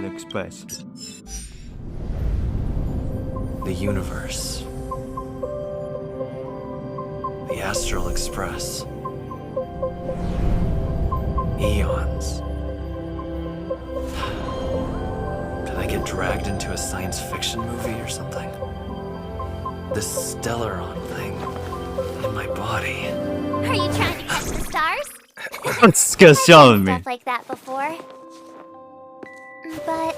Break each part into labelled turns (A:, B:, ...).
A: Express.
B: The universe. The Astral Express. Eons. Did I get dragged into a science fiction movie or something? This Stellaron thing in my body.
C: Are you trying to catch the stars?
A: It's gonna show me.
C: Stuff like that before. But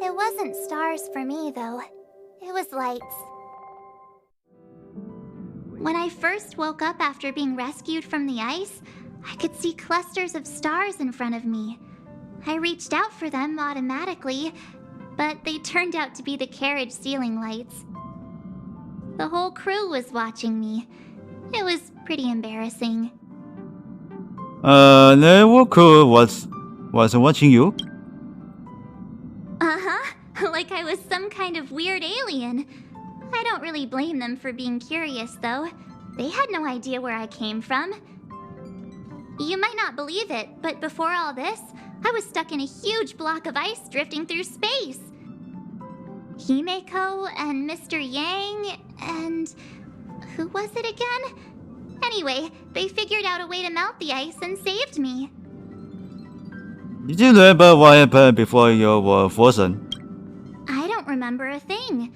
C: it wasn't stars for me, though. It was lights. When I first woke up after being rescued from the ice, I could see clusters of stars in front of me. I reached out for them automatically, but they turned out to be the carriage ceiling lights. The whole crew was watching me. It was pretty embarrassing.
A: The whole crew was watching you.
C: Uh-huh, like I was some kind of weird alien. I don't really blame them for being curious, though. They had no idea where I came from. You might not believe it, but before all this, I was stuck in a huge block of ice drifting through space. Himeko and Mr. Yang and... who was it again? Anyway, they figured out a way to melt the ice and saved me.
A: Did you remember what happened before you were frozen?
C: I don't remember a thing.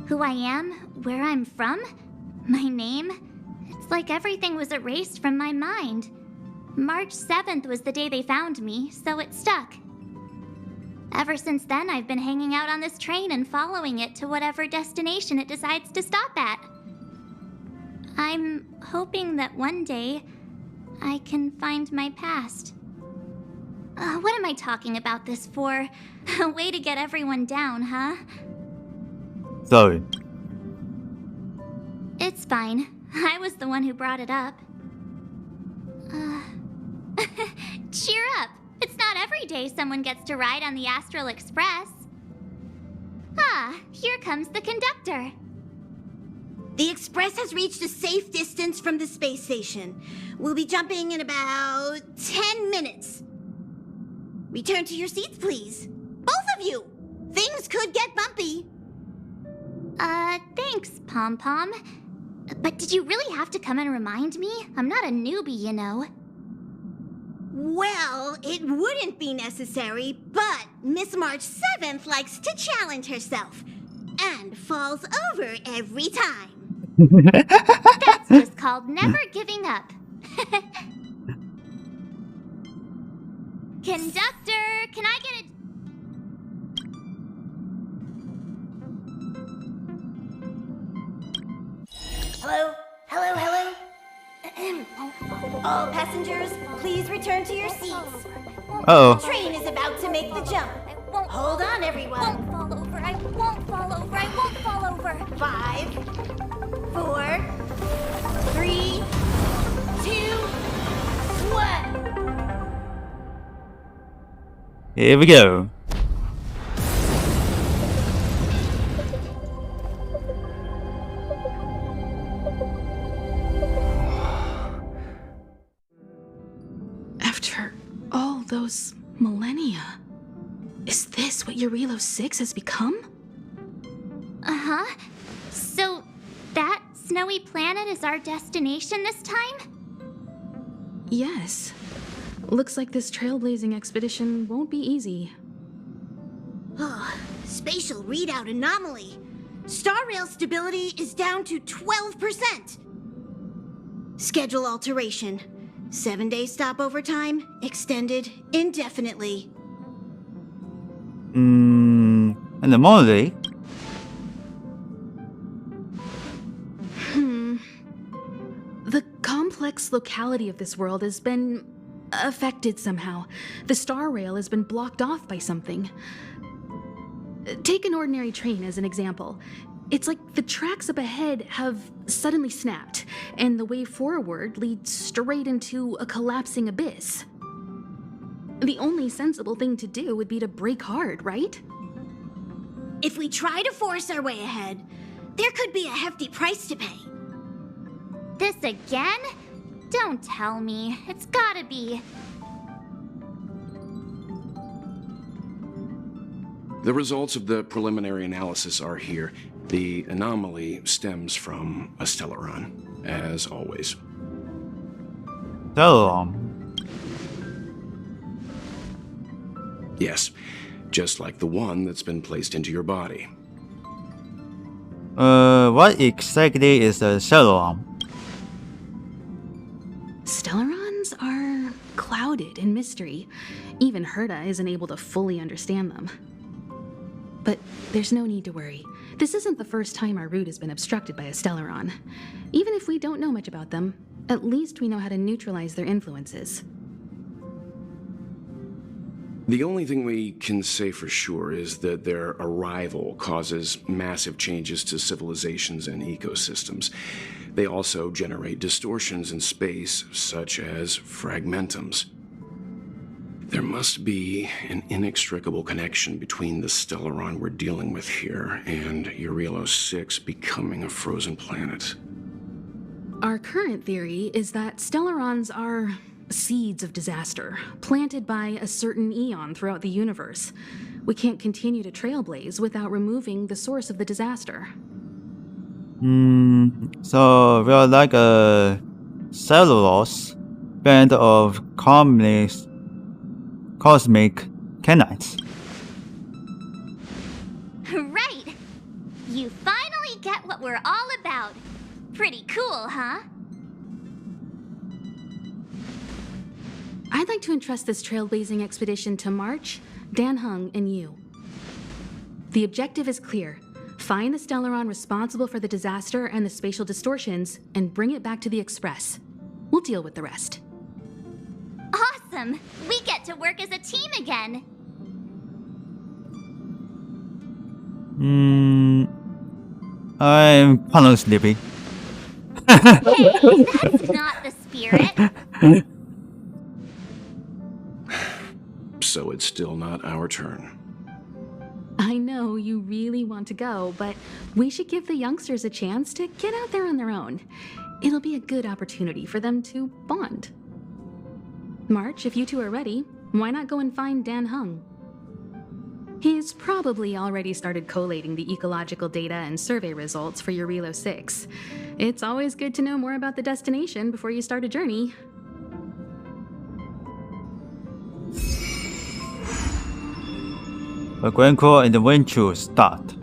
C: Who I am, where I'm from, my name, it's like everything was erased from my mind. March 7th was the day they found me, so it stuck. Ever since then, I've been hanging out on this train and following it to whatever destination it decides to stop at. I'm hoping that one day I can find my past. What am I talking about this for? A way to get everyone down, huh?
A: Sorry.
C: It's fine. I was the one who brought it up. Cheer up! It's not every day someone gets to ride on the Astral Express. Ah, here comes the conductor.
D: The Express has reached a safe distance from the space station. We'll be jumping in about 10 minutes. Return to your seats, please. Both of you! Things could get bumpy.
C: Thanks, Pom Pom. But did you really have to come and remind me? I'm not a newbie, you know.
D: Well, it wouldn't be necessary, but Miss March 7th likes to challenge herself. And falls over every time.
C: That's just called never giving up. Conductor, can I get a...
D: Hello? Hello, hello? All passengers, please return to your seats.
A: Uh-oh.
D: The train is about to make the jump. Hold on, everyone.
C: I won't fall over, I won't fall over, I won't fall over.
D: 5, 4, 3, 2, 1.
A: Here we go.
E: After all those millennia, is this what Eurilo 6 has become?
C: Uh-huh. So, that snowy planet is our destination this time?
E: Yes. Looks like this trailblazing expedition won't be easy.
D: Oh, spatial readout anomaly. Star rail stability is down to 12%. Schedule alteration. 7-day stopover time extended indefinitely.
A: And the Monday.
E: The complex locality of this world has been affected somehow. The star rail has been blocked off by something. Take an ordinary train as an example. It's like the tracks up ahead have suddenly snapped, and the way forward leads straight into a collapsing abyss. The only sensible thing to do would be to brake hard, right?
D: If we try to force our way ahead, there could be a hefty price to pay.
C: This again? Don't tell me. It's gotta be...
F: The results of the preliminary analysis are here. The anomaly stems from a Stellaron, as always.
A: So,
F: Yes, just like the one that's been placed into your body.
A: what exactly is a Stellaron?
E: Stellarons are clouded in mystery. Even Herta isn't able to fully understand them. But there's no need to worry. This isn't the first time our route has been obstructed by a Stellaron. Even if we don't know much about them, at least we know how to neutralize their influences.
F: The only thing we can say for sure is that their arrival causes massive changes to civilizations and ecosystems. They also generate distortions in space, such as fragmentums. There must be an inextricable connection between the Stellaron we're dealing with here and Eurelos 6 becoming a frozen planet.
E: Our current theory is that Stellarons are seeds of disaster, planted by a certain eon throughout the universe. We can't continue to trailblaze without removing the source of the disaster.
A: So we're like a cellulose band of cosmic canites.
C: Right! You finally get what we're all about. Pretty cool, huh?
E: I'd like to entrust this trailblazing expedition to March, Dan Heng, and you. The objective is clear. Find the Stellaron responsible for the disaster and the spatial distortions, and bring it back to the Express. We'll deal with the rest.
C: Awesome! We get to work as a team again!
A: I'm kind of sleepy.
C: Hey, that's not the spirit!
F: So it's still not our turn.
E: I know you really want to go, but we should give the youngsters a chance to get out there on their own. It'll be a good opportunity for them to bond. March, if you two are ready, why not go and find Dan Heng? He's probably already started collating the ecological data and survey results for Eurelos 6. It's always good to know more about the destination before you start a journey.
A: A Glencore and the Venture start.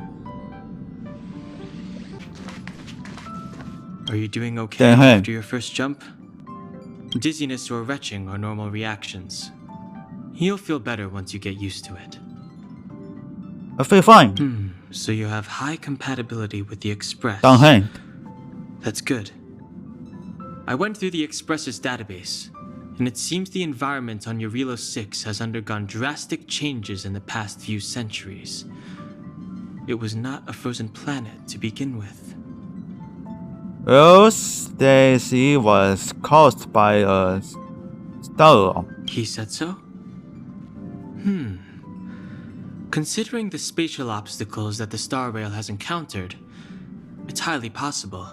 B: Are you doing okay
A: Dan Heng.
B: after your first jump? Dizziness or retching are normal reactions. You'll feel better once you get used to it.
A: I feel fine.
B: So you have high compatibility with the Express.
A: Dan Heng.
B: That's good. I went through the Express's database, and it seems the environment on Eurelos 6 has undergone drastic changes in the past few centuries. It was not a frozen planet to begin with.
A: Well, Stacy was caused by a Stellaron.
B: He said so? Considering the spatial obstacles that the Star Rail has encountered, it's highly possible.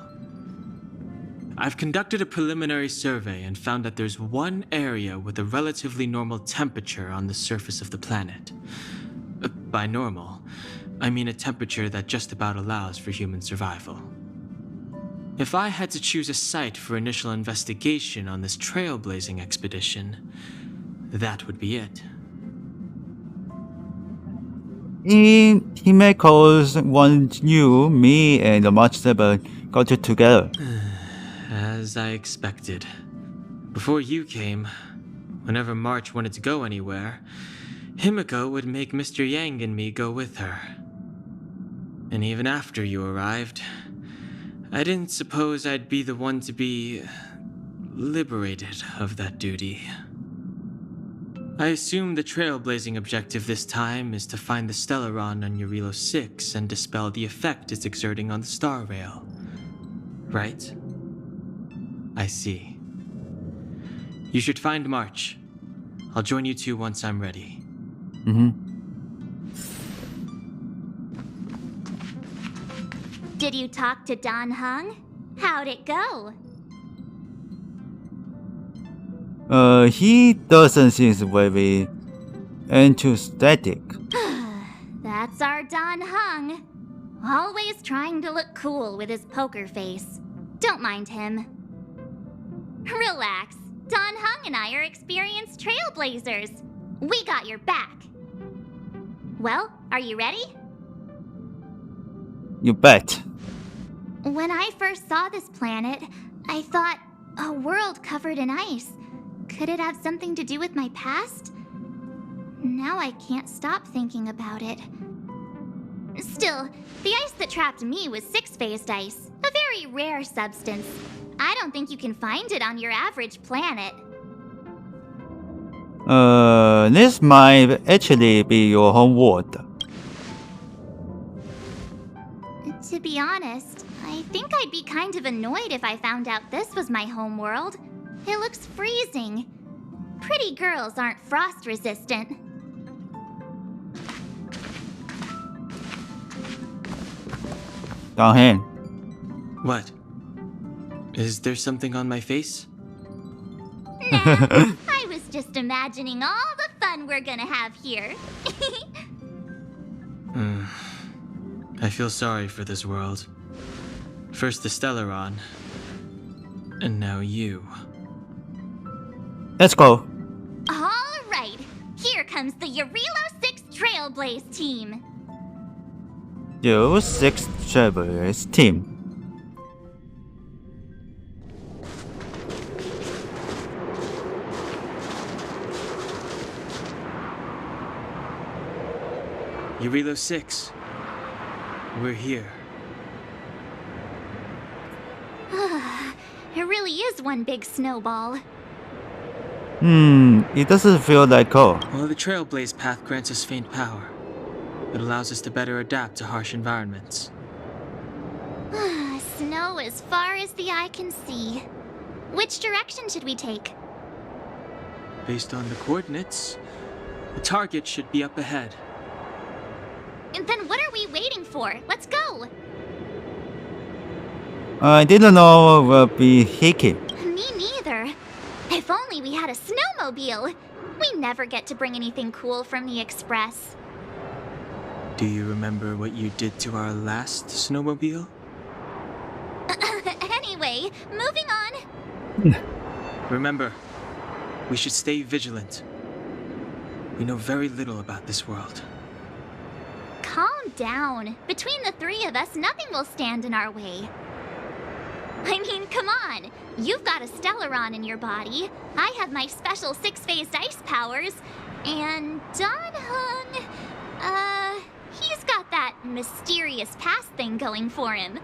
B: I've conducted a preliminary survey and found that there's one area with a relatively normal temperature on the surface of the planet. By normal, I mean a temperature that just about allows for human survival. If I had to choose a site for initial investigation on this trailblazing expedition, that would be it.
A: He may cause want you, me, and the March 7 got it together.
B: As I expected. Before you came, whenever March wanted to go anywhere, Himiko would make Mr. Yang and me go with her. And even after you arrived, I didn't suppose I'd be the one to be liberated of that duty. I assume the trailblazing objective this time is to find the Stellaron on Eurelos 6 and dispel the effect it's exerting on the Star Rail. Right? I see. You should find March. I'll join you two once I'm ready.
C: Did you talk to Dan Heng? How'd it go?
A: He doesn't seem very enthusiastic.
C: That's our Don Hung. Always trying to look cool with his poker face. Don't mind him. Relax. Don Hung and I are experienced trailblazers. We got your back. Well, are you ready?
A: You bet.
C: When I first saw this planet, I thought, a world covered in ice. Could it have something to do with my past? Now I can't stop thinking about it. Still, the ice that trapped me was six-phased ice, a very rare substance. I don't think you can find it on your average planet.
A: This might actually be your home world.
C: To be honest, I think I'd be kind of annoyed if I found out this was my home world. It looks freezing. Pretty girls aren't frost resistant.
A: Donghan.
B: What? Is there something on my face?
C: Nah, I was just imagining all the fun we're gonna have here.
B: I feel sorry for this world. First the Stellaron, and now you.
A: Let's go.
C: All right, here comes the Eurilo 6 Trailblaze team.
A: You 6 Travelers team.
B: Eurilo 6. We're here.
C: It really is one big snowball.
A: It doesn't feel like home.
B: Well, the Trailblaze path grants us faint power. It allows us to better adapt to harsh environments.
C: Snow as far as the eye can see. Which direction should we take?
B: Based on the coordinates, the target should be up ahead.
C: And then what are we waiting for? Let's go!
A: I didn't know we'll be hiking.
C: Me neither. If only we had a snowmobile. We never get to bring anything cool from the Express.
B: Do you remember what you did to our last snowmobile?
C: Anyway, moving on.
B: Remember, we should stay vigilant. We know very little about this world.
C: Calm down. Between the three of us, nothing will stand in our way. I mean, come on. You've got a Stellaron in your body. I have my special six-phased ice powers. And Don Hung, he's got that mysterious past thing going for him.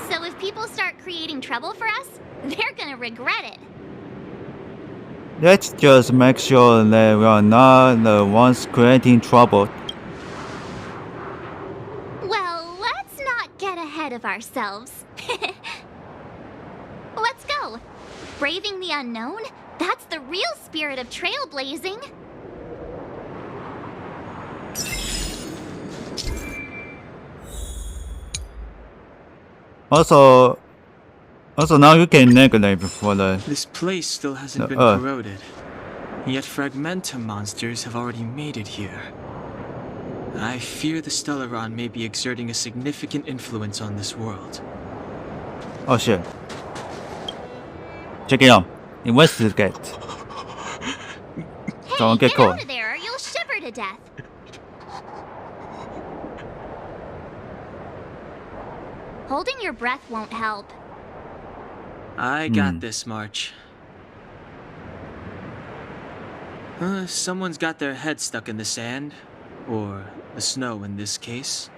C: So if people start creating trouble for us, they're gonna regret it.
A: Let's just make sure that we are not the ones creating trouble.
C: Well, let's not get ahead of ourselves. Let's go. Braving the unknown? That's the real spirit of trailblazing.
A: Also now you can navigate for the...
B: This place still hasn't been
A: Earth.
B: corroded. Yet Fragmentum monsters have already made it here. I fear the Stellaron may be exerting a significant influence on this world.
A: Oh shit. Check it out. Investigate.
C: Hey,
A: Don't get
C: get
A: caught.
C: out of there or you'll shiver to death. Holding your breath won't help.
B: I got this, March. If someone's got their head stuck in the sand, or the snow in this case,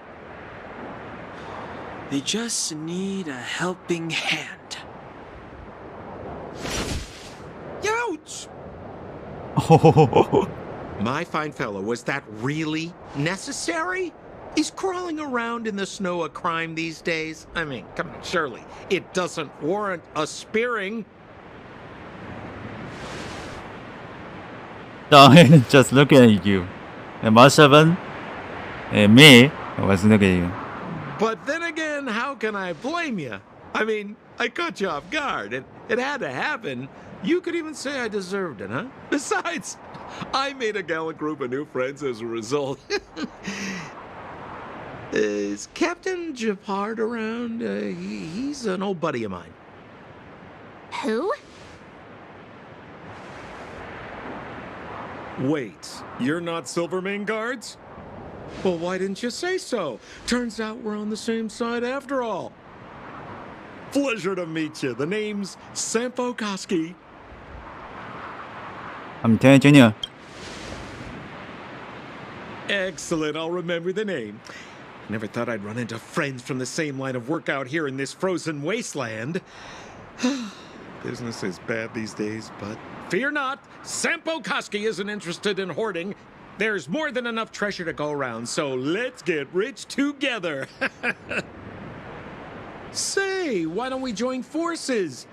B: they just need a helping hand.
G: Ouch! My fine fellow, was that really necessary? Is crawling around in the snow a crime these days? I mean, come on, surely it doesn't warrant a spearing.
A: Donghan just looking at you. And March 7 and me was looking at you.
G: But then again, how can I blame you? I mean, I caught you off guard. It had to happen. You could even say I deserved it, huh? Besides, I made a gallant group of new friends as a result. Is Captain Japard around? He's an old buddy of mine.
C: Who?
G: Wait, you're not Silvermane Guards? Well, why didn't you say so? Turns out we're on the same side after all. Pleasure to meet you. The name's Sampo Koski.
A: I'm Terengineer.
G: Excellent, I'll remember the name. Never thought I'd run into friends from the same line of work out here in this frozen wasteland. Business is bad these days, but fear not, Sampo Koski isn't interested in hoarding. There's more than enough treasure to go around, so let's get rich together. Say, why don't we join forces?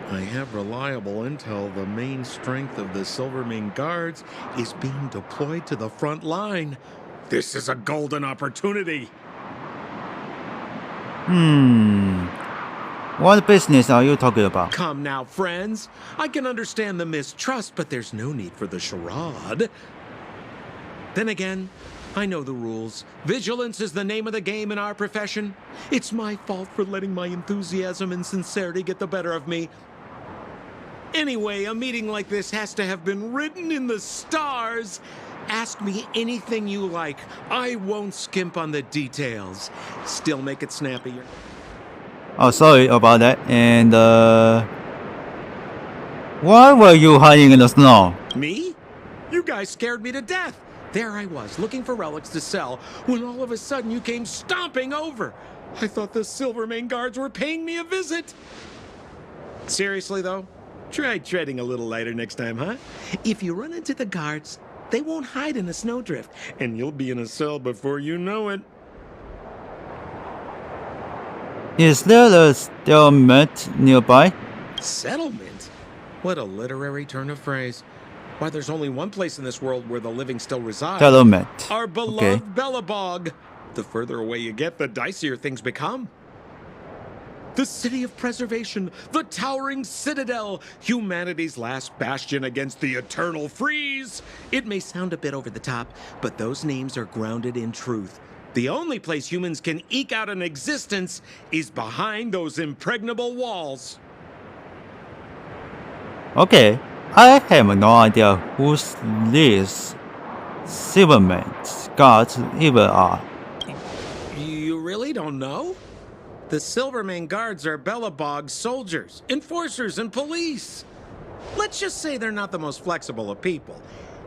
G: I have reliable intel the main strength of the Silvermane Guards is being deployed to the front line. This is a golden opportunity.
A: What business are you talking about?
G: Come now, friends. I can understand the mistrust, but there's no need for the charade. Then again, I know the rules. Vigilance is the name of the game in our profession. It's my fault for letting my enthusiasm and sincerity get the better of me. Anyway, a meeting like this has to have been written in the stars. Ask me anything you like. I won't skimp on the details. Still make it snappy.
A: Oh, sorry about that. And, why were you hiding in the snow?
G: Me? You guys scared me to death. There I was, looking for relics to sell, when all of a sudden you came stomping over. I thought the Silvermane Guards were paying me a visit. Seriously, though, try treading a little lighter next time, huh? If you run into the guards, they won't hide in a snowdrift, and you'll be in a cell before you know it.
A: Is there a settlement nearby?
G: Settlement? What a literary turn of phrase. Why, there's only one place in this world where the living still reside.
A: Settlement.
G: Our beloved
A: Okay.
G: Bellabog. The further away you get, the dicier things become. The city of preservation, the towering citadel, humanity's last bastion against the eternal freeze. It may sound a bit over the top, but those names are grounded in truth. The only place humans can eke out an existence is behind those impregnable walls.
A: Okay. I have no idea who these Silvermane Guards even are.
G: You really don't know? The Silvermane Guards are Bellabog's soldiers, enforcers, and police. Let's just say they're not the most flexible of people.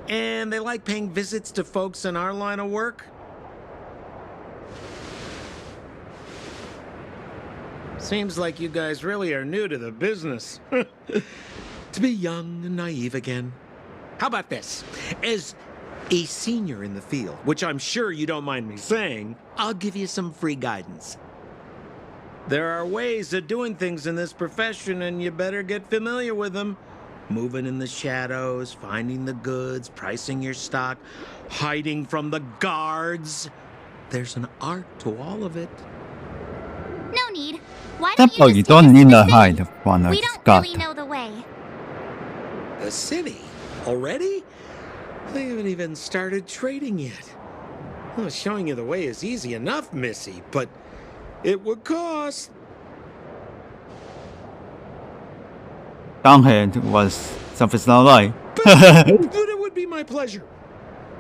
G: And they like paying visits to folks in our line of work. Seems like you guys really are new to the business. To be young and naive again. How about this? As a senior in the field, which I'm sure you don't mind me saying, I'll give you some free guidance. There are ways of doing things in this profession, and you better get familiar with them. Moving in the shadows, finding the goods, pricing your stock, hiding from the guards. There's an art to all of it.
C: No need. Why don't
A: Temple,
C: you
A: you
C: just take
A: don't
C: us to
A: need
C: the
A: to
C: city?
A: hide from
C: We
A: a
C: don't
A: guard.
C: really know the way.
G: The city? Already? They haven't even started trading yet. Well, showing you the way is easy enough, Missy, but it would cost.
A: Downhand was something not right.
G: But it would be my pleasure.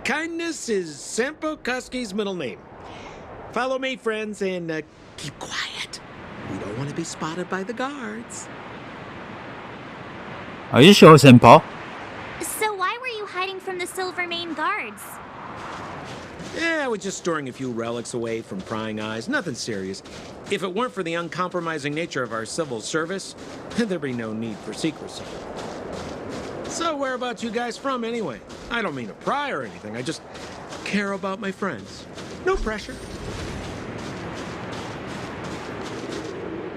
G: Kindness is Sampo Koski's middle name. Follow me, friends, and keep quiet. We don't want to be spotted by the guards.
A: Are you sure, Senpai?
C: So why were you hiding from the Silvermane Guards?
G: Yeah, we're just storing a few relics away from prying eyes. Nothing serious. If it weren't for the uncompromising nature of our civil service, there'd be no need for secrecy. So where about you guys from, anyway? I don't mean to pry or anything. I just care about my friends. No pressure.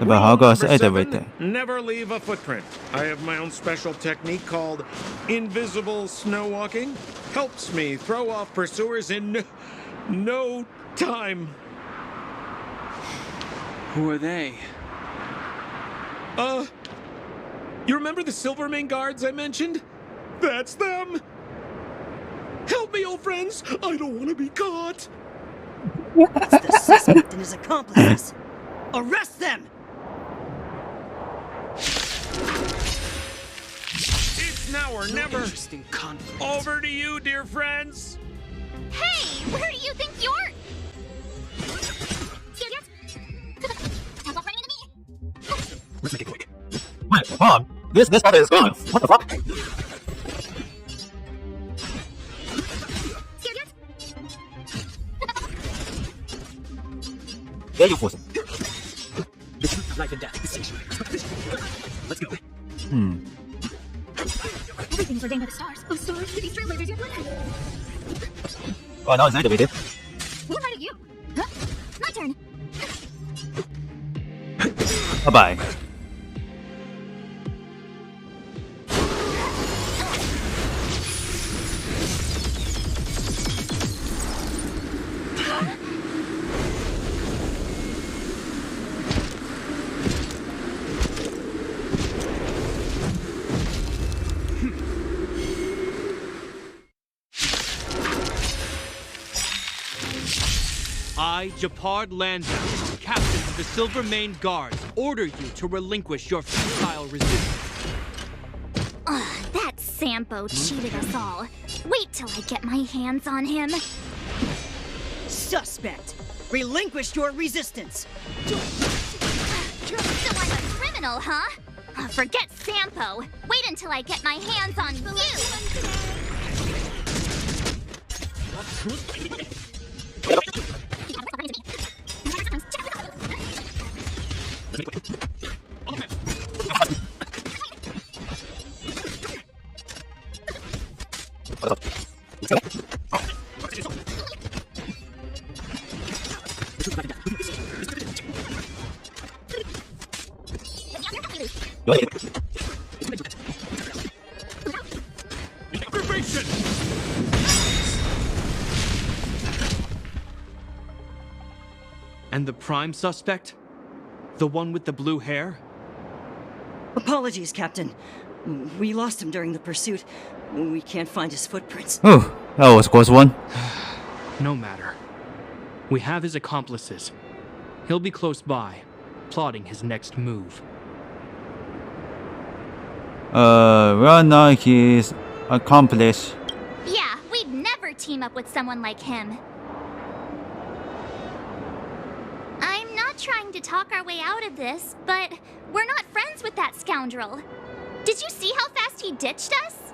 A: About how goes
G: Number 7,
A: everything.
G: never leave a footprint. I have my own special technique called invisible snow walking. Helps me throw off pursuers in no time.
B: Who are they?
G: You remember the Silvermane Guards I mentioned? That's them! Help me, old friends! I don't want to be caught!
H: It's the suspect and his accomplices. Arrest them!
G: It's now or never.
B: Interesting conflict.
G: Over to you, dear friends.
C: Hey, where do you think you're?
A: Let's make it quick. Wait, hold on. This battle is gone. What the fuck? There you force it.
B: Life and death decision. Let's go.
C: Everything's ordained by the stars. Oh, stars, these trailblazers, you're winning.
A: Oh, now it's activated.
C: We'll fight at you. Huh? My turn.
A: Bye-bye.
I: I, Japard Landau, captain of the Silver Mane Guards, order you to relinquish your futile resistance.
C: That Sampo cheated us all. Wait till I get my hands on him.
H: Suspect, relinquish your resistance.
C: So I'm a criminal, huh? Forget Sampo. Wait until I get my hands on you.
I: And the prime suspect? The one with the blue hair?
H: Apologies, Captain. We lost him during the pursuit. We can't find his footprints.
A: Oh, that was a close one.
I: No matter. We have his accomplices. He'll be close by, plotting his next move.
A: Well, now he's accomplished.
C: Yeah, we'd never team up with someone like him. I'm not trying to talk our way out of this, but we're not friends with that scoundrel. Did you see how fast he ditched us?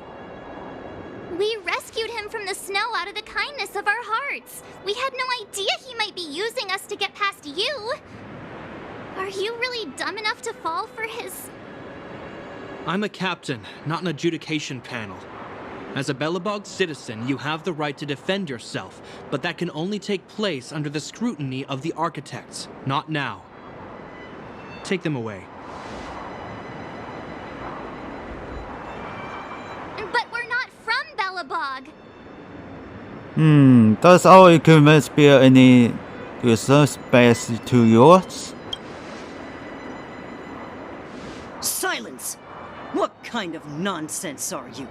C: We rescued him from the snow out of the kindness of our hearts. We had no idea he might be using us to get past you. Are you really dumb enough to fall for his...
I: I'm a captain, not an adjudication panel. As a Belobog citizen, you have the right to defend yourself, but that can only take place under the scrutiny of the architects, not now. Take them away.
C: But we're not from Belobog.
A: Does our equipment bear any resemblance to yours?
H: Silence! What kind of nonsense are you?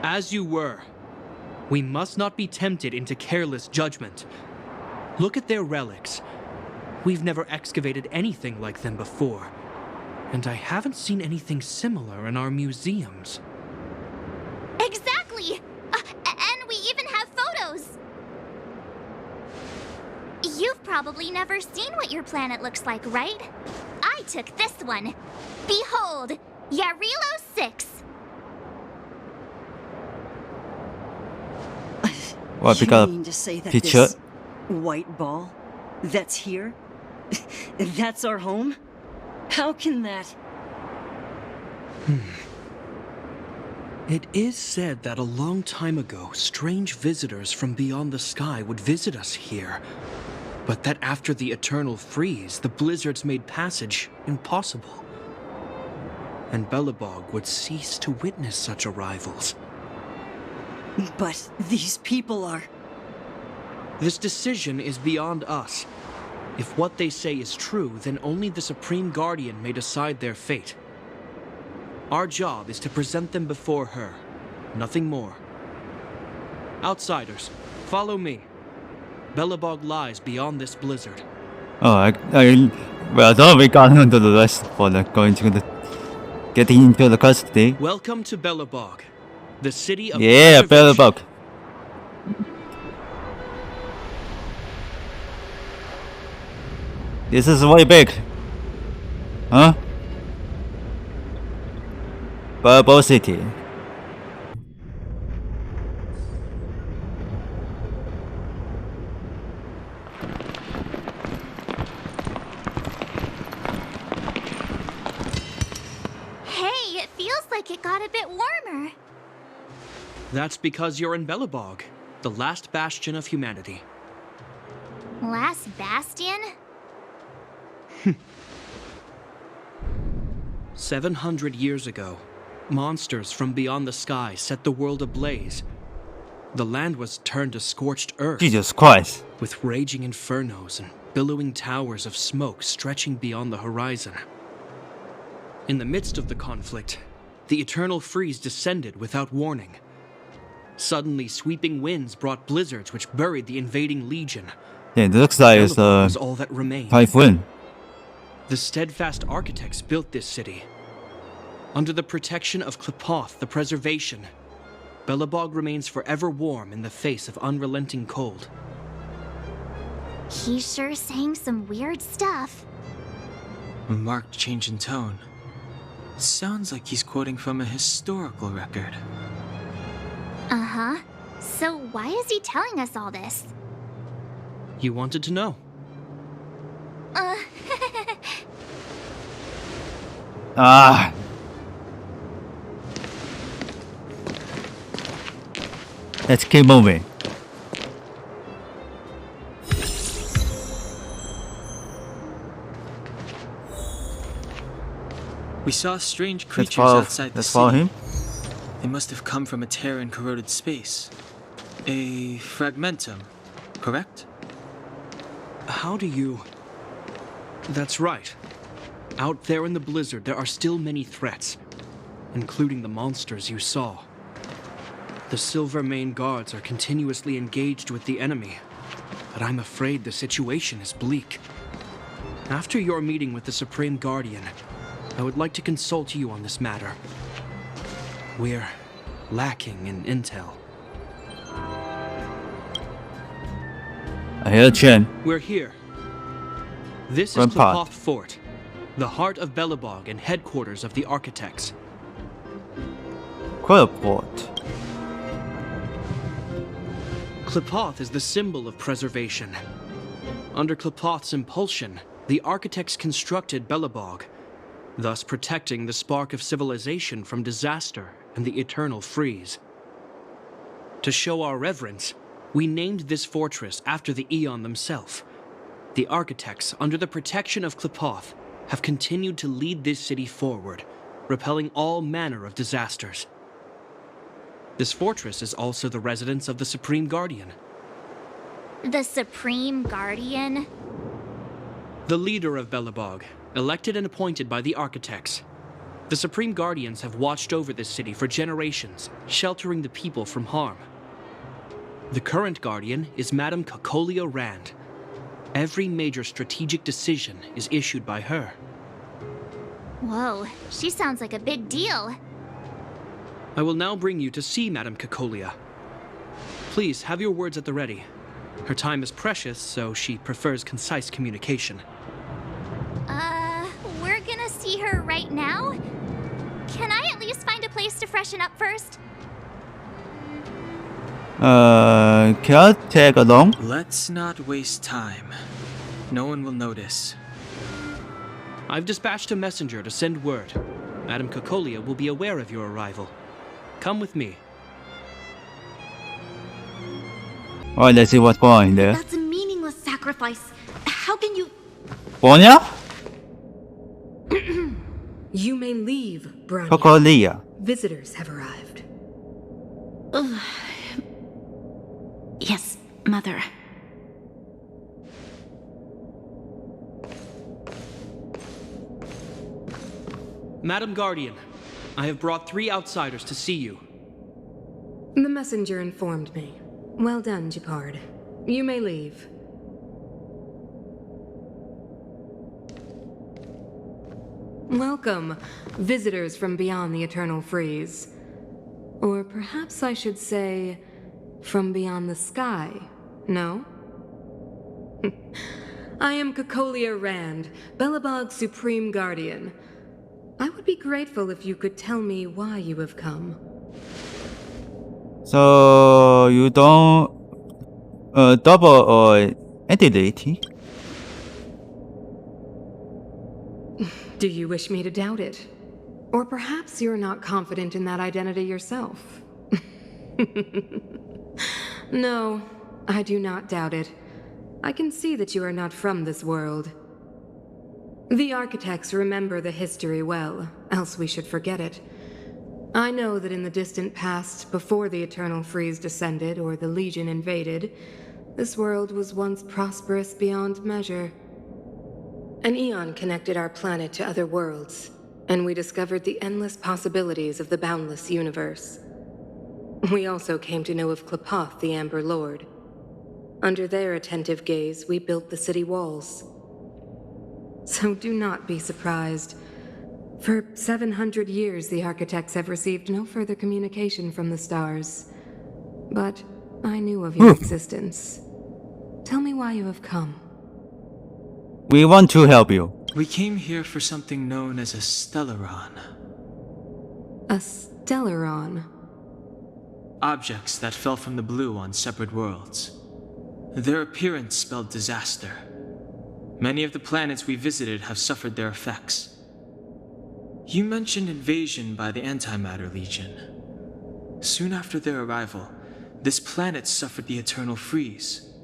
I: As you were. We must not be tempted into careless judgment. Look at their relics. We've never excavated anything like them before. And I haven't seen anything similar in our museums.
C: Exactly! And we even have photos! You've probably never seen what your planet looks like, right? I took this one. Behold, Yarilo 6.
A: What,
H: You
A: because
H: mean to say that
A: picture?
H: this white ball that's here, that's our home? How can that...
I: It is said that a long time ago, strange visitors from beyond the sky would visit us here. But that after the eternal freeze, the blizzards made passage impossible. And Belobog would cease to witness such arrivals.
H: But these people are...
I: This decision is beyond us. If what they say is true, then only the Supreme Guardian may decide their fate. Our job is to present them before her, nothing more. Outsiders, follow me. Belobog lies beyond this blizzard.
A: Oh, well, don't we got into the rest for the going to the getting into the custody.
I: Welcome to Belobog, the city of
A: Yeah,
I: preservation.
A: Belobog. This is way big. Huh? Bubble City.
C: Hey, it feels like it got a bit warmer.
I: That's because you're in Belobog, the last bastion of humanity.
C: Last bastion?
I: 700 years ago, monsters from beyond the sky set the world ablaze. The land was turned to scorched earth,
A: Jesus Christ.
I: with raging infernos and billowing towers of smoke stretching beyond the horizon. In the midst of the conflict, the eternal freeze descended without warning. Suddenly, sweeping winds brought blizzards which buried the invading legion.
A: Yeah, it looks like it's
I: Belobog
A: a
I: was all that remained.
A: typhoon.
I: The steadfast architects built this city. Under the protection of Klepoth, the preservation, Belobog remains forever warm in the face of unrelenting cold.
C: He's sure saying some weird stuff.
B: A marked change in tone. Sounds like he's quoting from a historical record.
C: Uh-huh. So why is he telling us all this?
I: You wanted to know.
A: Ah. Let's keep moving.
B: We saw strange
A: Let's
B: creatures
A: follow,
B: outside the
A: let's follow
B: city.
A: him.
B: They must have come from a Terran-corroded space. A fragmentum, correct?
I: How do you... That's right. Out there in the blizzard, there are still many threats, including the monsters you saw. The Silvermane guards are continuously engaged with the enemy, but I'm afraid the situation is bleak. After your meeting with the Supreme Guardian, I would like to consult you on this matter. We're lacking in intel.
A: I hear Chen.
I: We're here. This is
A: Rampart.
I: Klepoth Fort, the heart of Belobog and headquarters of the architects.
A: Quillport.
I: Klepoth is the symbol of preservation. Under Klepoth's impulsion, the architects constructed Belobog, thus protecting the spark of civilization from disaster and the eternal freeze. To show our reverence, we named this fortress after the Aeon themselves. The architects, under the protection of Klepoth, have continued to lead this city forward, repelling all manner of disasters. This fortress is also the residence of the Supreme Guardian.
C: The Supreme Guardian?
I: The leader of Belobog, elected and appointed by the architects. The Supreme Guardians have watched over this city for generations, sheltering the people from harm. The current Guardian is Madame Kakolia Rand. Every major strategic decision is issued by her.
C: Whoa, she sounds like a big deal.
I: I will now bring you to see Madame Kakolia. Please have your words at the ready. Her time is precious, so she prefers concise communication.
C: We're gonna see her right now? Can I at least find a place to freshen up first?
A: Can I tag along?
B: Let's not waste time. No one will notice.
I: I've dispatched a messenger to send word. Madame Kakolia will be aware of your arrival. Come with me.
A: Alright, let's see what's going on in there.
D: That's a meaningless sacrifice. How can you...
A: Bonya?
J: You may leave, Bronya.
A: Kakolia.
J: Visitors have arrived.
D: Yes, Mother.
I: Madam Guardian, I have brought 3 outsiders to see you.
J: The messenger informed me. Well done, Gepard. You may leave. Welcome, visitors from beyond the Eternal Freeze. Or perhaps I should say, from beyond the sky, no? I am Cocolia Rand, Belobog's Supreme Guardian. I would be grateful if you could tell me why you have come.
A: So you don't double or identity?
J: Do you wish me to doubt it? Or perhaps you're not confident in that identity yourself? No, I do not doubt it. I can see that you are not from this world. The architects remember the history well, else we should forget it. I know that in the distant past, before the Eternal Freeze descended or the Legion invaded, this world was once prosperous beyond measure. An eon connected our planet to other worlds, and we discovered the endless possibilities of the boundless universe. We also came to know of Klapoth, the Amber Lord. Under their attentive gaze, we built the city walls. So do not be surprised. For 700 years, the architects have received no further communication from the stars. But I knew of your existence. Tell me why you have come.
A: We want to help you.
B: We came here for something known as a Stellaron.
J: A Stellaron?
B: Objects that fell from the blue on separate worlds. Their appearance spelled disaster. Many of the planets we visited have suffered their effects. You mentioned invasion by the Antimatter Legion. Soon after their arrival, this planet suffered the Eternal Freeze.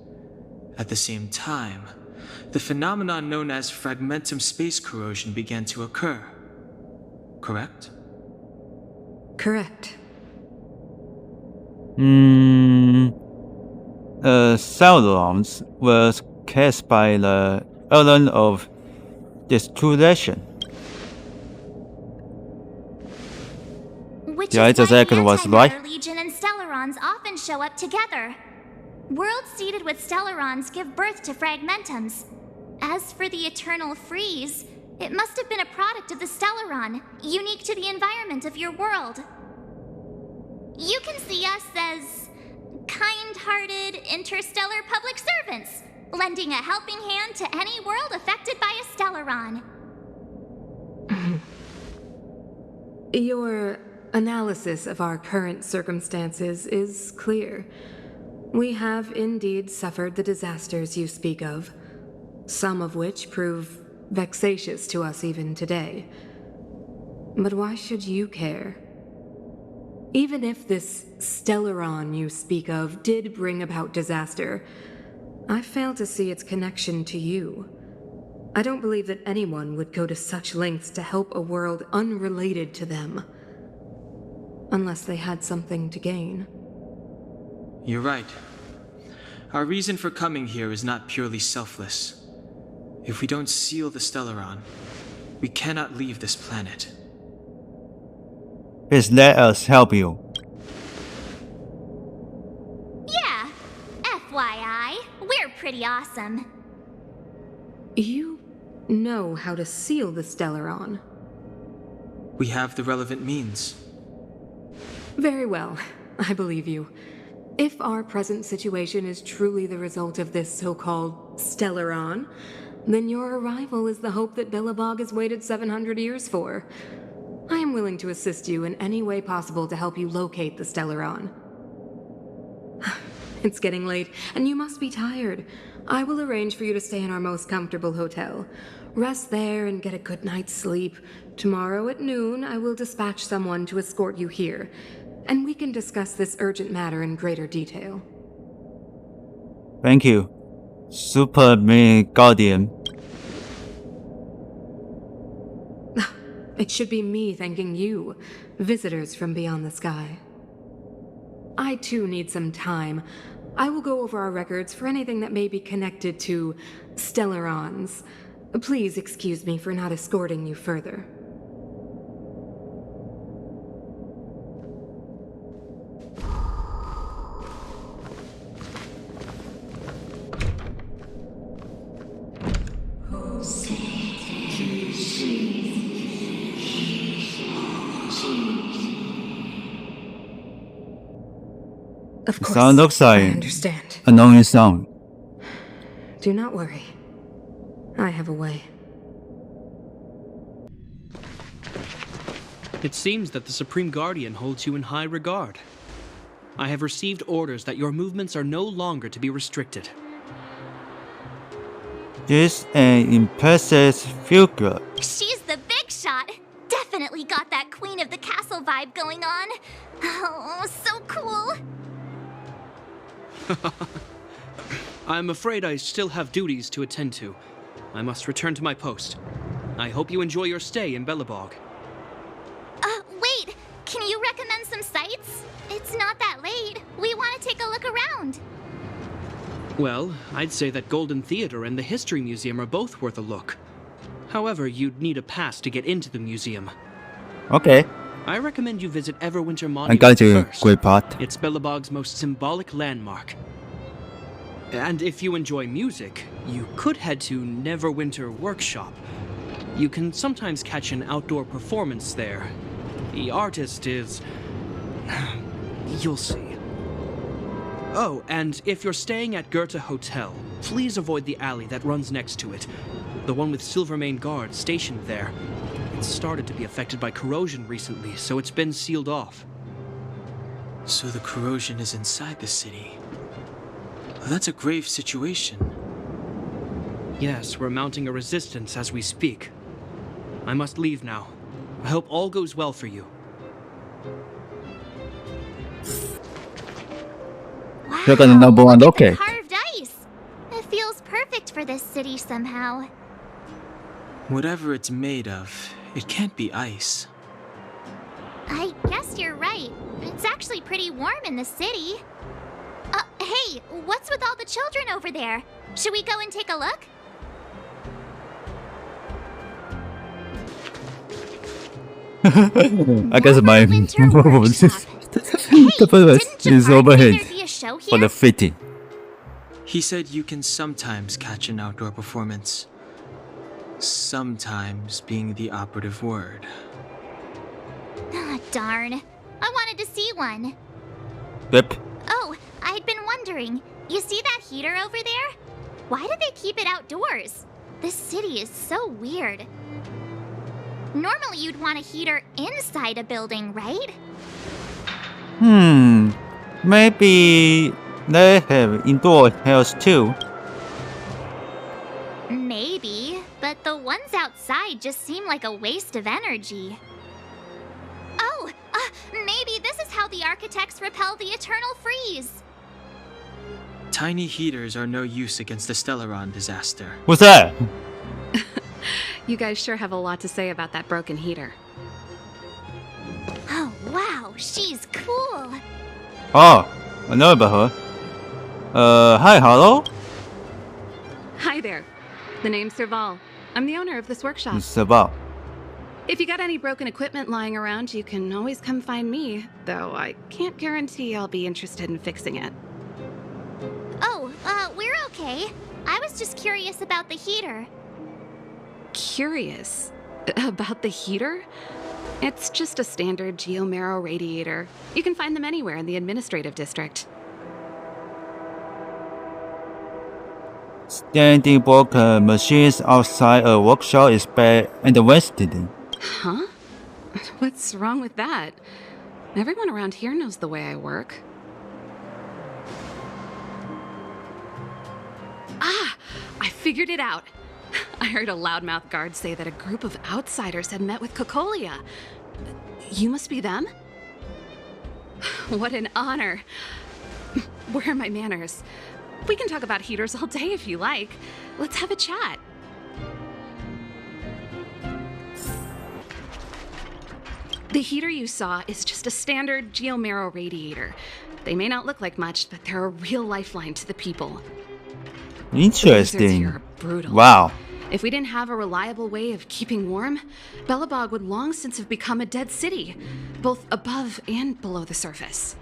B: At the same time, the phenomenon known as fragmentum space corrosion began to occur. Correct?
J: Correct.
A: Sauron was cast by the element of destruction.
C: Which
A: Yeah,
C: is
A: it's
C: why
A: exactly
C: the
A: what's right.
C: Antimatter Legion and Stellarons often show up together. Worlds seeded with Stellarons give birth to fragmentums. As for the Eternal Freeze, it must have been a product of the Stellaron, unique to the environment of your world. You can see us as kind-hearted interstellar public servants, lending a helping hand to any world affected by a Stellaron.
J: Your analysis of our current circumstances is clear. We have indeed suffered the disasters you speak of, some of which prove vexatious to us even today. But why should you care? Even if this Stellaron you speak of did bring about disaster, I fail to see its connection to you. I don't believe that anyone would go to such lengths to help a world unrelated to them. Unless they had something to gain.
B: You're right. Our reason for coming here is not purely selfless. If we don't seal the Stellaron, we cannot leave this planet.
A: Please let us help you.
C: Yeah, FYI, we're pretty awesome.
J: You know how to seal the Stellaron.
B: We have the relevant means.
J: Very well, I believe you. If our present situation is truly the result of this so-called Stellaron, then your arrival is the hope that Belobog has waited 700 years for. I am willing to assist you in any way possible to help you locate the Stellaron. It's getting late, and you must be tired. I will arrange for you to stay in our most comfortable hotel. Rest there and get a good night's sleep. Tomorrow at noon, I will dispatch someone to escort you here, and we can discuss this urgent matter in greater detail.
A: Thank you, Supreme Guardian.
J: It should be me thanking you, visitors from beyond the sky. I too need some time. I will go over our records for anything that may be connected to Stellarons. Please excuse me for not escorting you further. Of course,
A: Sound looks
J: I
A: like
J: understand.
A: annoying sound.
J: Do not worry. I have a way.
I: It seems that the Supreme Guardian holds you in high regard. I have received orders that your movements are no longer to be restricted.
A: This an impressive figure.
C: She's the big shot. Definitely got that Queen of the Castle vibe going on. Oh, so cool.
I: I'm afraid I still have duties to attend to. I must return to my post. I hope you enjoy your stay in Belobog.
C: Wait. Can you recommend some sites? It's not that late. We want to take a look around.
I: Well, I'd say that Golden Theater and the History Museum are both worth a look. However, you'd need a pass to get into the museum.
A: Okay.
I: I recommend you visit Everwinter
A: I
I: Monument
A: got you.
I: first.
A: Great part.
I: It's Belobog's most symbolic landmark. And if you enjoy music, you could head to Neverwinter Workshop. You can sometimes catch an outdoor performance there. The artist is... you'll see. Oh, and if you're staying at Goethe Hotel, please avoid the alley that runs next to it. The one with Silvermane guards stationed there. It's started to be affected by corrosion recently, so it's been sealed off.
B: So the corrosion is inside the city. Well, that's a grave situation.
I: Yes, we're mounting a resistance as we speak. I must leave now. I hope all goes well for you.
C: Wow,
A: You're gonna number one
C: look at
A: located.
C: the carved ice. It feels perfect for this city somehow.
B: Whatever it's made of, it can't be ice.
C: I guess you're right. It's actually pretty warm in the city. Hey, what's with all the children over there? Should we go and take a look?
A: I guess my
C: Winter
A: movement
C: Workshop.
A: the purpose
C: Didn't
A: is
C: Jafar say
A: overhead
C: there'd be a show
A: for
C: here?
A: the fitting.
B: He said you can sometimes catch an outdoor performance. Sometimes being the operative word.
C: Ah, darn. I wanted to see one.
A: Yep.
C: Oh, I'd been wondering. You see that heater over there? Why do they keep it outdoors? This city is so weird. Normally you'd want a heater inside a building, right?
A: Maybe they have indoor heaters too.
C: Maybe, but the ones outside just seem like a waste of energy. Oh, maybe this is how the architects repel the eternal freeze.
B: Tiny heaters are no use against the Stellaron disaster.
A: What's that?
E: You guys sure have a lot to say about that broken heater.
C: Oh, wow, she's cool.
A: Oh, I know about her. Hi, hello?
E: Hi there. The name's Serval. I'm the owner of this workshop.
A: It's about.
E: If you got any broken equipment lying around, you can always come find me, though I can't guarantee I'll be interested in fixing it.
C: Oh, we're okay. I was just curious about the heater.
E: Curious? About the heater? It's just a standard geomarrow radiator. You can find them anywhere in the administrative district.
A: Standing broken machines outside a workshop is bad and wasted.
E: Huh? What's wrong with that? Everyone around here knows the way I work. Ah! I figured it out! I heard a loudmouth guard say that a group of outsiders had met with Cocolia. You must be them? What an honor. Where are my manners? We can talk about heaters all day if you like. Let's have a chat. The heater you saw is just a standard geomarrow radiator. They may not look like much, but they're a real lifeline to the people. The blizzards
A: Interesting.
E: here are brutal.
A: Wow.
E: If we didn't have a reliable way of keeping warm, Belobog would long since have become a dead city, both above and below the surface.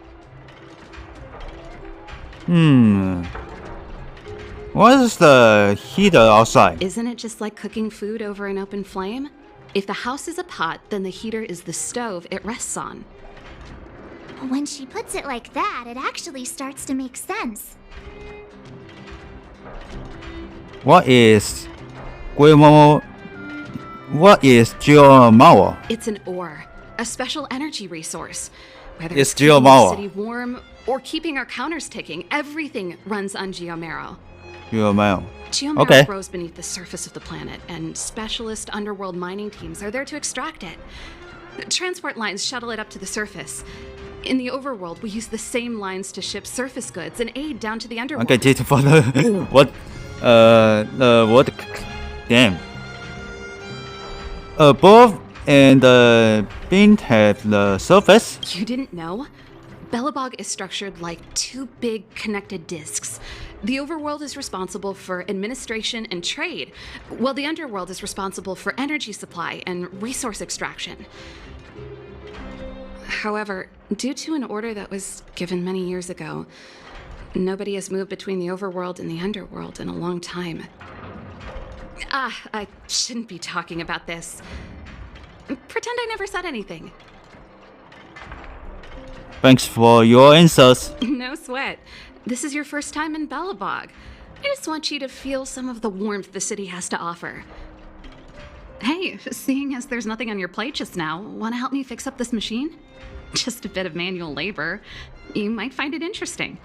A: What is the heater outside?
E: Isn't it just like cooking food over an open flame? If the house is a pot, then the heater is the stove it rests on.
C: When she puts it like that, it actually starts to make sense.
A: What is geomawa?
E: It's an ore, a special energy resource. Whether
A: It's
E: keeping the
A: geomawa.
E: city warm or keeping our counters ticking, everything runs on geomero.
A: Geomawa.
E: Geomero
A: Okay.
E: grows beneath the surface of the planet, and specialist underworld mining teams are there to extract it. Transport lines shuttle it up to the surface. In the overworld, we use the same lines to ship surface goods and aid down to the underworld.
A: Okay, just for the what? What? Damn. Above and beneath have the surface.
E: You didn't know? Belobog is structured like two big connected disks. The overworld is responsible for administration and trade, while the underworld is responsible for energy supply and resource extraction. However, due to an order that was given many years ago, nobody has moved between the overworld and the underworld in a long time. I shouldn't be talking about this. Pretend I never said anything.
A: Thanks for your answers.
E: No sweat. This is your first time in Belobog. I just want you to feel some of the warmth the city has to offer. Hey, seeing as there's nothing on your plate just now, want to help me fix up this machine? Just a bit of manual labor. You might find it interesting.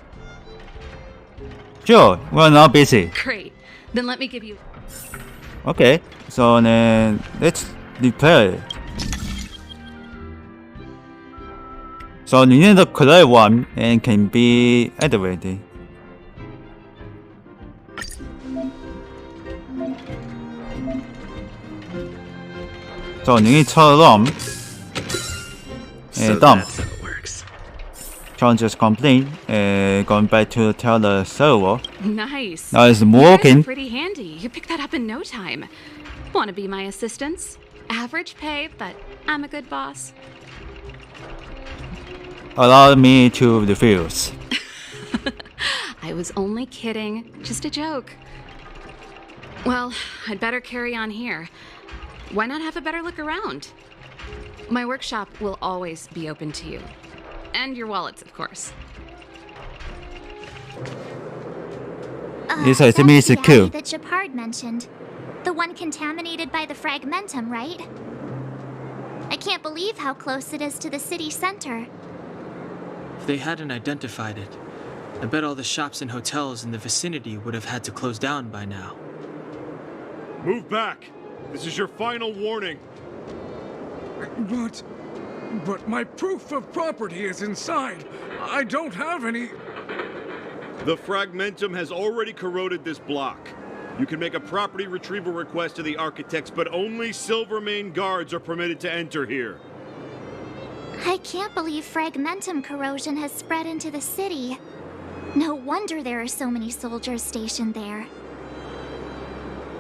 A: Sure, we're not busy.
E: Great. Then let me give you...
A: Okay, so then let's repair it. So you need to collect one and can be activated. So you need to turn it on.
B: So
A: And done.
B: that's how it works.
A: Challenge is complete. Going back to tell the server.
E: Nice.
A: Now it's
E: You guys are
A: working.
E: pretty handy. You picked that up in no time. Want to be my assistants? Average pay, but I'm a good boss.
A: Allow me to refuse.
E: I was only kidding. Just a joke. Well, I'd better carry on here. Why not have a better look around? My workshop will always be open to you. And your wallets, of course.
A: Yes, I
C: That's
A: think it's
C: the
A: a coup.
C: alley that Shepard mentioned. The one contaminated by the fragmentum, right? I can't believe how close it is to the city center.
B: If they hadn't identified it, I bet all the shops and hotels in the vicinity would have had to close down by now.
K: Move back! This is your final warning.
L: But my proof of property is inside. I don't have any...
K: The fragmentum has already corroded this block. You can make a property retrieval request to the architects, but only Silvermane guards are permitted to enter here.
C: I can't believe fragmentum corrosion has spread into the city. No wonder there are so many soldiers stationed there.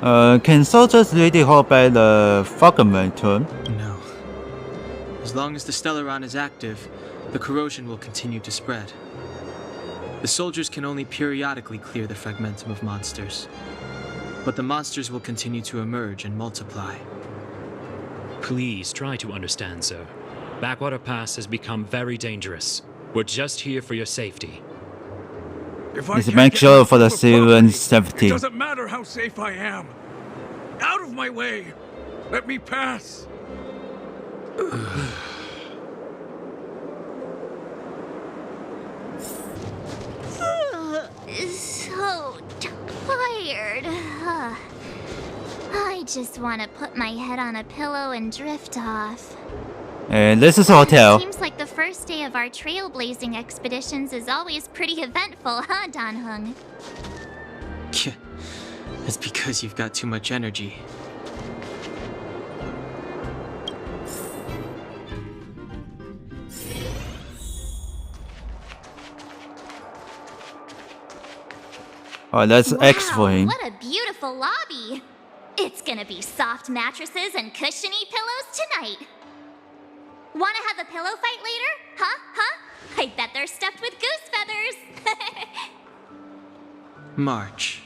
A: Can soldiers really hold back the fragmentum?
B: No. As long as the Stellaron is active, the corrosion will continue to spread. The soldiers can only periodically clear the fragmentum of monsters. But the monsters will continue to emerge and multiply.
M: Please try to understand, sir. Backwater Pass has become very dangerous. We're just here for your safety.
L: If I
A: Let's
L: can't
A: make
L: get
A: sure
L: my
A: for the
L: proof of property,
A: civilian safety.
L: It doesn't matter how safe I am. Out of my way! Let me pass!
C: So tired. I just want to put my head on a pillow and drift off.
A: And this is a hotel.
C: Seems like the first day of our trailblazing expeditions is always pretty eventful, huh, Dan Hung?
B: It's because you've got too much energy.
A: Oh, that's X for him.
C: What a beautiful lobby! It's gonna be soft mattresses and cushiony pillows tonight. Wanna have a pillow fight later? Huh? I bet they're stuffed with goose feathers!
B: March.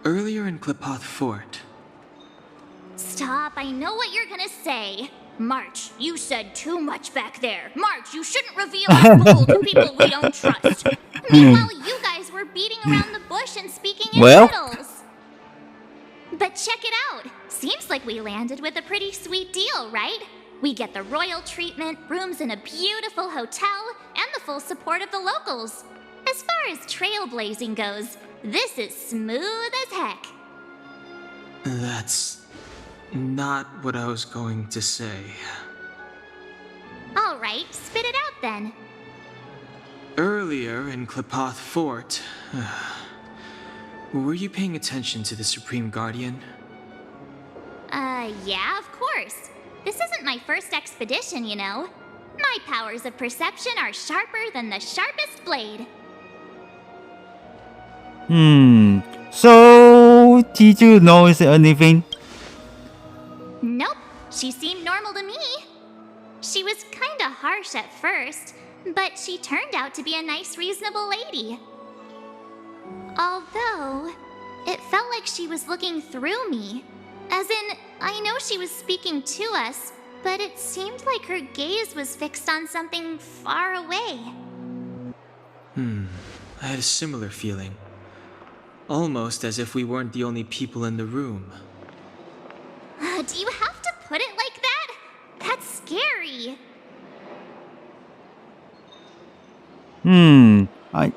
B: Earlier in Klipoth Fort.
C: Stop, I know what you're gonna say. March, you said too much back there. March, you shouldn't reveal our gold to people we don't trust. Meanwhile, you guys were beating around the bush and speaking in riddles. But check it out. Seems like we landed with a pretty sweet deal, right? We get the royal treatment, rooms in a beautiful hotel, and the full support of the locals. As far as trailblazing goes, this is smooth as heck.
B: That's not what I was going to say.
C: All right, spit it out then.
B: Earlier in Klipoth Fort, were you paying attention to the Supreme Guardian?
C: Yeah, of course. This isn't my first expedition, you know. My powers of perception are sharper than the sharpest blade.
A: So, did you notice anything?
C: Nope, she seemed normal to me. She was kinda harsh at first, but she turned out to be a nice, reasonable lady. Although, it felt like she was looking through me. As in, I know she was speaking to us, but it seemed like her gaze was fixed on something far away.
B: I had a similar feeling. Almost as if we weren't the only people in the room.
C: Do you have to put it like that? That's scary.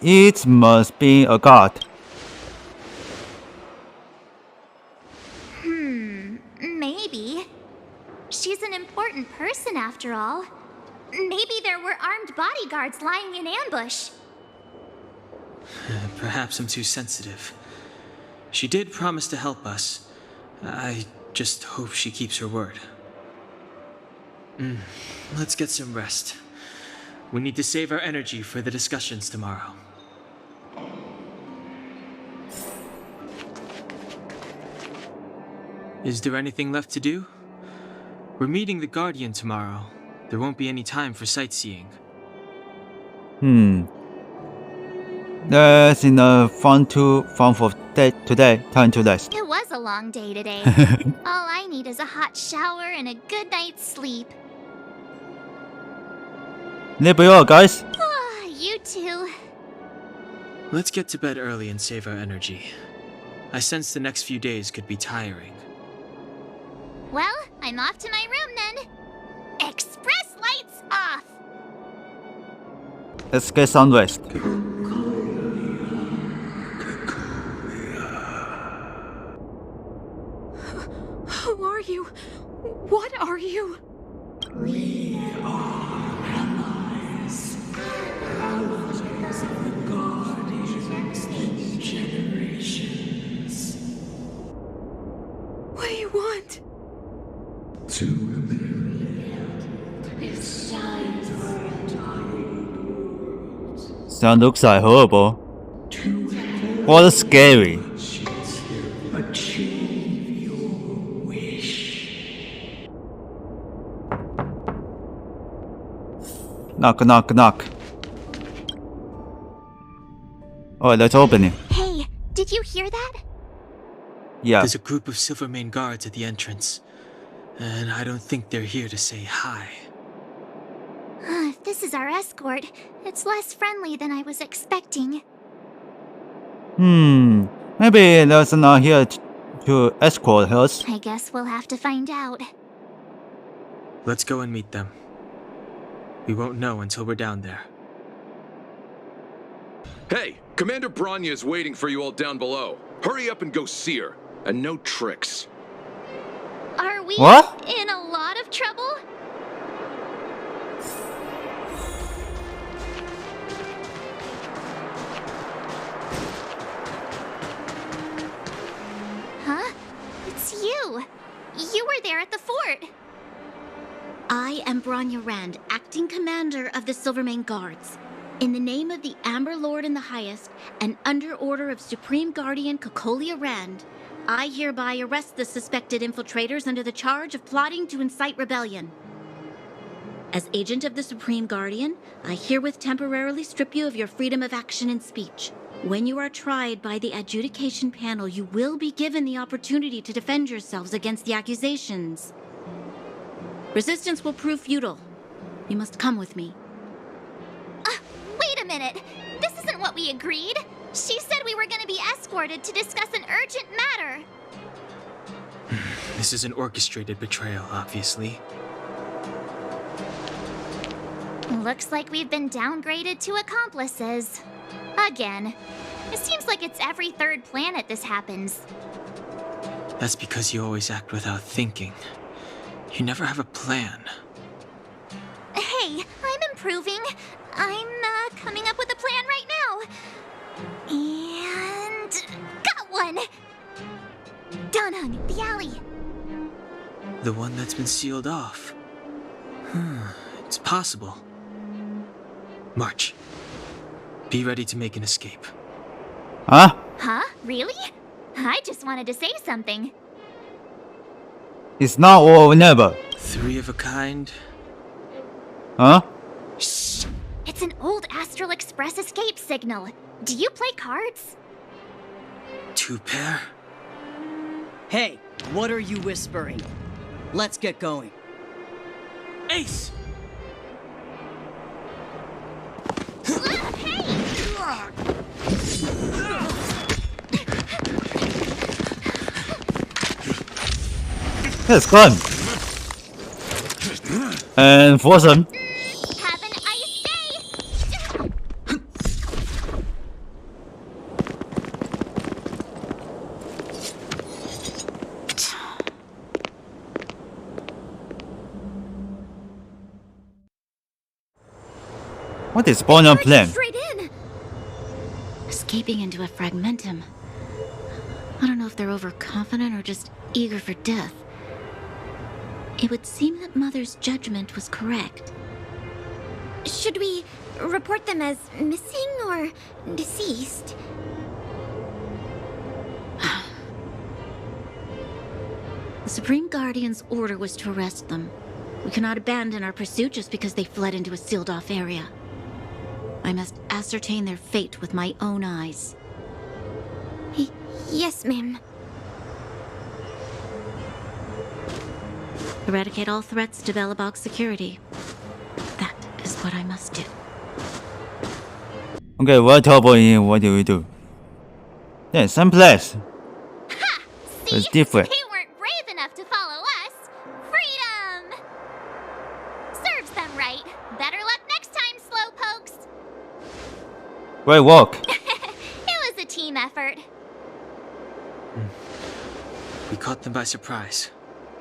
A: It must be a god.
C: Maybe. She's an important person after all. Maybe there were armed bodyguards lying in ambush.
B: Perhaps I'm too sensitive. She did promise to help us. I just hope she keeps her word. Let's get some rest. We need to save our energy for the discussions tomorrow. Is there anything left to do? We're meeting the Guardian tomorrow. There won't be any time for sightseeing.
A: There's enough fun for today. Time to rest.
C: It was a long day today. All I need is a hot shower and a good night's sleep.
A: 你不要 guys.
C: You too.
B: Let's get to bed early and save our energy. I sense the next few days could be tiring.
C: Well, I'm off to my room then. Express lights off!
A: Let's get some rest.
E: Who are you? What are you?
N: We are allies. Allies of the Guardians in generations.
E: What do you want?
N: To rebuild its size
A: That looks like horrible. What scary.
N: achieve your wish.
A: Knock, knock, knock. Oh, let's open it.
C: Hey, did you hear that?
A: Yeah.
B: There's a group of Silvermane guards at the entrance. And I don't think they're here to say hi.
C: If this is our escort, it's less friendly than I was expecting.
A: Maybe there's not here to escort us.
C: I guess we'll have to find out.
B: Let's go and meet them. We won't know until we're down there.
O: Hey, Commander Branya is waiting for you all down below. Hurry up and go see her. And no tricks.
C: Are we
A: What?
C: in a lot of trouble? Huh? It's you. You were there at the fort.
D: I am Branya Rand, acting commander of the Silvermane Guards. In the name of the Amber Lord in the Highest, and under order of Supreme Guardian Kokolia Rand, I hereby arrest the suspected infiltrators under the charge of plotting to incite rebellion. As agent of the Supreme Guardian, I herewith temporarily strip you of your freedom of action and speech. When you are tried by the adjudication panel, you will be given the opportunity to defend yourselves against the accusations. Resistance will prove futile. You must come with me.
C: Wait a minute. This isn't what we agreed. She said we were going to be escorted to discuss an urgent matter.
B: This is an orchestrated betrayal, obviously.
C: Looks like we've been downgraded to accomplices. Again. It seems like it's every third planet this happens.
B: That's because you always act without thinking. You never have a plan.
C: Hey, I'm improving. I'm coming up with a plan right now. And got one! Donung, the alley.
B: The one that's been sealed off. It's possible. March. Be ready to make an escape.
A: Huh?
C: Huh? Really? I just wanted to say something.
A: It's now or never.
B: 3 of a kind.
A: Huh?
C: Shh! It's an old Astral Express escape signal. Do you play cards?
B: 2 pair?
H: Hey, what are you whispering? Let's get going.
B: Ace!
A: Let's go. And force him.
C: Have an ice day!
A: What is Bonner plan?
D: Straight in! Escaping into a fragmentum. I don't know if they're overconfident or just eager for death. It would seem that Mother's judgment was correct.
C: Should we report them as missing or deceased?
D: The Supreme Guardian's order was to arrest them. We cannot abandon our pursuit just because they fled into a sealed-off area. I must ascertain their fate with my own eyes.
C: Yes, ma'am.
D: Eradicate all threats to Belobog's security. That is what I must do.
A: Okay, what what do we do? Yeah, same place.
C: Ha! See?
A: It's different.
C: They weren't brave enough to follow us. Freedom! Serves them right. Better luck next time, slowpokes.
A: Great work.
C: It was a team effort.
B: We caught them by surprise.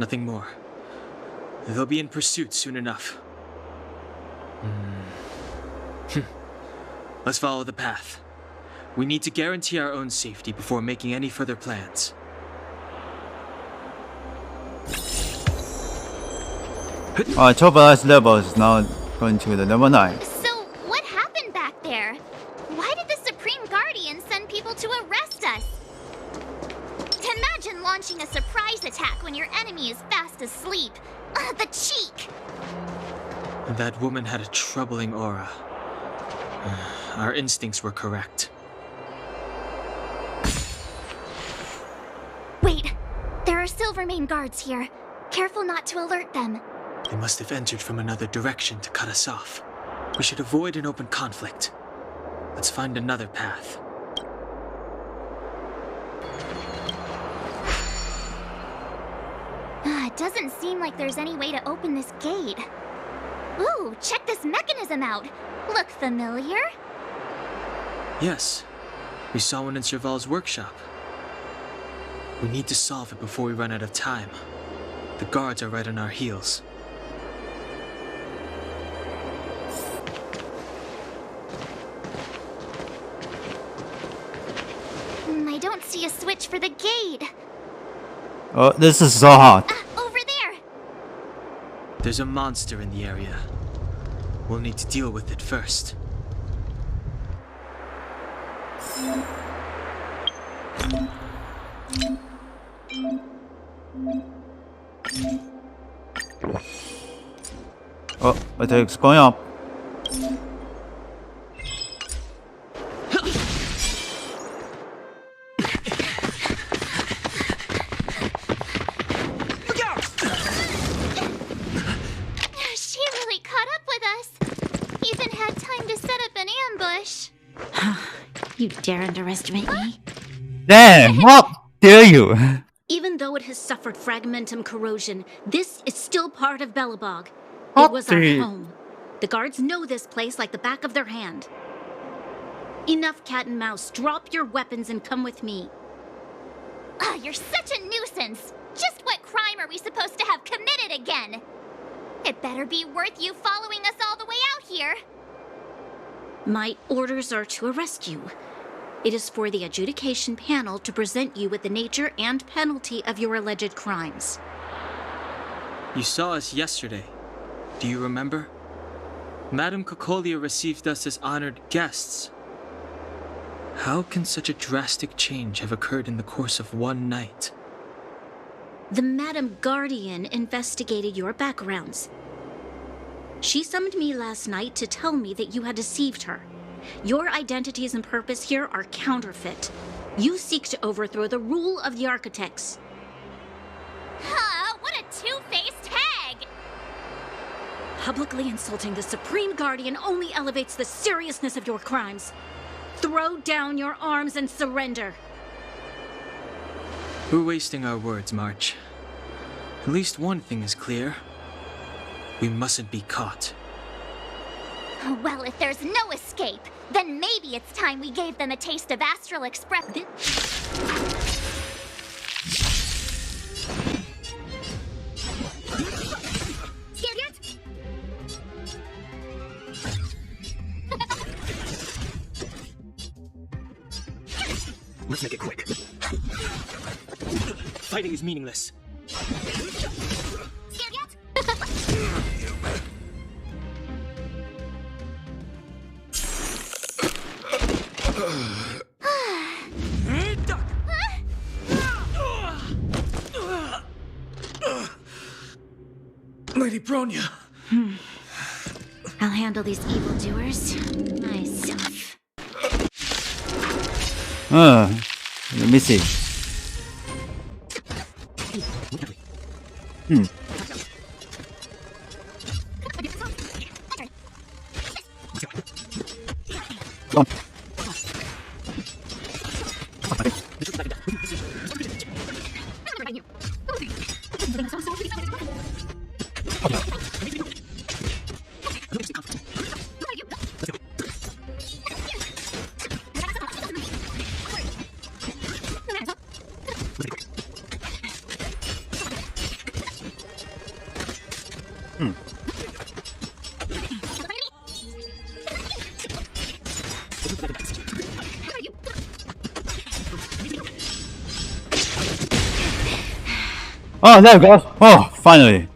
B: Nothing more. They'll be in pursuit soon enough. Let's follow the path. We need to guarantee our own safety before making any further plans.
A: Alright, Chopa's level is now going to the level 9.
C: So, what happened back there? Why did the Supreme Guardian send people to arrest us? Imagine launching a surprise attack when your enemy is fast asleep. The cheek!
B: That woman had a troubling aura. Our instincts were correct.
C: Wait, there are Silvermane guards here. Careful not to alert them.
B: They must have entered from another direction to cut us off. We should avoid an open conflict. Let's find another path.
C: It doesn't seem like there's any way to open this gate. Ooh, check this mechanism out. Look familiar?
B: Yes, we saw one in Serval's workshop. We need to solve it before we run out of time. The guards are right on our heels.
C: I don't see a switch for the gate.
A: Oh, this is so hard.
C: Over there!
B: There's a monster in the area. We'll need to deal with it first.
A: Oh, attack's going up.
D: dare underestimate me?
A: Damn, how dare you?
D: Even though it has suffered fragmentum corrosion, this is still part of Belobog.
A: How
D: It was our
A: dare-
D: home. The guards know this place like the back of their hand. Enough cat and mouse. Drop your weapons and come with me.
C: Ah, you're such a nuisance. Just what crime are we supposed to have committed again? It better be worth you following us all the way out here.
D: My orders are to arrest you. It is for the adjudication panel to present you with the nature and penalty of your alleged crimes.
B: You saw us yesterday. Do you remember? Madame Cocolia received us as honored guests. How can such a drastic change have occurred in the course of one night?
D: The Madam Guardian investigated your backgrounds. She summoned me last night to tell me that you had deceived her. Your identities and purpose here are counterfeit. You seek to overthrow the rule of the Architects.
C: Huh, what a two-faced hag!
D: Publicly insulting the Supreme Guardian only elevates the seriousness of your crimes. Throw down your arms and surrender.
B: We're wasting our words, March. At least one thing is clear. We mustn't be caught.
C: Well, if there's no escape, then maybe it's time we gave them a taste of Astral Express.
D: Scared yet?
I: Let's make it quick. Fighting is meaningless.
C: Scared yet?
L: Lady Bronya.
D: I'll handle these evildoers myself.
A: Let me see. Oh, there we go. Oh, finally.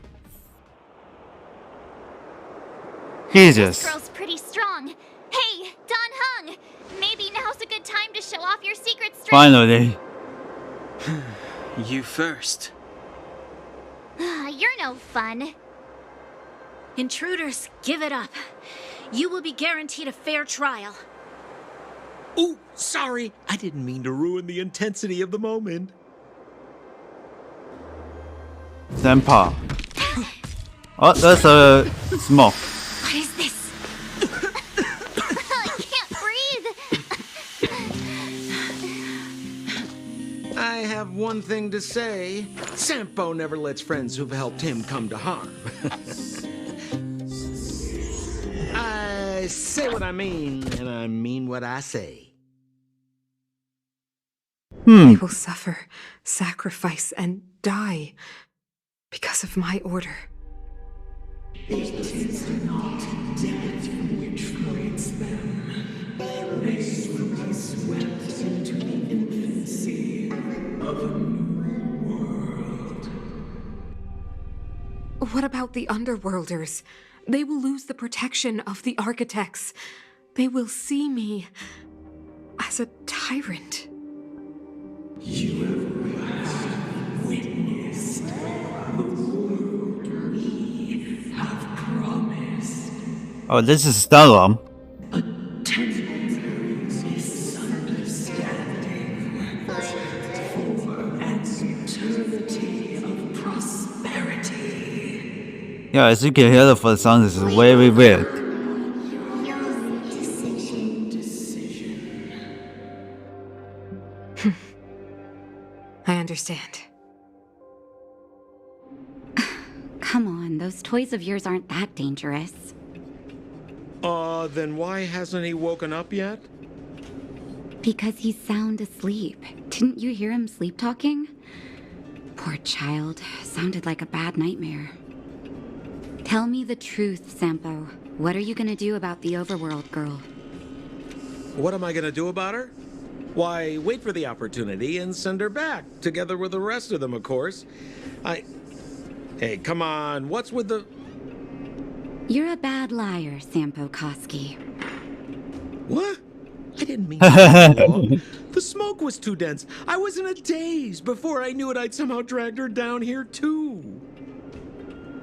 A: Jesus.
C: This girl's pretty strong. Hey, Don Hung! Maybe now's a good time to show off your secret strength.
A: Finally.
B: You first.
C: You're no fun.
D: Intruders, give it up. You will be guaranteed a fair trial.
G: Oh, sorry. I didn't mean to ruin the intensity of the moment.
A: Senpai. Oh, there's a smoke.
C: What is this? I can't breathe.
G: I have one thing to say. Sampo never lets friends who've helped him come to harm. I say what I mean, and I mean what I say.
J: They will suffer, sacrifice, and die because of my order.
N: It is not death which creates them. This will be swept into the infancy of a new world.
J: What about the Underworlders? They will lose the protection of the Architects. They will see me as a tyrant.
N: You have witnessed the world we have promised.
A: Oh, this is Stalom.
N: A temporary misunderstanding for an eternity of prosperity.
A: Yeah, as you can hear, the first sound is very weird.
J: I understand.
P: Come on, those toys of yours aren't that dangerous.
G: Then why hasn't he woken up yet?
P: Because he's sound asleep. Didn't you hear him sleep talking? Poor child. Sounded like a bad nightmare. Tell me the truth, Sampo. What are you gonna do about the overworld girl?
G: What am I gonna do about her? Why, wait for the opportunity and send her back, together with the rest of them, of course. Hey, come on, what's with the...
P: You're a bad liar, Sampo Koski.
G: What? I didn't mean that. The smoke was too dense. I was in a daze. Before I knew it, I'd somehow dragged her down here, too.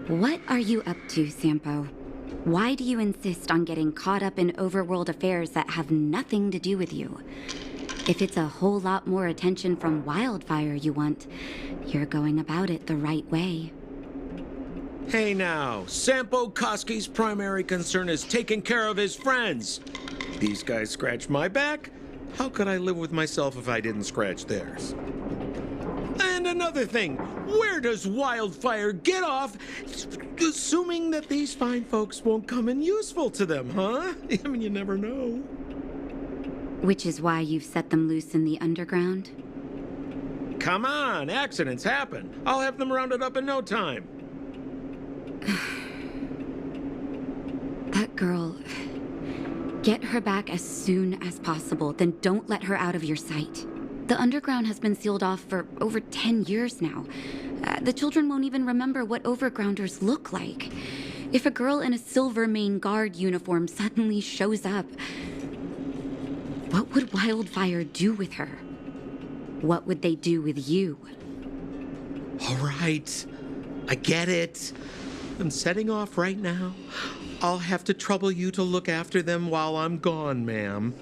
P: What are you up to, Sampo? Why do you insist on getting caught up in overworld affairs that have nothing to do with you? If it's a whole lot more attention from Wildfire you want, you're going about it the right way.
G: Hey now, Sampo Koski's primary concern is taking care of his friends. These guys scratch my back. How could I live with myself if I didn't scratch theirs? And another thing, where does Wildfire get off assuming that these fine folks won't come in useful to them, huh? I mean, you never know.
P: Which is why you've set them loose in the underground?
G: Come on, accidents happen. I'll have them rounded up in no time.
P: That girl... Get her back as soon as possible, then don't let her out of your sight. The underground has been sealed off for over 10 years now. The children won't even remember what overgrounders look like. If a girl in a Silvermane Guard uniform suddenly shows up, what would Wildfire do with her? What would they do with you?
G: All right, I get it. I'm setting off right now. I'll have to trouble you to look after them while I'm gone, ma'am.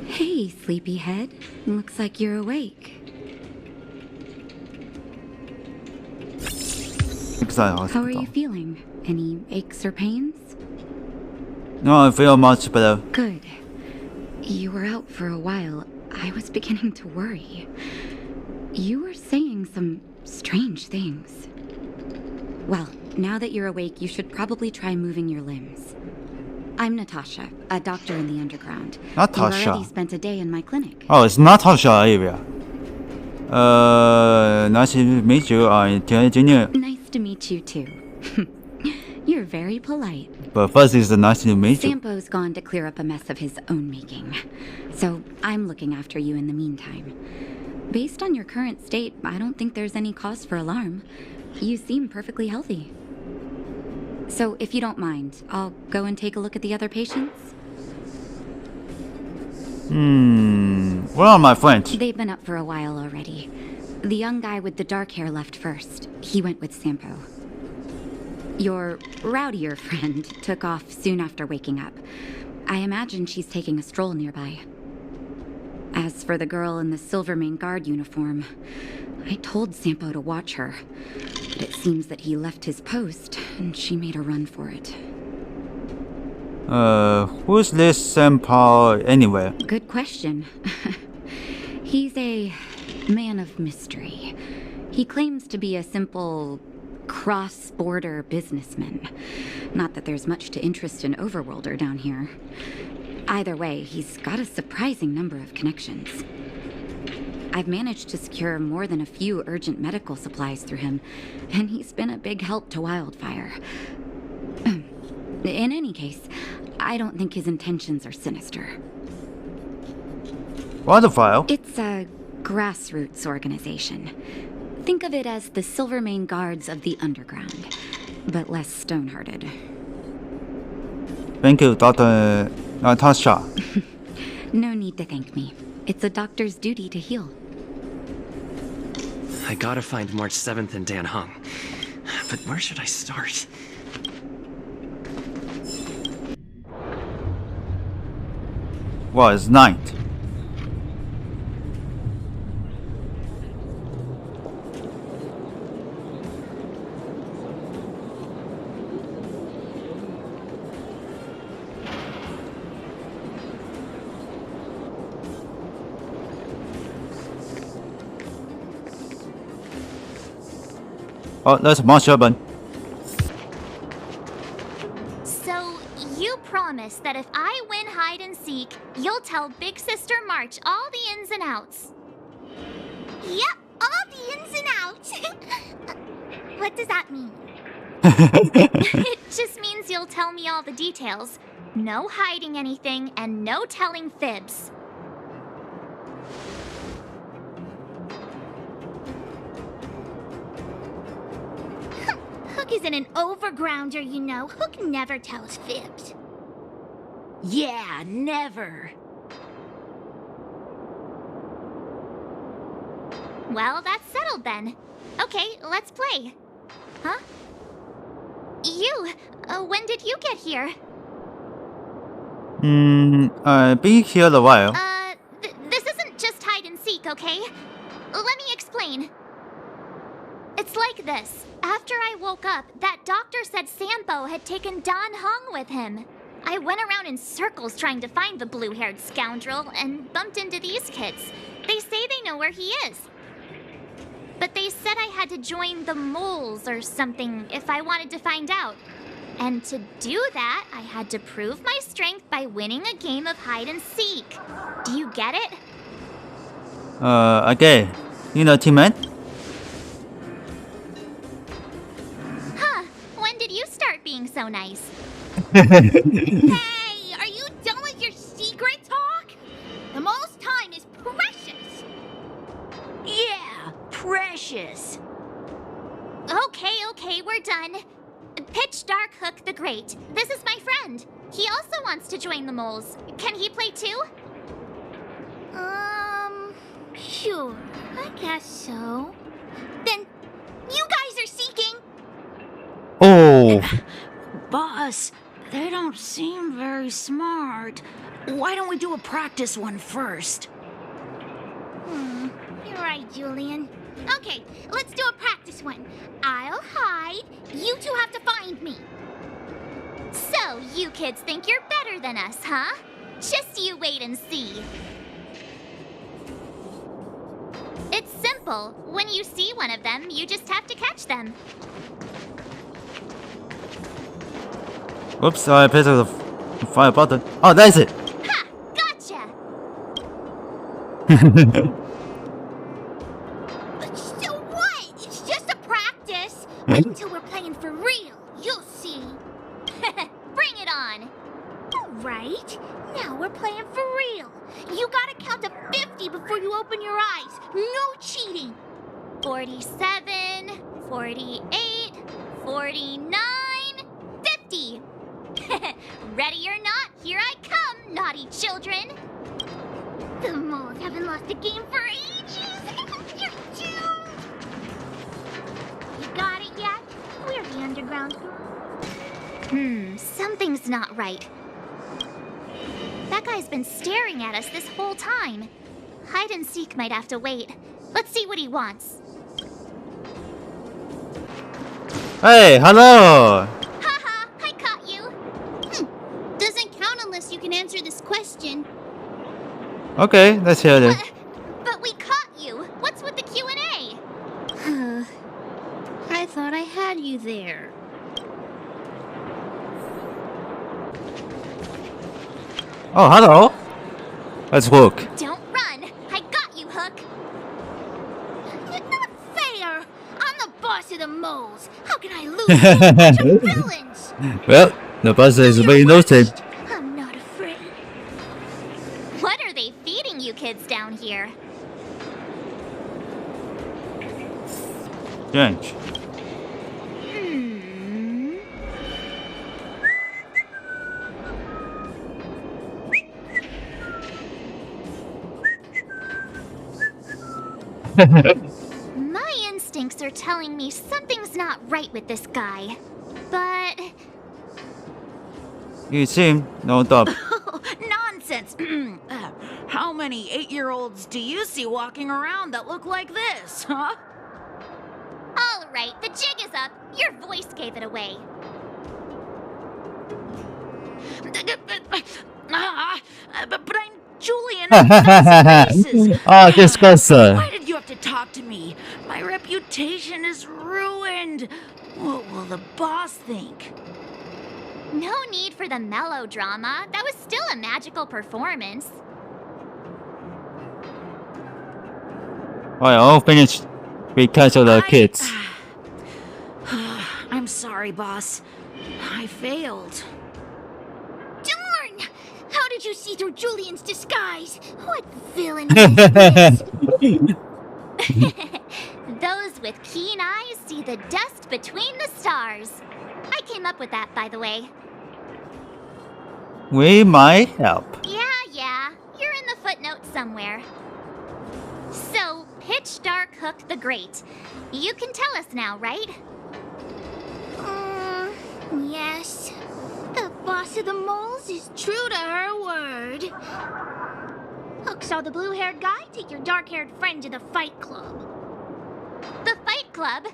P: Hey, sleepyhead. Looks like you're awake. How are you feeling? Any aches or pains?
A: No, I feel much better.
P: Good. You were out for a while. I was beginning to worry. You were saying some strange things. Well, now that you're awake, you should probably try moving your limbs. I'm Natasha, a doctor in the underground.
A: Natasha.
P: You already spent a day in my clinic.
A: Oh, it's Natasha, Avia. Nice to meet you. I'm Terengineer.
P: Nice to meet you too. You're very polite.
A: But first, it's nice to meet you.
P: Sampo's gone to clear up a mess of his own making. So I'm looking after you in the meantime. Based on your current state, I don't think there's any cause for alarm. You seem perfectly healthy. So if you don't mind, I'll go and take a look at the other patients.
A: Where are my friends?
P: They've been up for a while already. The young guy with the dark hair left first. He went with Sampo. Your rowdier friend took off soon after waking up. I imagine she's taking a stroll nearby. As for the girl in the Silvermane Guard uniform, I told Sampo to watch her. But it seems that he left his post, and she made a run for it.
A: Who's this Sampo anyway?
P: Good question. He's a man of mystery. He claims to be a simple cross-border businessman. Not that there's much to interest an overworlder down here. Either way, he's got a surprising number of connections. I've managed to secure more than a few urgent medical supplies through him, and he's been a big help to Wildfire. In any case, I don't think his intentions are sinister.
A: Wildfire?
P: It's a grassroots organization. Think of it as the Silvermane Guards of the Underground, but less stone-hearted.
A: Thank you, Dr. Natasha.
P: No need to thank me. It's a doctor's duty to heal.
Q: I gotta find March 7th and Dan Hung. But where should I start?
A: Was night. Oh, that's a monster button.
C: So, you promise that if I win hide and seek, you'll tell Big Sister March all the ins and outs.
D: Yep, all the ins and outs. What does that mean?
C: It just means you'll tell me all the details. No hiding anything and no telling fibs.
D: Hook isn't an overgrounder, you know. Hook never tells fibs.
R: Yeah, never.
C: Well, that's settled then. Okay, let's play. Huh? You, when did you get here?
A: I've been here a while.
C: This isn't just hide and seek, okay? Let me explain. It's like this. After I woke up, that doctor said Sampo had taken Don Hung with him. I went around in circles trying to find the blue-haired scoundrel and bumped into these kids. They say they know where he is. But they said I had to join the moles or something if I wanted to find out. And to do that, I had to prove my strength by winning a game of hide and seek. Do you get it?
A: Okay. You know, teammate?
C: Huh. When did you start being so nice?
D: Hey, are you done with your secret talk? The mole's time is precious.
R: Yeah, precious.
C: Okay, we're done. Pitch Dark Hook the Great. This is my friend. He also wants to join the moles. Can he play too?
D: Sure. I guess so. Then, you guys are seeking.
A: Oh.
R: Boss, they don't seem very smart. Why don't we do a practice one first?
D: You're right, Julian. Okay, let's do a practice one. I'll hide. You two have to find me.
C: So, you kids think you're better than us, huh? Just you wait and see. It's simple. When you see one of them, you just have to catch them.
A: Whoops, I pressed the fire button. Oh, that's it.
C: Ha! Gotcha!
D: So what? It's just a practice. Wait until we're playing for real. You'll see.
C: Bring it on.
D: All right. Now we're playing for real. You gotta count to 50 before you open your eyes. No cheating.
C: 47, 48, 49, 50. Ready or not, here I come, naughty children.
D: The moles haven't lost a game for ages. You're doomed. You got it yet? We're the underground group.
C: Something's not right. That guy's been staring at us this whole time. Hide and seek might have to wait. Let's see what he wants.
A: Hey, hello.
C: Haha, I caught you.
D: Doesn't count unless you can answer this question.
A: Okay, let's hear it.
C: But we caught you. What's with the Q&A?
D: I thought I had you there.
A: Oh, hello. Let's Hook.
C: Don't run. I got you, Hook.
D: Not fair. I'm the boss of the moles. How can I lose to a bunch of villains?
A: Well, the boss is very noted.
D: I'm not afraid.
C: What are they feeding you kids down here?
A: Strange.
C: My instincts are telling me something's not right with this guy. But...
A: You seem no doubt.
R: Nonsense! How many 8-year-olds do you see walking around that look like this, huh?
C: All right, the jig is up. Your voice gave it away.
R: But I'm Julian. I'm
A: Ah, disgusting.
R: Why did you have to talk to me? My reputation is ruined. What will the boss think?
C: No need for the melodrama. That was still a magical performance.
A: I all finished because of the kids.
R: I'm sorry, boss. I failed.
D: Darn! How did you see through Julian's disguise? What villain is this?
C: Those with keen eyes see the dust between the stars. I came up with that, by the way.
A: We might help.
C: Yeah. You're in the footnotes somewhere. So, Pitch Dark Hook the Great. You can tell us now, right?
D: Yes. The boss of the moles is true to her word. Hook saw the blue-haired guy take your dark-haired friend to the fight club.
C: The Fight Club?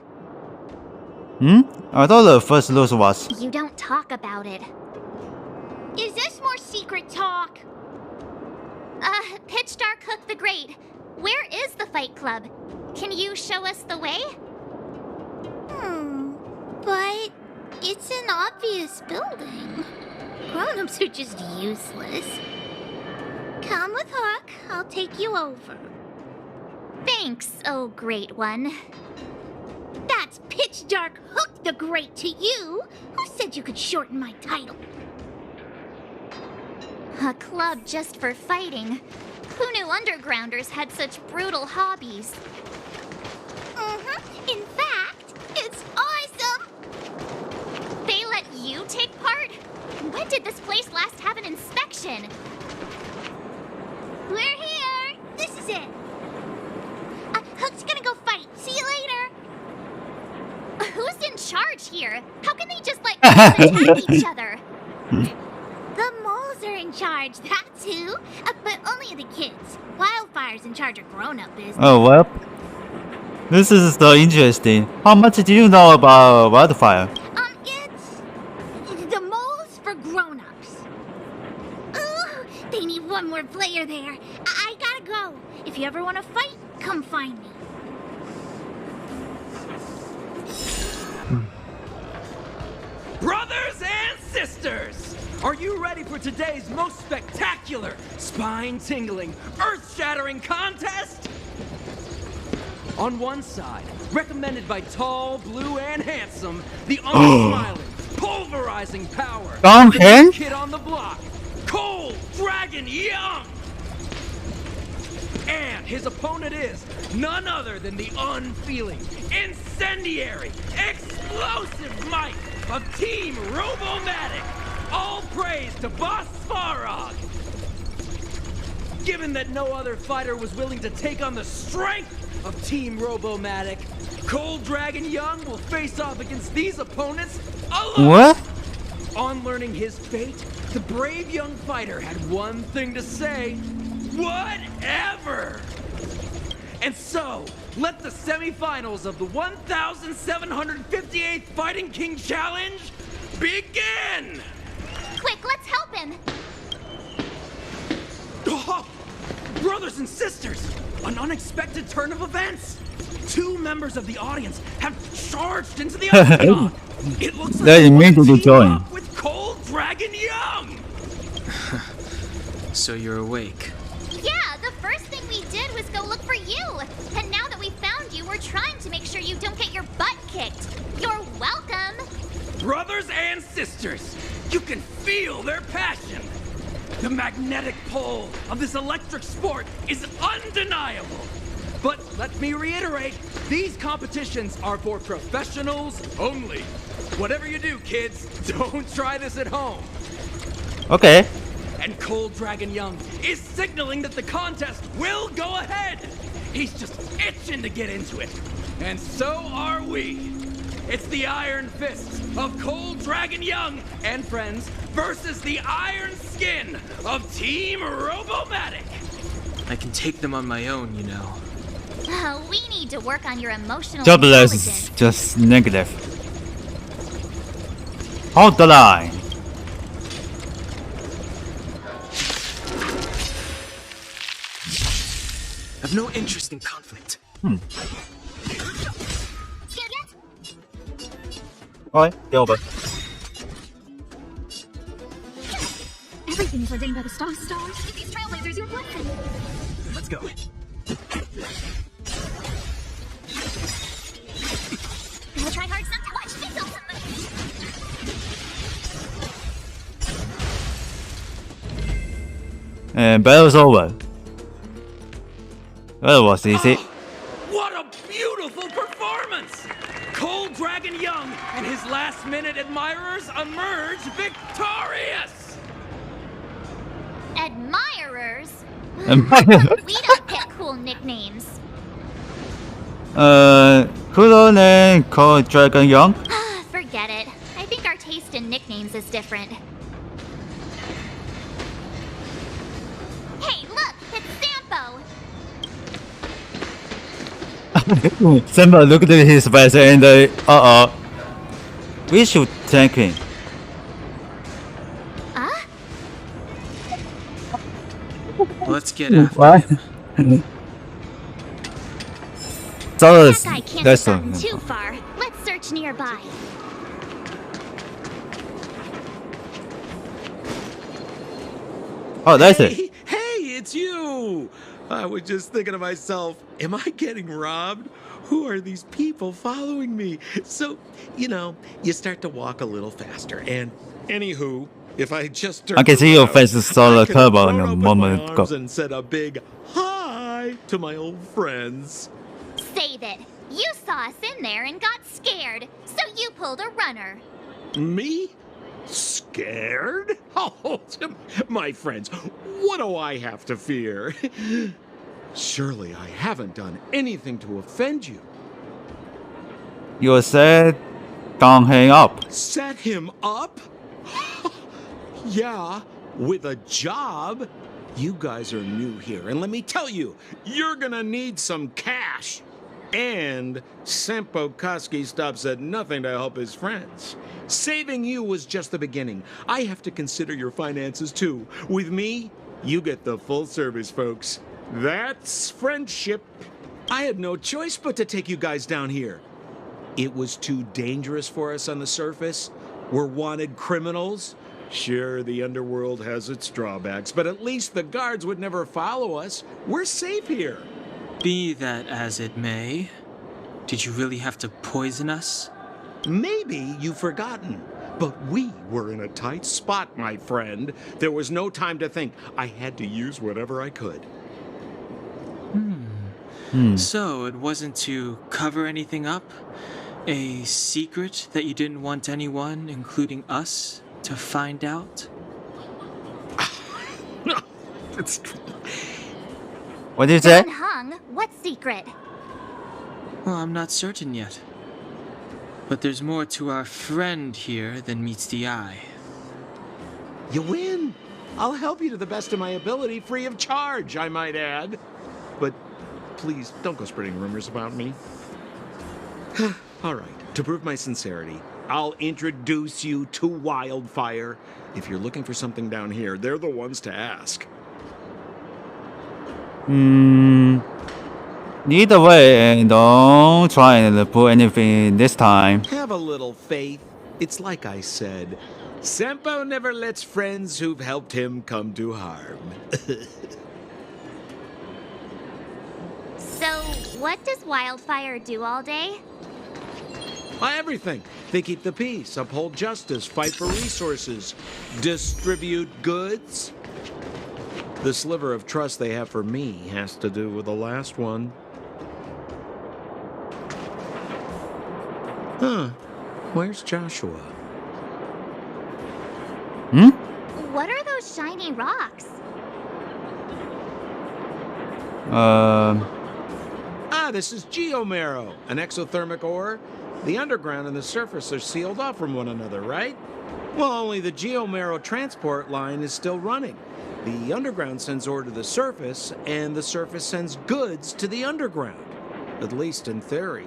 A: I thought the first lose was.
C: You don't talk about it.
D: Is this more secret talk?
C: Pitch Dark Hook the Great. Where is the Fight Club? Can you show us the way?
D: But it's an obvious building. Grown-ups are just useless. Come with Hook. I'll take you over.
C: Thanks, oh great one.
D: That's Pitch Dark Hook the Great to you. Who said you could shorten my title?
C: A club just for fighting. Who knew undergrounders had such brutal hobbies?
D: In fact, it's awesome!
C: They let you take part? When did this place last have an inspection?
D: We're here! This is it! Hook's gonna go fight. See you later!
C: Who's in charge here? How can they just like attack each other?
D: The moles are in charge, that's who. But only the kids. Wildfire's in charge of grown-up business.
A: Oh, well. This is so interesting. How much do you know about wildfire?
D: It's the moles for grown-ups. Ooh, they need one more player there. I gotta go. If you ever want to fight, come find me.
I: Brothers and sisters! Are you ready for today's most spectacular, spine-tingling, earth-shattering contest? On one side, recommended by tall, blue, and handsome, the unsmiling, pulverizing power of the new kid on the block, Cold Dragon Young! And his opponent is none other than the unfeeling, incendiary, explosive might of Team Robomatic! All praise to Boss Svarog! Given that no other fighter was willing to take on the strength of Team Robomatic, Cold Dragon Young will face off against these opponents alone!
A: What?
I: On learning his fate, the brave young fighter had one thing to say: whatever! And so, let the semifinals of the 1,758th Fighting King Challenge begin!
C: Quick, let's help him!
I: Oh, brothers and sisters, an unexpected turn of events! Two members of the audience have charged into the octagon! It looks like
A: they immediately join.
I: With Cold Dragon Young!
B: So you're awake.
C: Yeah, the first thing we did was go look for you. And now that we found you, we're trying to make sure you don't get your butt kicked. You're welcome.
I: Brothers and sisters, you can feel their passion. The magnetic pull of this electric sport is undeniable. But let me reiterate, these competitions are for professionals only. Whatever you do, kids, don't try this at home.
A: Okay.
I: And Cold Dragon Young is signaling that the contest will go ahead. He's just itching to get into it. And so are we. It's the Iron Fists of Cold Dragon Young and friends versus the Iron Skin of Team Robomatic.
B: I can take them on my own, you know.
C: We need to work on your emotional
A: Jobless
C: intelligence.
A: is just negative. Hold the line.
B: I've no interest in conflict.
A: Alright, game over.
C: Everything is ordained by the stars. Give these trailblazers your blessing.
Q: Let's go.
C: We'll try hard not to watch this open.
A: And battle's over. That was easy.
L: What a beautiful performance! Cold Dragon Young and his last-minute admirers emerge victorious!
C: Admirers?
A: Admirers?
C: We don't pick cool nicknames.
A: Cool name called Dragon Young.
C: Forget it. I think our taste in nicknames is different. Hey, look! It's Sampo!
A: Simba looked at his face and we should thank him.
B: Let's get after
A: What?
B: him.
A: So
C: That guy can't have gotten too far. Let's search nearby.
A: Oh, that's it.
G: Hey, it's you! I was just thinking to myself, am I getting robbed? Who are these people following me? So, you start to walk a little faster. And anywho, if I just
A: I can see your face is so
G: I could
A: turbo in
G: thrown
A: a
G: up with
A: moment
G: my
A: ago.
G: arms and said a big hi to my old friends.
C: Save it. You saw us in there and got scared, so you pulled a runner.
G: Me? Scared? Oh, my friends, what do I have to fear? Surely I haven't done anything to offend you.
A: You said don't hang up.
G: Set him up? Yeah, with a job. You guys are new here, and let me tell you, you're gonna need some cash. And Sampo Koski stops at nothing to help his friends. Saving you was just the beginning. I have to consider your finances too. With me, you get the full service, folks. That's friendship. I had no choice but to take you guys down here. It was too dangerous for us on the surface. We're wanted criminals. Sure, the underworld has its drawbacks, but at least the guards would never follow us. We're safe here.
B: Be that as it may, did you really have to poison us?
G: Maybe you've forgotten, but we were in a tight spot, my friend. There was no time to think. I had to use whatever I could.
B: So it wasn't to cover anything up? A secret that you didn't want anyone, including us, to find out?
G: No, it's...
A: What did you say?
C: Hung, what secret?
B: Well, I'm not certain yet. But there's more to our friend here than meets the eye.
G: You win. I'll help you to the best of my ability, free of charge, I might add. But please, don't go spreading rumors about me. All right, to prove my sincerity, I'll introduce you to Wildfire. If you're looking for something down here, they're the ones to ask.
A: Either way, don't try and pull anything this time.
G: Have a little faith. It's like I said, Sampo never lets friends who've helped him come to harm.
C: So, what does Wildfire do all day?
G: Everything. They keep the peace, uphold justice, fight for resources, distribute goods. The sliver of trust they have for me has to do with the last one. Huh. Where's Joshua?
C: What are those shiny rocks?
G: This is geomarrow, an exothermic ore. The underground and the surface are sealed off from one another, right? Well, only the geomarrow transport line is still running. The underground sends ore to the surface, and the surface sends goods to the underground. At least in theory.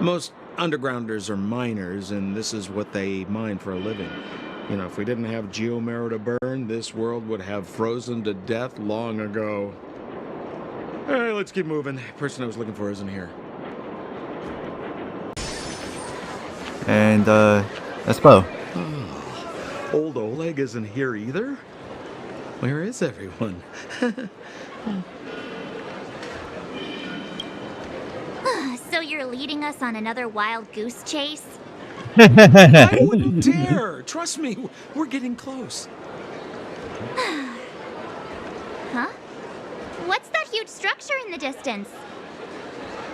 G: Most undergrounders are miners, and this is what they mine for a living. You know, if we didn't have geomarrow to burn, this world would have frozen to death long ago. All right, let's keep moving. The person I was looking for isn't here.
A: And let's go.
G: Old Oleg isn't here either? Where is everyone?
C: So you're leading us on another wild goose chase?
G: I wouldn't dare! Trust me, we're getting close.
C: Huh? What's that huge structure in the distance?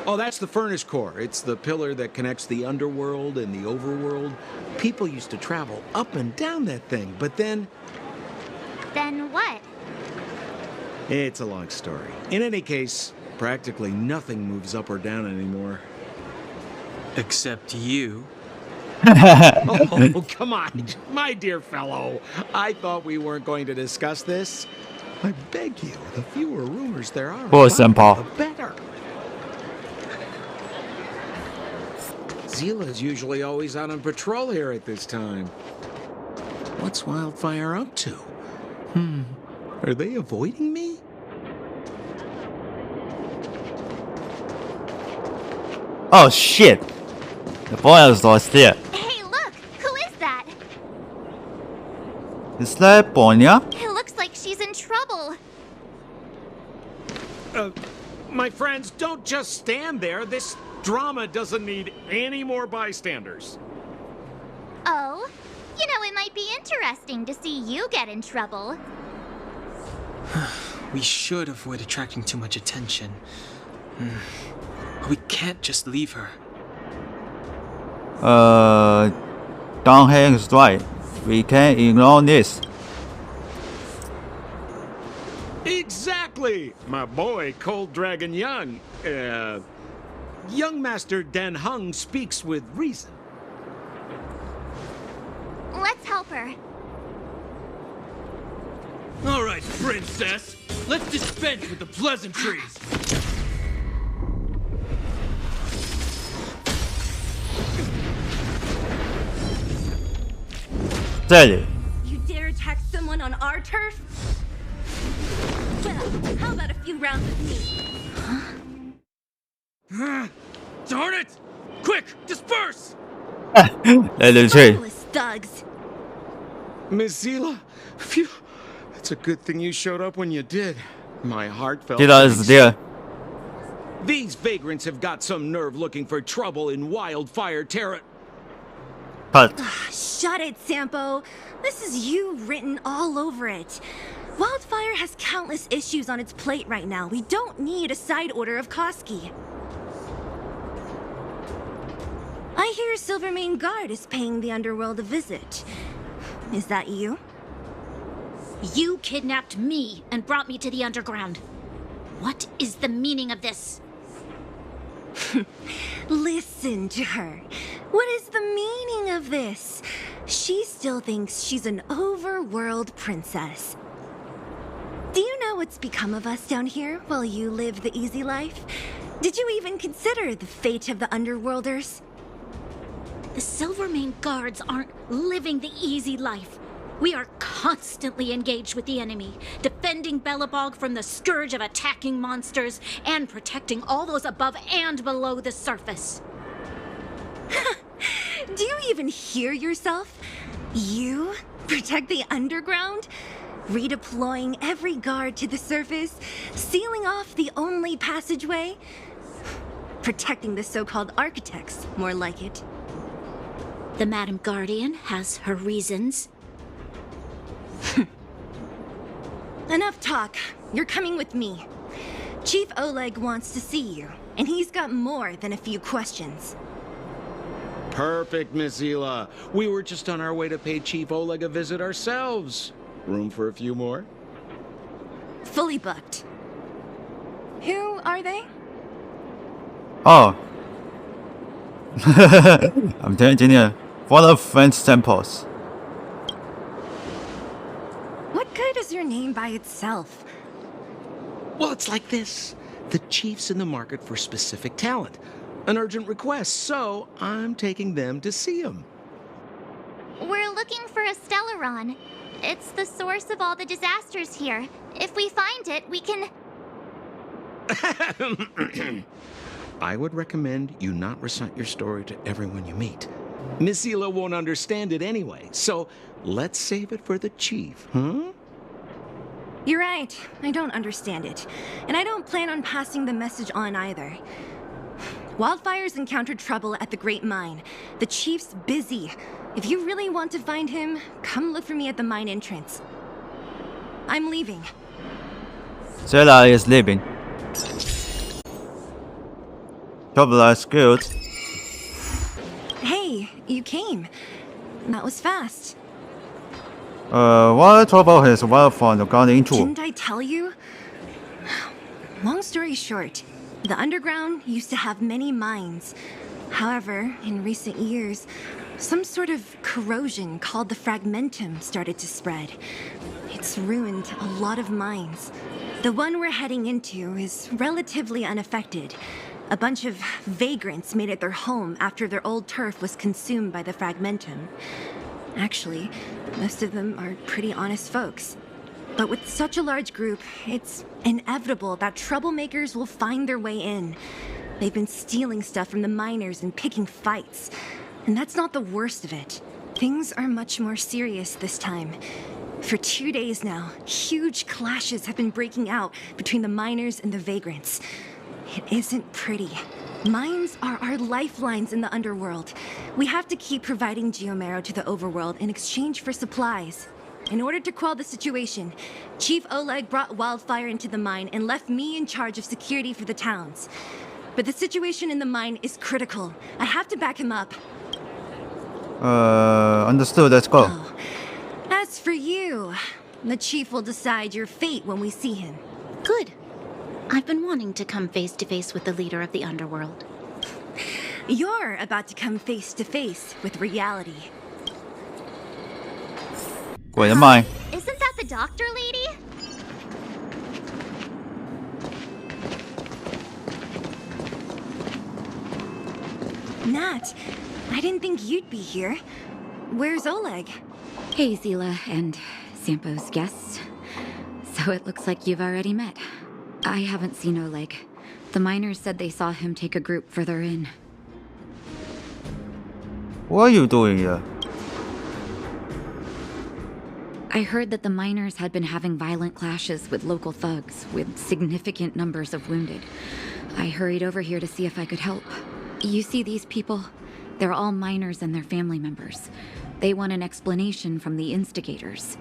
G: Oh, that's the furnace core. It's the pillar that connects the underworld and the overworld. People used to travel up and down that thing, but then...
C: Then what?
G: It's a long story. In any case, practically nothing moves up or down anymore.
B: Except you.
G: Oh, come on, my dear fellow. I thought we weren't going to discuss this. I beg you, the fewer rumors there are,
A: Poor
G: about
A: Senpai.
G: it, the better. Zila's usually always out on patrol here at this time. What's Wildfire up to? Are they avoiding me?
A: Oh shit! The boy is lost there.
C: Hey, look! Who is that?
A: Is that Bonya?
C: It looks like she's in trouble.
G: My friends, don't just stand there. This drama doesn't need any more bystanders.
C: Oh? You know, it might be interesting to see you get in trouble.
B: We should avoid attracting too much attention. We can't just leave her.
A: Don Heng is right. We can't ignore this.
G: Exactly! My boy, Cold Dragon Young. Young Master Dan Heng speaks with reason.
C: Let's help her.
L: All right, princess. Let's dispense with the pleasantries.
A: Steady.
S: You dare attack someone on our turf? Well, how about a few rounds with me?
L: Darn it! Quick, disperse!
A: Let them trade.
S: Spineless thugs.
G: Miss Zila, phew. It's a good thing you showed up when you did. My heart felt...
A: Zila is there.
G: These vagrants have got some nerve looking for trouble in Wildfire Terra...
A: Cut.
S: Shut it, Sampo. This is you written all over it. Wildfire has countless issues on its plate right now. We don't need a side order of Koski. I hear Silvermane Guard is paying the underworld a visit. Is that you?
R: You kidnapped me and brought me to the underground. What is the meaning of this?
S: Listen to her. What is the meaning of this? She still thinks she's an overworld princess. Do you know what's become of us down here while you live the easy life? Did you even consider the fate of the underworlders?
R: The Silvermane Guards aren't living the easy life. We are constantly engaged with the enemy, defending Belobog from the scourge of attacking monsters and protecting all those above and below the surface.
S: Do you even hear yourself? You protect the underground? Redeploying every guard to the surface, sealing off the only passageway? Protecting the so-called architects, more like it.
R: The Madam Guardian has her reasons.
S: Enough talk. You're coming with me. Chief Oleg wants to see you, and he's got more than a few questions.
G: Perfect, Miss Zila. We were just on our way to pay Chief Oleg a visit ourselves. Room for a few more?
S: Fully booked. Who are they?
A: Oh. I'm Terengineer. One of French temples.
S: What good is your name by itself?
G: Well, it's like this. The chief's in the market for specific talent. An urgent request, so I'm taking them to see him.
C: We're looking for a Stellaron. It's the source of all the disasters here. If we find it, we can...
G: I would recommend you not recite your story to everyone you meet. Miss Hila won't understand it anyway, so let's save it for the chief, huh?
S: You're right. I don't understand it. And I don't plan on passing the message on either. Wildfire's encountered trouble at the Great Mine. The chief's busy. If you really want to find him, come look for me at the mine entrance. I'm leaving.
A: Zilla is leaving. Trouble is good.
S: Hey, you came. That was fast.
A: What trouble has Wildfire gone into?
S: Didn't I tell you? Long story short, the underground used to have many mines. However, in recent years, some sort of corrosion called the fragmentum started to spread. It's ruined a lot of mines. The one we're heading into is relatively unaffected. A bunch of vagrants made it their home after their old turf was consumed by the fragmentum. Actually, most of them are pretty honest folks. But with such a large group, it's inevitable that troublemakers will find their way in. They've been stealing stuff from the miners and picking fights. And that's not the worst of it. Things are much more serious this time. For 2 days now, huge clashes have been breaking out between the miners and the vagrants. It isn't pretty. Mines are our lifelines in the underworld. We have to keep providing geomarrow to the overworld in exchange for supplies. In order to quell the situation, Chief Oleg brought Wildfire into the mine and left me in charge of security for the towns. But the situation in the mine is critical. I have to back him up.
A: Understood, let's go.
S: Oh. As for you, the Chief will decide your fate when we see him.
R: Good. I've been wanting to come face to face with the leader of the underworld.
S: You're about to come face to face with reality.
A: Wait a minute.
C: Isn't that the doctor lady?
S: Nat, I didn't think you'd be here. Where's Oleg?
P: Hey, Zila and Sampo's guests. So it looks like you've already met. I haven't seen Oleg. The miners said they saw him take a group further in.
A: What are you doing here?
P: I heard that the miners had been having violent clashes with local thugs, with significant numbers of wounded. I hurried over here to see if I could help. You see these people? They're all miners and their family members. They want an explanation from the instigators.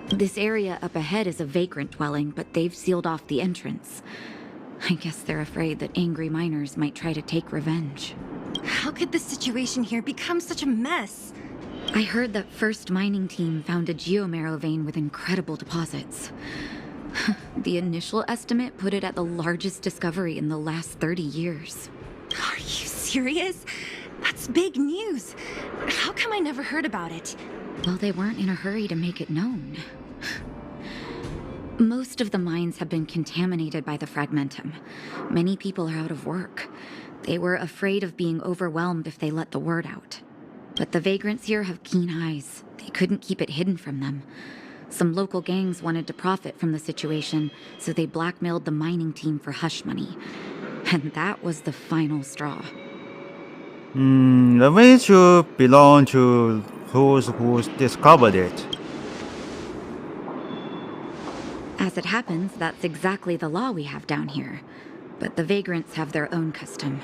P: This area up ahead is a vagrant dwelling, but they've sealed off the entrance. I guess they're afraid that angry miners might try to take revenge.
S: How could the situation here become such a mess?
P: I heard that First Mining Team found a geomarrow vein with incredible deposits. The initial estimate put it at the largest discovery in the last 30 years.
S: Are you serious? That's big news. How come I never heard about it?
P: Well, they weren't in a hurry to make it known. Most of the mines have been contaminated by the fragmentum. Many people are out of work. They were afraid of being overwhelmed if they let the word out. But the vagrants here have keen eyes. They couldn't keep it hidden from them. Some local gangs wanted to profit from the situation, so they blackmailed the mining team for hush money. And that was the final straw.
A: The vein should belong to who's discovered it.
P: As it happens, that's exactly the law we have down here. But the vagrants have their own custom.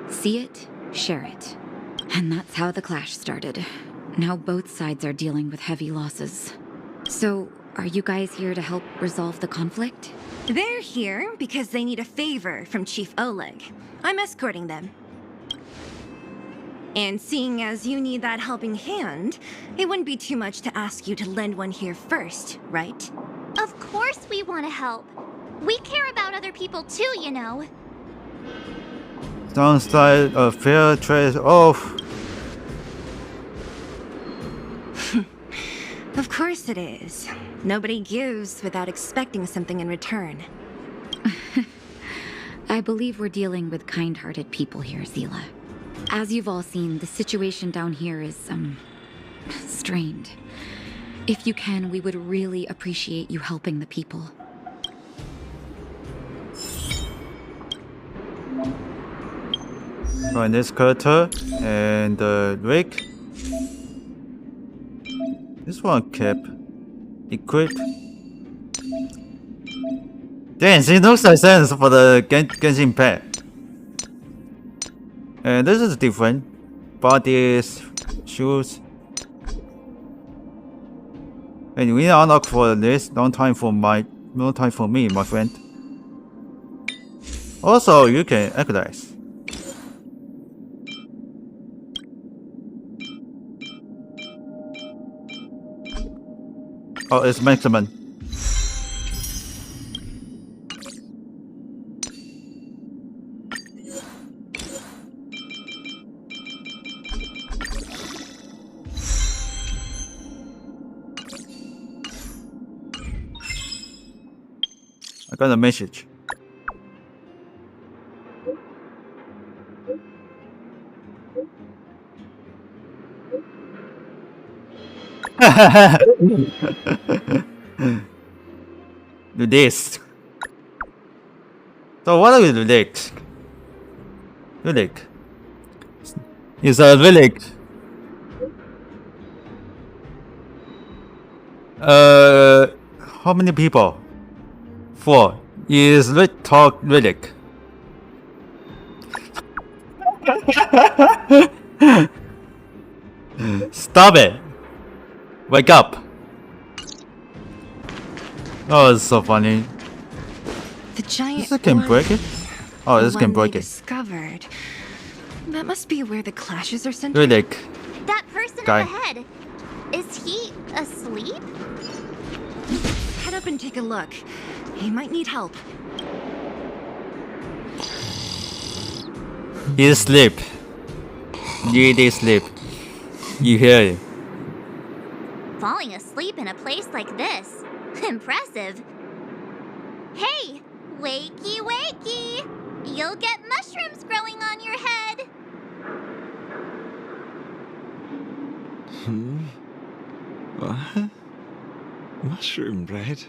P: See it, share it. And that's how the clash started. Now both sides are dealing with heavy losses. So, are you guys here to help resolve the conflict?
S: They're here because they need a favor from Chief Oleg. I'm escorting them. And seeing as you need that helping hand, it wouldn't be too much to ask you to lend one here first, right?
C: Of course we want to help. We care about other people too, you know.
A: Sounds like a fair trade-off.
S: Of course it is. Nobody gives without expecting something in return.
P: I believe we're dealing with kind-hearted people here, Zila. As you've all seen, the situation down here is, strained. If you can, we would really appreciate you helping the people.
A: Find this character and Rick. This one kept equipped. Damn, she looks like sense for the Genshin pet. And this is different. Bodies, shoes. And we unlock for this. No time for me, my friend. Also, you can access. Oh, it's maximum. I got a message. Do this. So what are we doing? Relic. It's a relic. How many people? 4. Is Red Talk relic. Stop it. Wake up. Oh, it's so funny.
S: The giant.
A: This can break it? Oh, this can break it.
S: Discovered. That must be where the clashes are centered.
A: Relic.
C: That person
A: Guy.
C: up ahead. Is he asleep?
S: Head up and take a look. He might need help.
A: He's asleep. Really sleep. You hear it.
C: Falling asleep in a place like this. Impressive. Hey, wakey wakey. You'll get mushrooms growing on your head.
T: What? Mushroom bread?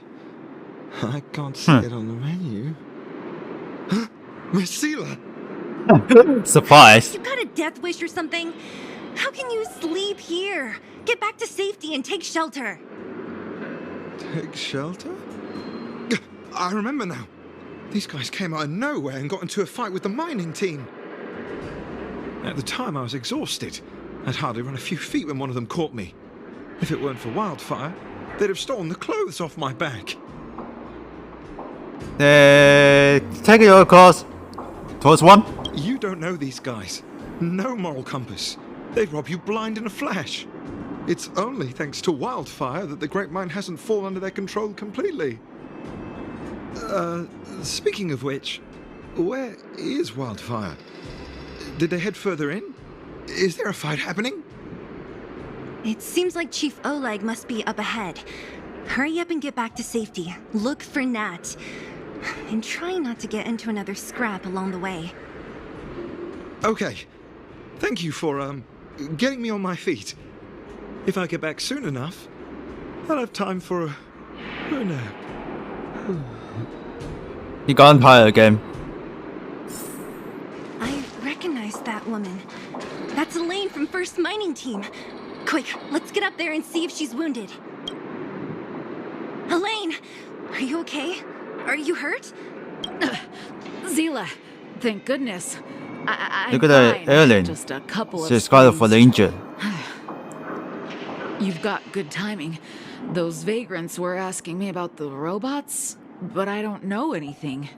T: I can't see it on the menu. Miss Seela!
A: Surprise.
S: You got a death wish or something? How can you sleep here? Get back to safety and take shelter.
T: Take shelter? I remember now. These guys came out of nowhere and got into a fight with the mining team. At the time, I was exhausted. I'd hardly run a few feet when one of them caught me. If it weren't for Wildfire, they'd have stolen the clothes off my back.
A: Take your course. Towards 1.
T: You don't know these guys. No moral compass. They'd rob you blind in a flash. It's only thanks to Wildfire that the Great Mine hasn't fallen under their control completely. Speaking of which, where is Wildfire? Did they head further in? Is there a fight happening?
S: It seems like Chief Oleg must be up ahead. Hurry up and get back to safety. Look for Nat. And try not to get into another scrap along the way.
T: Okay. Thank you for, getting me on my feet. If I get back soon enough, I'll have time for a nap.
A: He got tired again.
S: I recognize that woman. That's Elaine from First Mining Team. Quick, let's get up there and see if she's wounded. Elaine! Are you okay? Are you hurt?
U: Zila, thank goodness.
A: Look at that alien.
U: Just a couple of
A: She's got it for the injured.
U: You've got good timing. Those vagrants were asking me about the robots, but I don't know anything.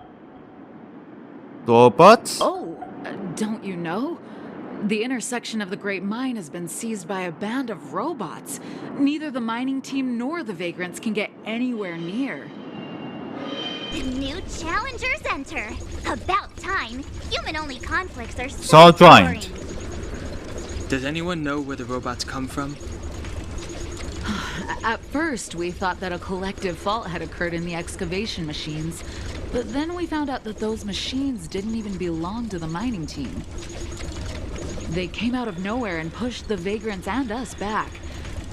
A: Robots?
U: Oh, don't you know? The intersection of the Great Mine has been seized by a band of robots. Neither the mining team nor the vagrants can get anywhere near.
C: New challengers enter. About time. Human-only conflicts are
A: So
C: boring.
B: Does anyone know where the robots come from?
U: At first, we thought that a collective fault had occurred in the excavation machines, but then we found out that those machines didn't even belong to the mining team. They came out of nowhere and pushed the vagrants and us back.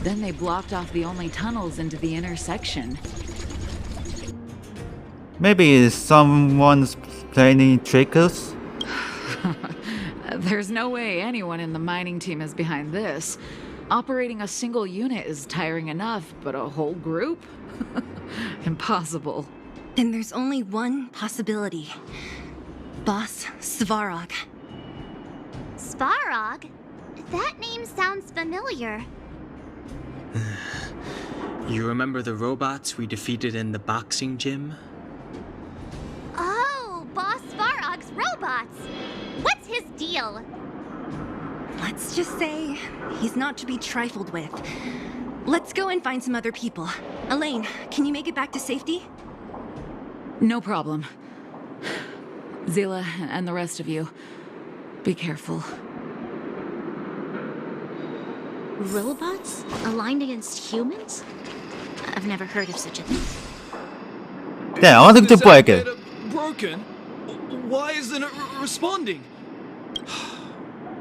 U: Then they blocked off the only tunnels into the intersection.
A: Maybe someone's planning trick us?
U: There's no way anyone in the mining team is behind this. Operating a single unit is tiring enough, but a whole group? Impossible.
S: Then there's only one possibility. Boss Svarog.
C: Svarog? That name sounds familiar.
B: You remember the robots we defeated in the boxing gym?
C: Oh, Boss Svarog's robots! What's his deal?
S: Let's just say he's not to be trifled with. Let's go and find some other people. Elaine, can you make it back to safety?
U: No problem. Zila and the rest of you, be careful.
R: Robots? Aligned against humans? I've never heard of such a thing.
A: Damn, I want to break it.
F: Broken? Why isn't it responding?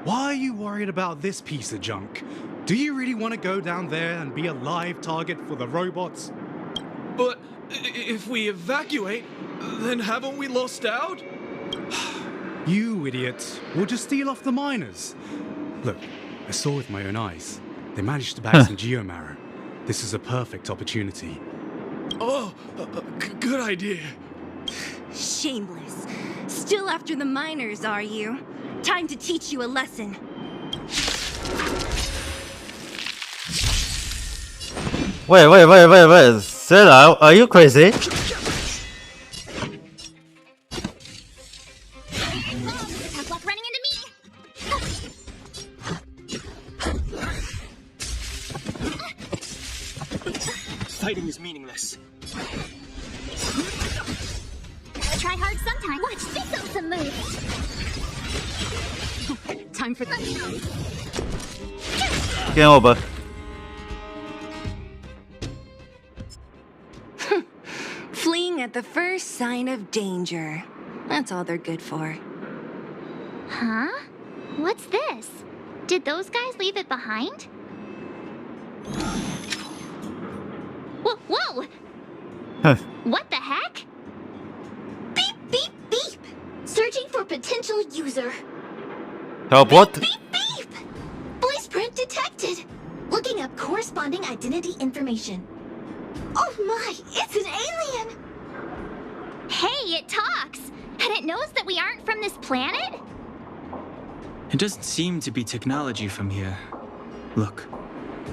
V: Why are you worried about this piece of junk? Do you really want to go down there and be a live target for the robots?
F: But if we evacuate, then haven't we lost out?
V: You idiots. We'll just steal off the miners. Look, I saw with my own eyes. They managed to bag some geomarrow. This is a perfect opportunity.
F: Oh, good idea.
S: Shameless. Still after the miners, are you? Time to teach you a lesson.
A: Wait. Sarah, are you crazy?
C: Tough luck running into me!
B: Fighting is meaningless.
C: Gotta try hard sometime. Watch this awesome move!
S: Time for the...
A: Game over.
S: Fleeing at the first sign of danger. That's all they're good for.
C: Huh? What's this? Did those guys leave it behind? Whoa! What the heck?
D: Beep, beep, beep! Searching for potential user.
A: Help what?
D: Beep, beep! Voice print detected. Looking up corresponding identity information. Oh my, it's an alien!
C: Hey, it talks! And it knows that we aren't from this planet?
B: It doesn't seem to be technology from here. Look,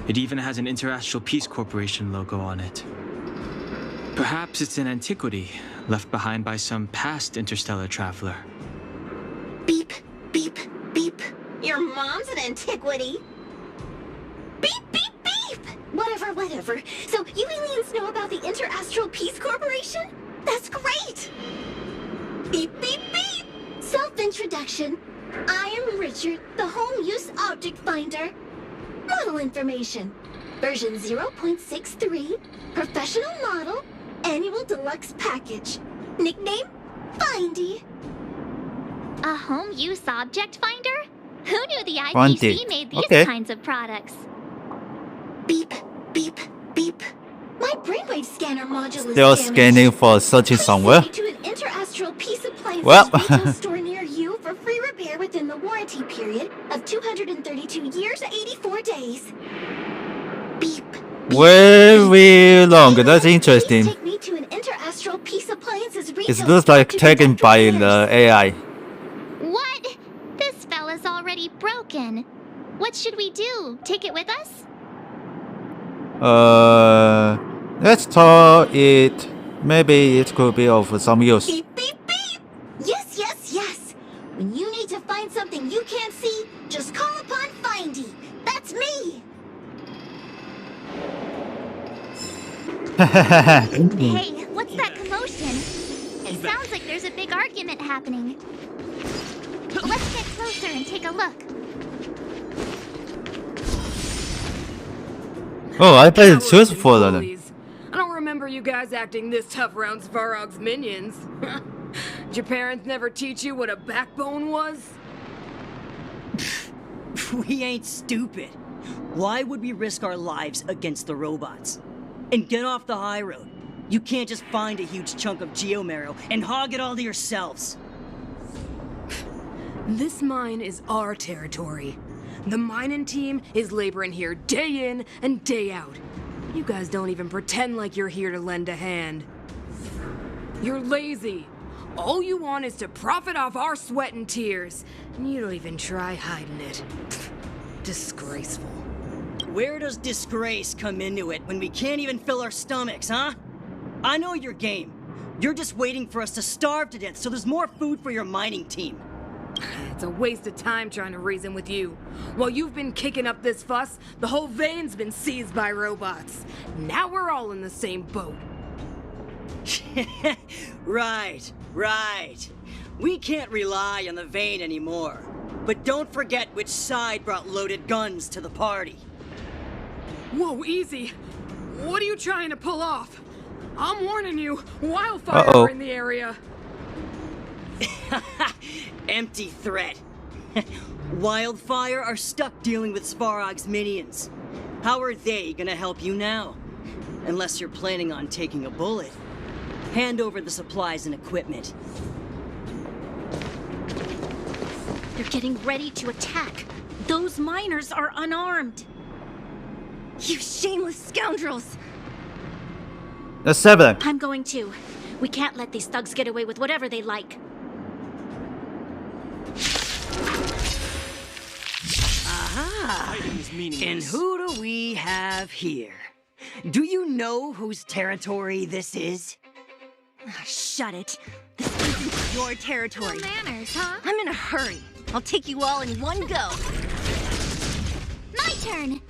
B: it even has an Interastral Peace Corporation logo on it. Perhaps it's an antiquity left behind by some past interstellar traveler.
D: Beep, beep, beep. Your mom's an antiquity. Beep, beep, beep! Whatever. So you aliens know about the Interastral Peace Corporation? That's great! Beep, beep, beep! Self-introduction. I am Richard, the home use object finder. Model information. Version 0.63. Professional model. Annual deluxe package. Nickname? Findy.
C: A home use object finder? Who knew the
A: Findy.
C: IPC made these
A: Okay.
C: kinds of products?
D: Beep, beep, beep. My brainwave scanner module is
A: Still
D: damaged.
A: scanning for searching somewhere.
D: Send me to an Interastral Peace Appliances
A: Well.
D: retail store near you for free repair within the warranty period of 232 years, 84 days. Beep.
A: Very long. That's interesting.
D: Take me to an Interastral Peace Appliances retail
A: It looks like
D: store to
A: taken
D: conduct
A: by
D: repairs.
A: the AI.
C: What? This fella's already broken. What should we do? Take it with us?
A: Let's tell it. Maybe it could be of some use.
D: Beep, beep, beep! Yes. When you need to find something you can't see, just call upon Findy. That's me!
C: Hey, what's that commotion? It sounds like there's a big argument happening. Let's get closer and take a look.
A: Oh, I bet it's useful then.
W: Bullies. I don't remember you guys acting this tough around Svarog's minions. Did your parents never teach you what a backbone was?
H: We ain't stupid. Why would we risk our lives against the robots? And get off the high road. You can't just find a huge chunk of geomarrow and hog it all to yourselves.
W: This mine is our territory. The mining team is laboring here day in and day out. You guys don't even pretend like you're here to lend a hand. You're lazy. All you want is to profit off our sweat and tears. And you don't even try hiding it. Disgraceful.
H: Where does disgrace come into it when we can't even fill our stomachs, huh? I know your game. You're just waiting for us to starve to death so there's more food for your mining team.
W: It's a waste of time trying to reason with you. While you've been kicking up this fuss, the whole vein's been seized by robots. Now we're all in the same boat.
H: Right. We can't rely on the vein anymore. But don't forget which side brought loaded guns to the party.
W: Whoa, easy. What are you trying to pull off? I'm warning you, wildfire are in the area.
H: Empty threat. Wildfire are stuck dealing with Svarog's minions. How are they gonna help you now? Unless you're planning on taking a bullet. Hand over the supplies and equipment.
R: They're getting ready to attack. Those miners are unarmed.
S: You shameless scoundrels!
A: The 7.
R: I'm going to. We can't let these thugs get away with whatever they like.
H: Aha! And who do we have here? Do you know whose territory this is?
S: Shut it. This isn't your territory.
C: No manners, huh?
S: I'm in a hurry. I'll take you all in one go.
C: My turn!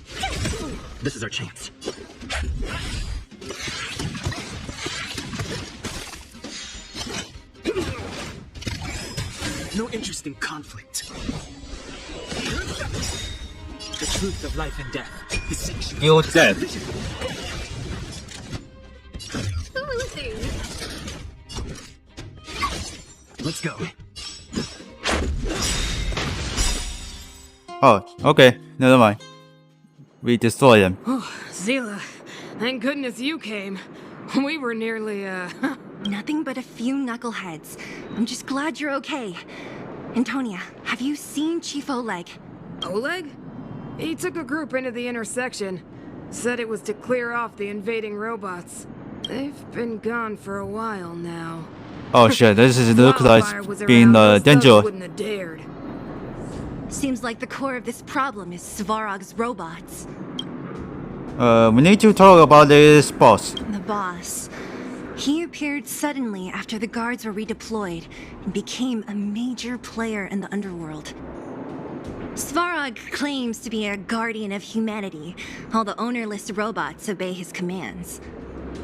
Q: This is our chance. No interest in conflict. The truth of life and death is sexual.
A: You're dead.
Q: Let's go.
A: Oh, okay. Never mind. We destroy them.
W: Oh, Zila, thank goodness you came. We were nearly,
S: Nothing but a few knuckleheads. I'm just glad you're okay. Antonia, have you seen Chief Oleg?
W: Oleg? He took a group into the intersection. Said it was to clear off the invading robots. They've been gone for a while now.
A: Oh shit, this is look like being dangerous.
W: Wouldn't have dared.
S: Seems like the core of this problem is Svarog's robots.
A: We need to talk about this boss.
S: The boss. He appeared suddenly after the guards were redeployed and became a major player in the underworld. Svarog claims to be a guardian of humanity. All the ownerless robots obey his commands.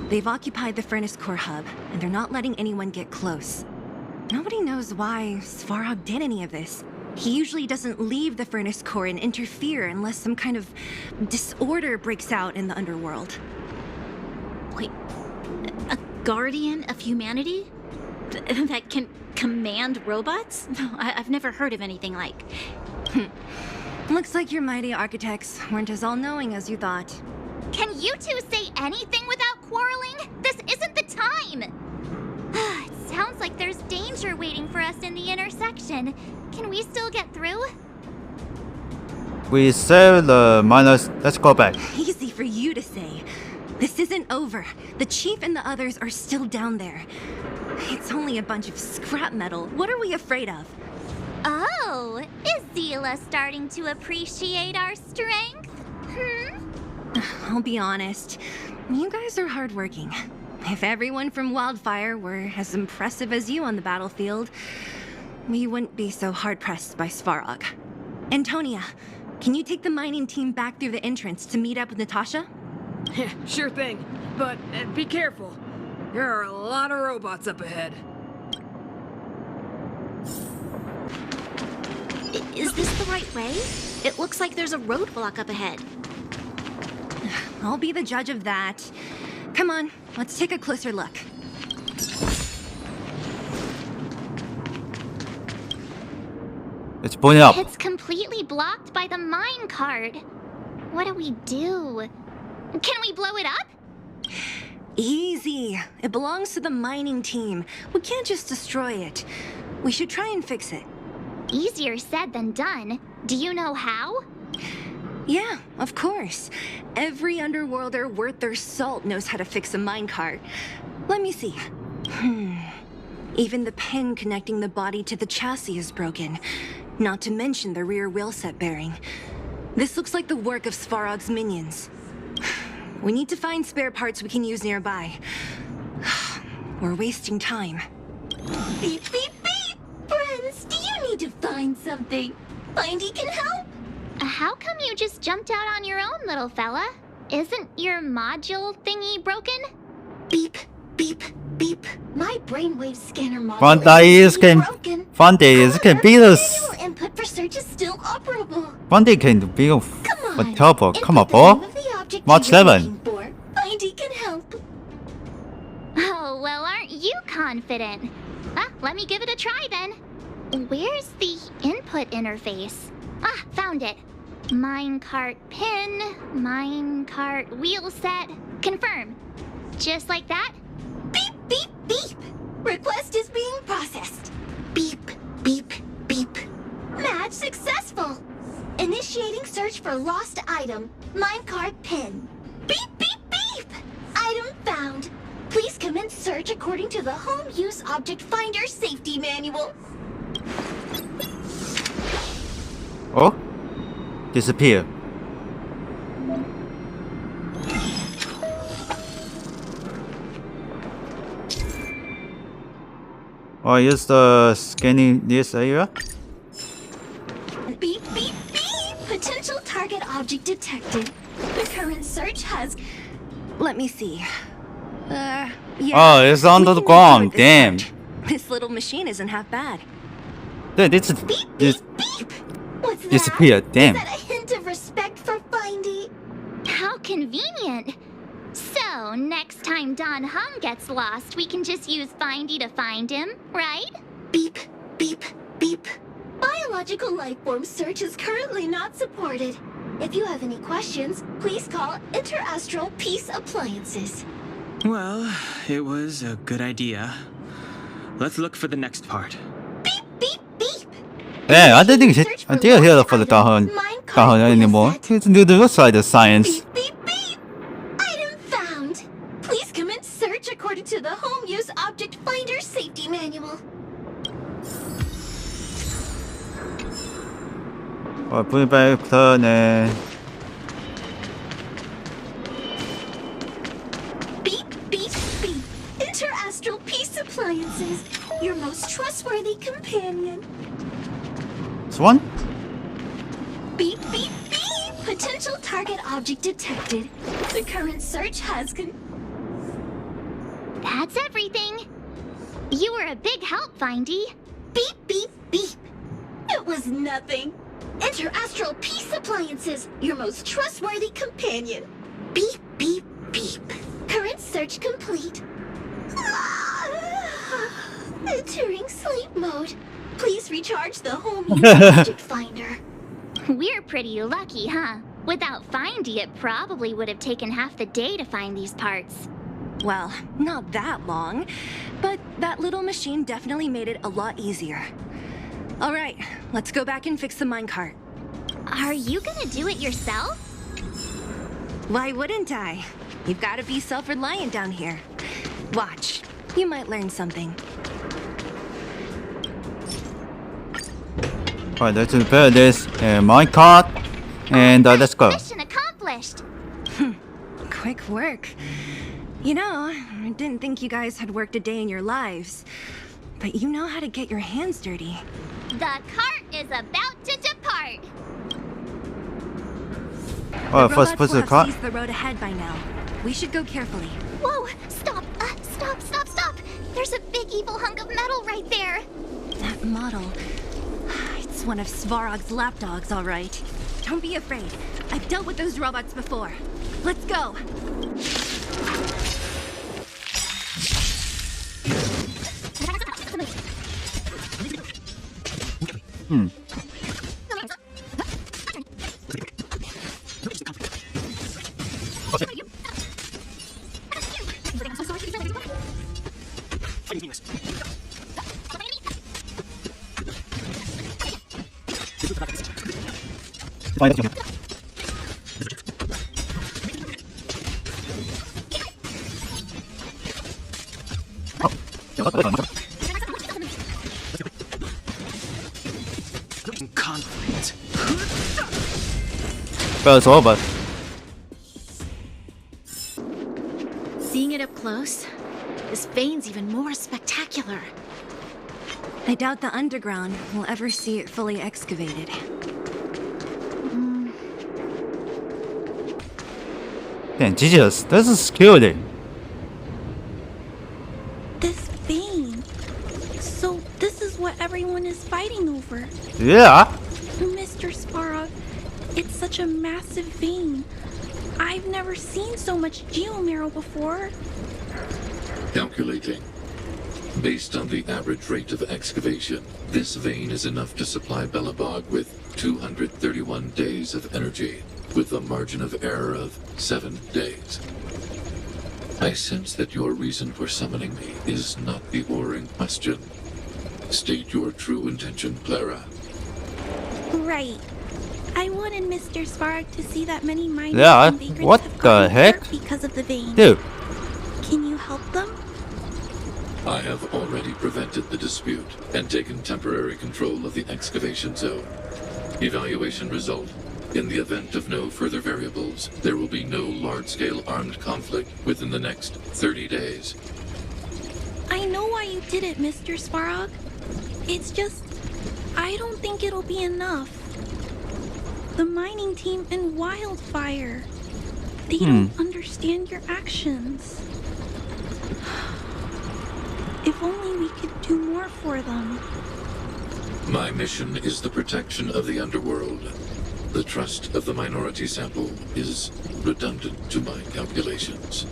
S: They've occupied the Furnace Core hub, and they're not letting anyone get close. Nobody knows why Svarog did any of this. He usually doesn't leave the Furnace Core and interfere unless some kind of disorder breaks out in the underworld.
R: Wait, a guardian of humanity? That can command robots? I've never heard of anything like.
S: Looks like your mighty architects weren't as all-knowing as you thought.
C: Can you two say anything without quarreling? This isn't the time! It sounds like there's danger waiting for us in the intersection. Can we still get through?
A: We save the miners. Let's go back.
S: Easy for you to say. This isn't over. The chief and the others are still down there. It's only a bunch of scrap metal. What are we afraid of?
C: Oh, is Zila starting to appreciate our strength?
S: I'll be honest. You guys are hardworking. If everyone from Wildfire were as impressive as you on the battlefield, we wouldn't be so hard-pressed by Svarog. Antonia, can you take the mining team back through the entrance to meet up with Natasha?
W: Yeah, sure thing. But be careful. There are a lot of robots up ahead.
R: Is this the right way? It looks like there's a roadblock up ahead.
S: I'll be the judge of that. Come on, let's take a closer look.
A: It's pointing up.
C: It's completely blocked by the mine card. What do we do? Can we blow it up?
S: Easy. It belongs to the mining team. We can't just destroy it. We should try and fix it.
C: Easier said than done. Do you know how?
S: Yeah, of course. Every underworlder worth their salt knows how to fix a minecart. Let me see. Even the pin connecting the body to the chassis is broken. Not to mention the rear wheel set bearing. This looks like the work of Svarog's minions. We need to find spare parts we can use nearby. We're wasting time.
R: Beep, beep, beep! Friends, do you need to find something? Findy can help?
C: How come you just jumped out on your own, little fella? Isn't your module thingy broken?
R: Beep, beep, beep. My brainwave scanner module
A: Fundy
R: is broken.
A: can be the
R: Manual input for search is still operable.
A: Fundy can be a turbo. Come on, boy. March 7.
R: Findy can help.
C: Oh, well, aren't you confident? Let me give it a try then. Where's the input interface? Found it. Minecart pin, minecart wheel set, confirm. Just like that?
R: Beep, beep, beep. Request is being processed. Beep, beep, beep. Match successful. Initiating search for lost item. Minecart pin. Beep, beep, beep. Item found. Please commence search according to the Home Use Object Finder Safety Manual.
A: Oh? Disappear. Oh, is the scanning this area?
R: Beep, beep, beep. Potential target object detected. The current search has...
S: Let me see. Yeah.
A: Oh, it's under the ground. Damn.
S: This little machine isn't half bad.
A: Dude, this
R: What's that?
A: disappeared. Damn.
R: Is that a hint of respect for Findy?
C: How convenient. So, next time Don Hung gets lost, we can just use Findy to find him, right?
R: Beep, beep, beep. Biological life form search is currently not supported. If you have any questions, please call Interastral Peace Appliances.
B: Well, it was a good idea. Let's look for the next part.
A: Yeah, I didn't hear for the Dahan anymore. It's the other side of science.
R: Item found. Please commence search according to the Home Use Object Finder Safety Manual.
A: Put it back turn.
R: Beep, beep, beep. Interastral Peace Appliances, your most trustworthy companion.
A: This one?
R: Beep, beep, beep. Potential target object detected. The current search has
C: That's everything. You were a big help, Findy.
R: Beep, beep, beep. It was nothing. Interastral Peace Appliances, your most trustworthy companion. Beep, beep, beep. Current search complete. Entering sleep mode. Please recharge the Home Use Object Finder.
C: We're pretty lucky, huh? Without Findy, it probably would have taken half the day to find these parts.
S: Well, not that long, but that little machine definitely made it a lot easier. All right, let's go back and fix the minecart.
C: Are you gonna do it yourself?
S: Why wouldn't I? You've got to be self-reliant down here. Watch, you might learn something.
A: Alright, let's repair this minecart, and let's go.
C: Mission accomplished.
S: Quick work. You know, I didn't think you guys had worked a day in your lives, but you know how to get your hands dirty.
C: The cart is about to depart.
A: Oh, first put the cart.
S: The road ahead by now. We should go carefully.
C: Whoa! Stop! Stop! There's a big evil hunk of metal right there.
S: That model. It's one of Svarog's lapdogs, all right. Don't be afraid. I've dealt with those robots before. Let's go.
Q: Conflict.
A: But it's over.
R: Seeing it up close, this vein's even more spectacular.
S: I doubt the underground will ever see it fully excavated.
A: Damn, Jesus, this is scary.
E: This vein. So this is what everyone is fighting over.
A: Yeah.
E: Mr. Svarog, it's such a massive vein. I've never seen so much geomarrow before.
O: Calculating. Based on the average rate of excavation, this vein is enough to supply Belobog with 231 days of energy, with a margin of error of 7 days. I sense that your reason for summoning me is not the ore in question. State your true intention, Clara.
E: Right. I wanted Mr. Svarog to see that many miners
A: Yeah,
E: and vagrants
A: what
E: have
A: the
E: gotten
A: heck?
E: hurt because of the vein.
A: Dude.
E: Can you help them?
O: I have already prevented the dispute and taken temporary control of the excavation zone. Evaluation result. In the event of no further variables, there will be no large-scale armed conflict within the next 30 days.
E: I know why you did it, Mr. Svarog. It's just, I don't think it'll be enough. The mining team and Wildfire, they don't understand your actions. If only we could do more for them.
O: My mission is the protection of the underworld. The trust of the minority sample is redundant to my calculations.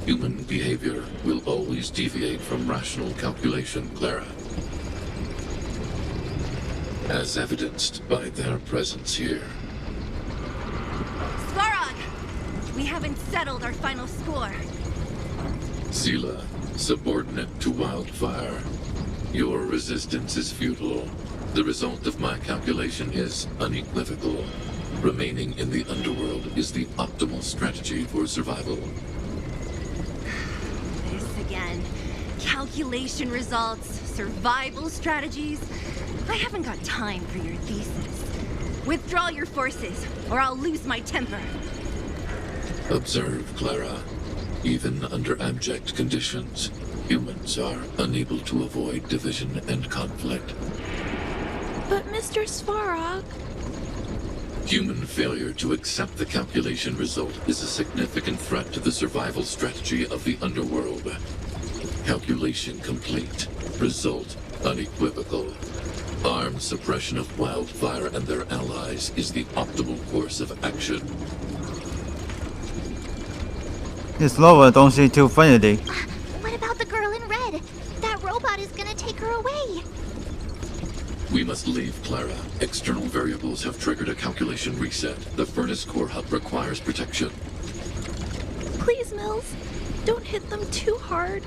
O: Human behavior will always deviate from rational calculation, Clara. As evidenced by their presence here.
S: Svarog! We haven't settled our final score.
O: Seela, subordinate to Wildfire. Your resistance is futile. The result of my calculation is unequivocal. Remaining in the underworld is the optimal strategy for survival.
S: This again. Calculation results, survival strategies. I haven't got time for your thesis. Withdraw your forces, or I'll lose my temper.
O: Observe, Clara. Even under abject conditions, humans are unable to avoid division and conflict.
E: But Mr. Svarog...
O: Human failure to accept the calculation result is a significant threat to the survival strategy of the underworld. Calculation complete. Result unequivocal. Armed suppression of Wildfire and their allies is the optimal course of action.
A: 你 slow 的东西就分一点。
C: What about the girl in red? That robot is gonna take her away.
O: We must leave, Clara. External variables have triggered a calculation reset. The furnace core hub requires protection.
E: Please, Mills, don't hit them too hard.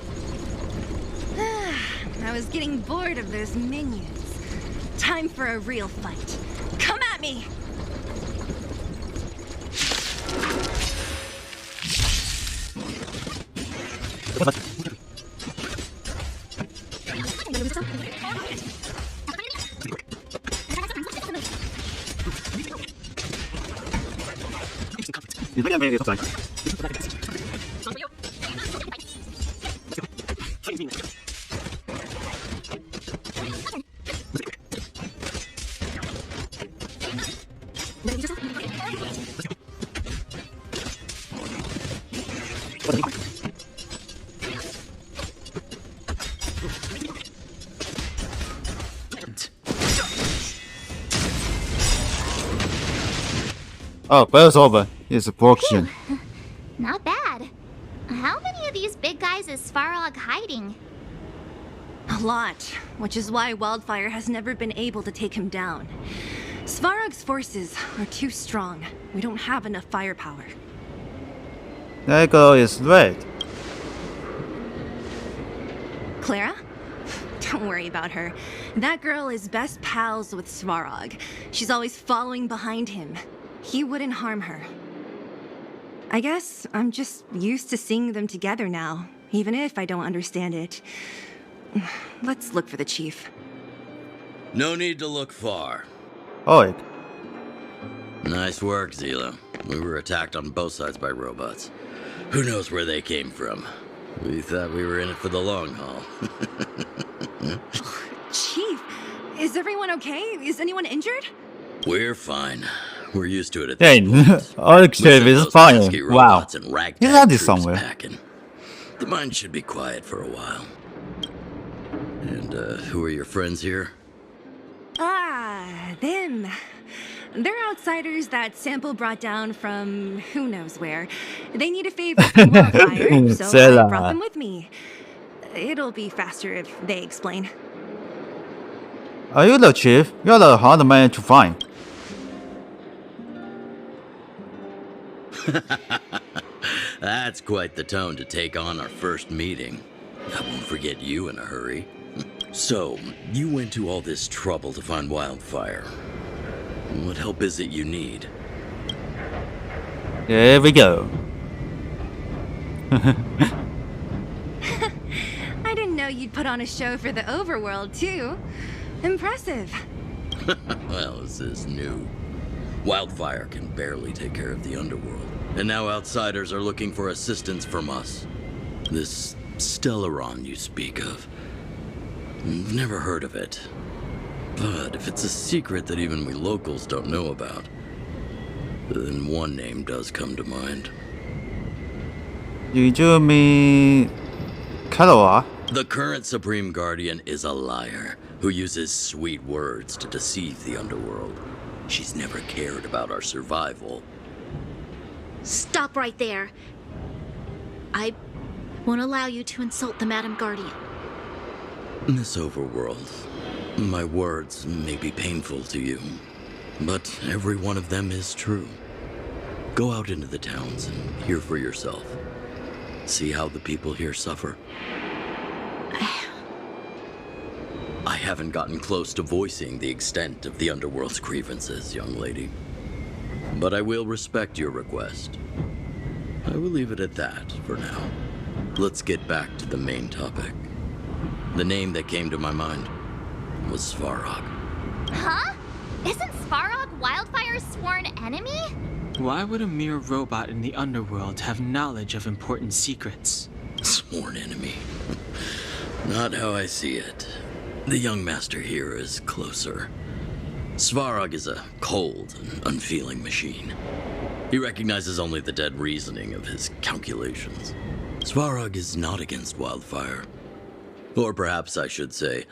S: I was getting bored of those minions. Time for a real fight. Come at me!
A: Oh, but it's over. It's a portion.
C: Not bad. How many of these big guys is Svarog hiding?
S: A lot, which is why Wildfire has never been able to take him down. Svarog's forces are too strong. We don't have enough firepower.
A: That girl is red.
S: Clara? Don't worry about her. That girl is best pals with Svarog. She's always following behind him. He wouldn't harm her. I guess I'm just used to seeing them together now, even if I don't understand it. Let's look for the chief.
K: No need to look far.
A: Oh,
K: Nice work, Zila. We were attacked on both sides by robots. Who knows where they came from? We thought we were in it for the long haul.
S: Chief, is everyone okay? Is anyone injured?
K: We're fine. We're used to it at
A: dang.
K: this point.
A: Alex is fine. Wow. He's had this somewhere.
K: Packing. The mine should be quiet for a while. And, who are your friends here?
S: Ah, them. They're outsiders that Sample brought down from who knows where. They need a favor from Wildfire, so I brought them with me. It'll be faster if they explain.
A: Are you the chief? You're the hard man to find.
K: That's quite the tone to take on our first meeting. I won't forget you in a hurry. So, you went to all this trouble to find Wildfire. What help is it you need?
A: Here we go.
S: I didn't know you'd put on a show for the overworld, too. Impressive.
K: Well, this is new. Wildfire can barely take care of the underworld. And now outsiders are looking for assistance from us. This Stellaron you speak of. I've never heard of it. But if it's a secret that even we locals don't know about, then one name does come to mind.
A: You mean Kalawa?
K: The current Supreme Guardian is a liar who uses sweet words to deceive the underworld. She's never cared about our survival.
R: Stop right there. I won't allow you to insult the Madam Guardian.
K: Miss Overworld, my words may be painful to you, but every one of them is true. Go out into the towns and hear for yourself. See how the people here suffer. I haven't gotten close to voicing the extent of the underworld's grievances, young lady. But I will respect your request. I will leave it at that for now. Let's get back to the main topic. The name that came to my mind was Svarog.
C: Huh? Isn't Svarog Wildfire's sworn enemy?
B: Why would a mere robot in the underworld have knowledge of important secrets?
K: Sworn enemy. Not how I see it. The young master here is closer. Svarog is a cold and unfeeling machine. He recognizes only the dead reasoning of his calculations. Svarog is not against Wildfire. Or perhaps I should say,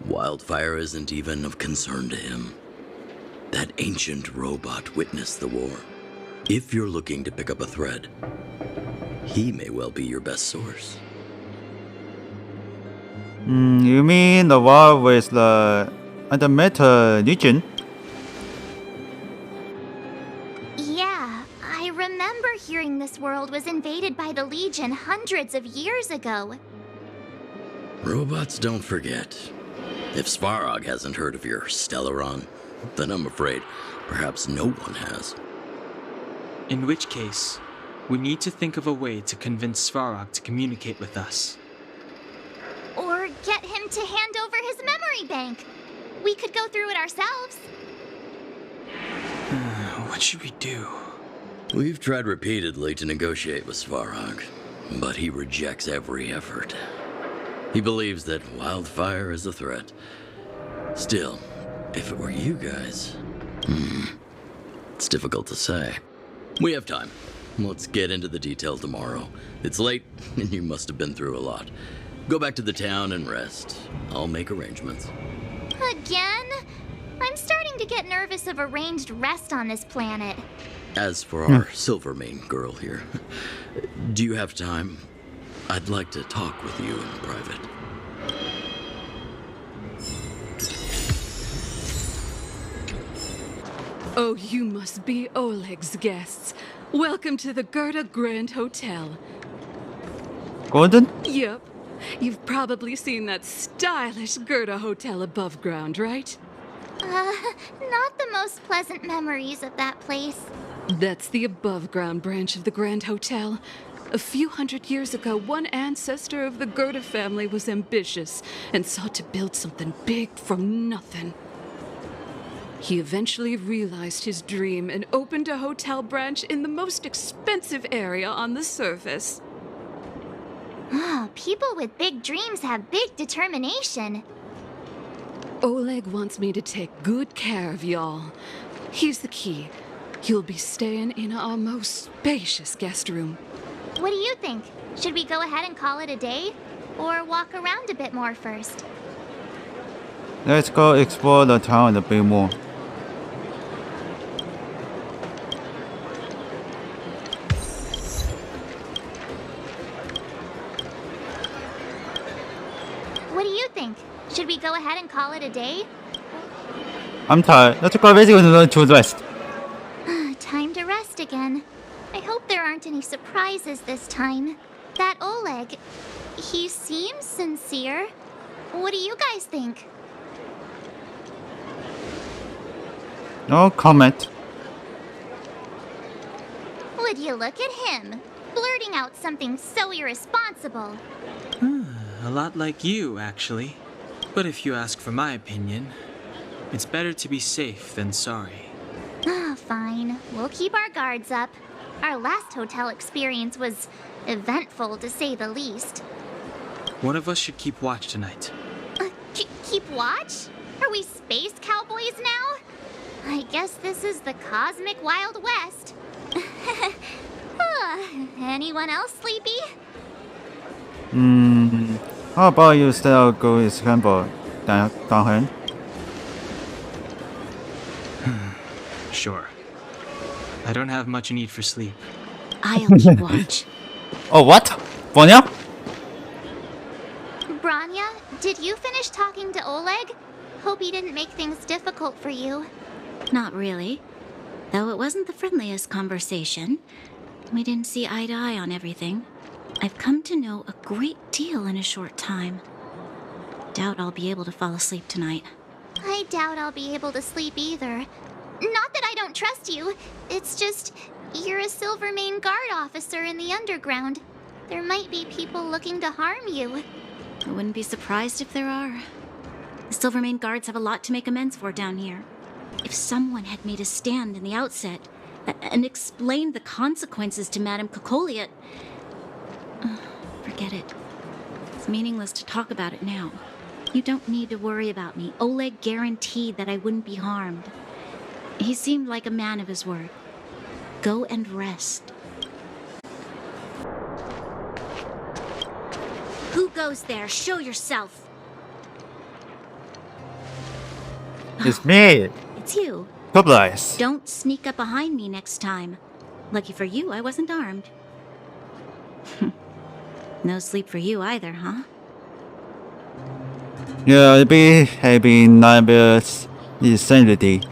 K: Wildfire isn't even of concern to him. That ancient robot witnessed the war. If you're looking to pick up a thread, he may well be your best source.
A: You mean the war with the Meta Legion?
C: Yeah, I remember hearing this world was invaded by the Legion hundreds of years ago.
K: Robots don't forget. If Svarog hasn't heard of your Stellaron, then I'm afraid perhaps no one has.
B: In which case, we need to think of a way to convince Svarog to communicate with us.
C: Or get him to hand over his memory bank. We could go through it ourselves.
B: What should we do?
K: We've tried repeatedly to negotiate with Svarog, but he rejects every effort. He believes that Wildfire is a threat. Still, if it were you guys... it's difficult to say. We have time. Let's get into the detail tomorrow. It's late, and you must have been through a lot. Go back to the town and rest. I'll make arrangements.
C: Again? I'm starting to get nervous of arranged rest on this planet.
K: As for our Silvermane girl here, do you have time? I'd like to talk with you in private.
M: Oh, you must be Oleg's guests. Welcome to the Gerda Grand Hotel.
A: Gordon?
M: Yep. You've probably seen that stylish Gerda hotel above ground, right?
C: Not the most pleasant memories of that place.
M: That's the above ground branch of the Grand Hotel. A few hundred years ago, one ancestor of the Gerda family was ambitious and sought to build something big from nothing. He eventually realized his dream and opened a hotel branch in the most expensive area on the surface.
C: People with big dreams have big determination.
M: Oleg wants me to take good care of y'all. Here's the key. You'll be staying in our most spacious guest room.
C: What do you think? Should we go ahead and call it a day? Or walk around a bit more first?
A: Let's go explore the town a bit more.
C: What do you think? Should we go ahead and call it a day?
A: I'm tired. Let's go basically to rest.
C: Time to rest again. I hope there aren't any surprises this time. That Oleg, he seems sincere. What do you guys think?
A: No comment.
C: Would you look at him? Blurting out something so irresponsible.
B: A lot like you, actually. But if you ask for my opinion, it's better to be safe than sorry.
C: Fine. We'll keep our guards up. Our last hotel experience was eventful, to say the least.
B: One of us should keep watch tonight.
C: Keep watch? Are we space cowboys now? I guess this is the cosmic Wild West. Anyone else sleepy?
A: How about you still go scramble down?
B: Sure. I don't have much need for sleep.
R: I'll keep watch.
A: Oh, what? Bronya?
C: Bronya, did you finish talking to Oleg? Hope he didn't make things difficult for you.
R: Not really. Though it wasn't the friendliest conversation. We didn't see eye to eye on everything. I've come to know a great deal in a short time. Doubt I'll be able to fall asleep tonight.
C: I doubt I'll be able to sleep either. Not that I don't trust you. It's just, you're a Silvermane Guard officer in the underground. There might be people looking to harm you.
R: I wouldn't be surprised if there are. The Silvermane Guards have a lot to make amends for down here. If someone had made a stand in the outset and explained the consequences to Madame Kokoliet... forget it. It's meaningless to talk about it now. You don't need to worry about me. Oleg guaranteed that I wouldn't be harmed. He seemed like a man of his word. Go and rest. Who goes there? Show yourself.
A: It's me.
R: It's you.
A: Surprise.
R: Don't sneak up behind me next time. Lucky for you, I wasn't armed. No sleep for you either, huh?
A: Yeah, it'll be heavy nightmares, insanity.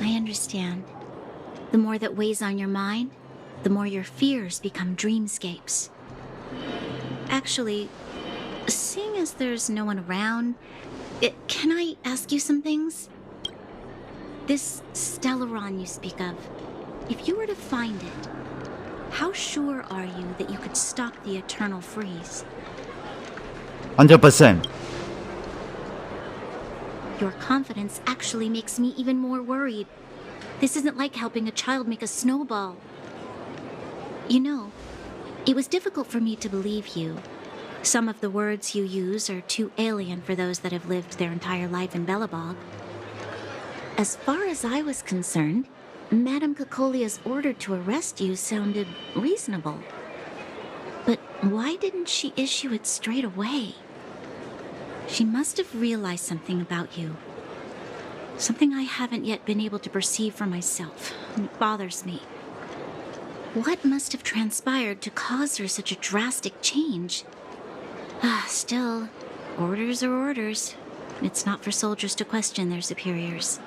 R: I understand. The more that weighs on your mind, the more your fears become dreamscapes. Actually, seeing as there's no one around, can I ask you some things? This Stellaron you speak of, if you were to find it, how sure are you that you could stop the eternal freeze?
A: 100%.
R: Your confidence actually makes me even more worried. This isn't like helping a child make a snowball. You know, it was difficult for me to believe you. Some of the words you use are too alien for those that have lived their entire life in Belobog. As far as I was concerned, Madame Kokolia's order to arrest you sounded reasonable. But why didn't she issue it straight away? She must have realized something about you. Something I haven't yet been able to perceive for myself. It bothers me. What must have transpired to cause her such a drastic change? Still, orders are orders. It's not for soldiers to question their superiors.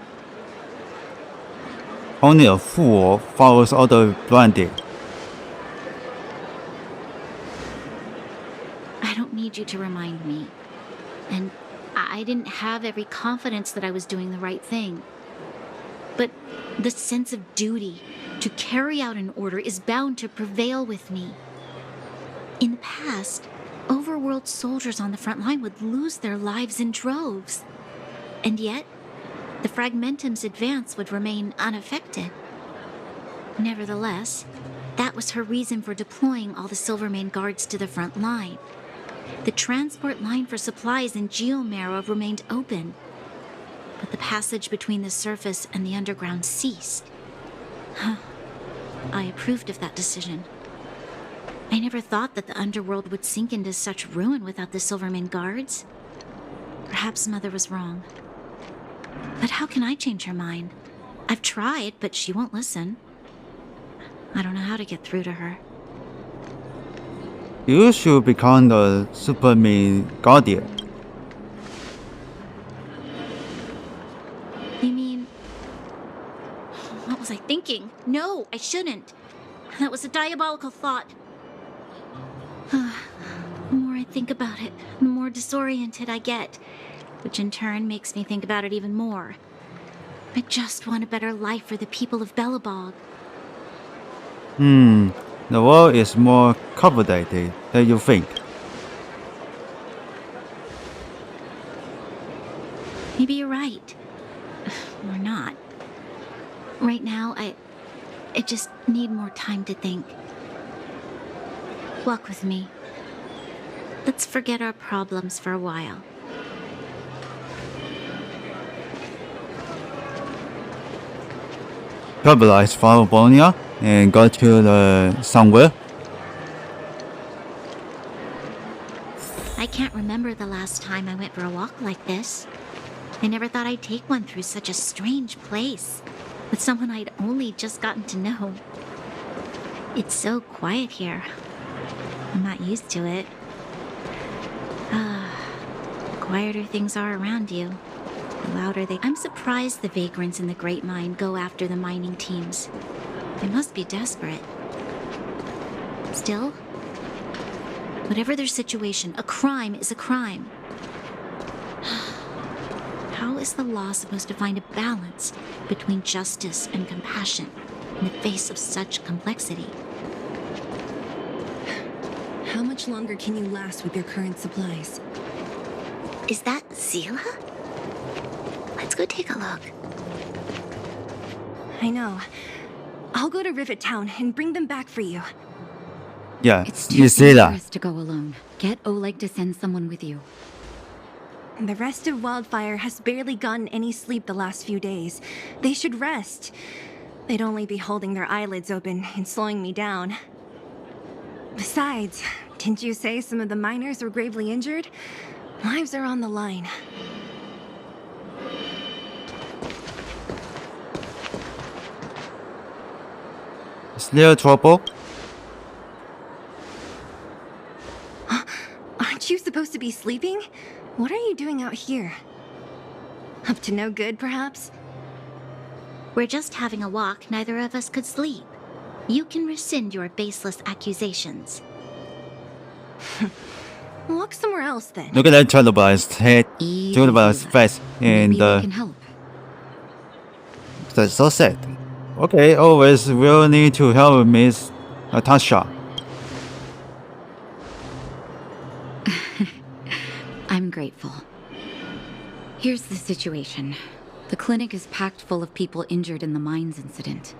A: Only a fool follows order blindly.
R: I don't need you to remind me. And I didn't have every confidence that I was doing the right thing. But the sense of duty to carry out an order is bound to prevail with me. In the past, overworld soldiers on the front line would lose their lives in droves. And yet, the Fragmentum's advance would remain unaffected. Nevertheless, that was her reason for deploying all the Silvermane guards to the front line. The transport line for supplies in Geomarrow remained open, but the passage between the surface and the underground ceased. I approved of that decision. I never thought that the underworld would sink into such ruin without the Silvermane guards. Perhaps Mother was wrong. But how can I change her mind? I've tried, but she won't listen. I don't know how to get through to her.
A: You should become the Superman Guardian.
R: You mean... What was I thinking? No, I shouldn't. That was a diabolical thought. The more I think about it, the more disoriented I get, which in turn makes me think about it even more. I just want a better life for the people of Belobog.
A: The world is more complicated than you think.
R: Maybe you're right. Or not. Right now, I just need more time to think. Walk with me. Let's forget our problems for a while.
A: Probably follow Bologna and go to the somewhere.
R: I can't remember the last time I went for a walk like this. I never thought I'd take one through such a strange place, with someone I'd only just gotten to know. It's so quiet here. I'm not used to it. The quieter things are around you, the louder they... I'm surprised the vagrants in the Great Mine go after the mining teams. They must be desperate. Still, whatever their situation, a crime is a crime. How is the law supposed to find a balance between justice and compassion in the face of such complexity?
S: How much longer can you last with your current supplies?
R: Is that Zila? Let's go take a look.
S: I know. I'll go to Rivet Town and bring them back for you.
A: Yeah,
P: It's
A: you
P: too
A: see that.
P: dangerous to go alone. Get Oleg to send someone with you.
S: The rest of Wildfire has barely gotten any sleep the last few days. They should rest. They'd only be holding their eyelids open and slowing me down. Besides, didn't you say some of the miners were gravely injured? Lives are on the line.
A: Is there trouble?
S: Aren't you supposed to be sleeping? What are you doing out here? Up to no good, perhaps?
R: We're just having a walk. Neither of us could sleep. You can rescind your baseless accusations.
S: Walk somewhere else, then.
A: Look at that Childeberg's head, Childeberg's face, and
P: Maybe we can help.
A: that's so sad. Okay, always will need to help Miss Natasha.
P: I'm grateful. Here's the situation. The clinic is packed full of people injured in the mines incident.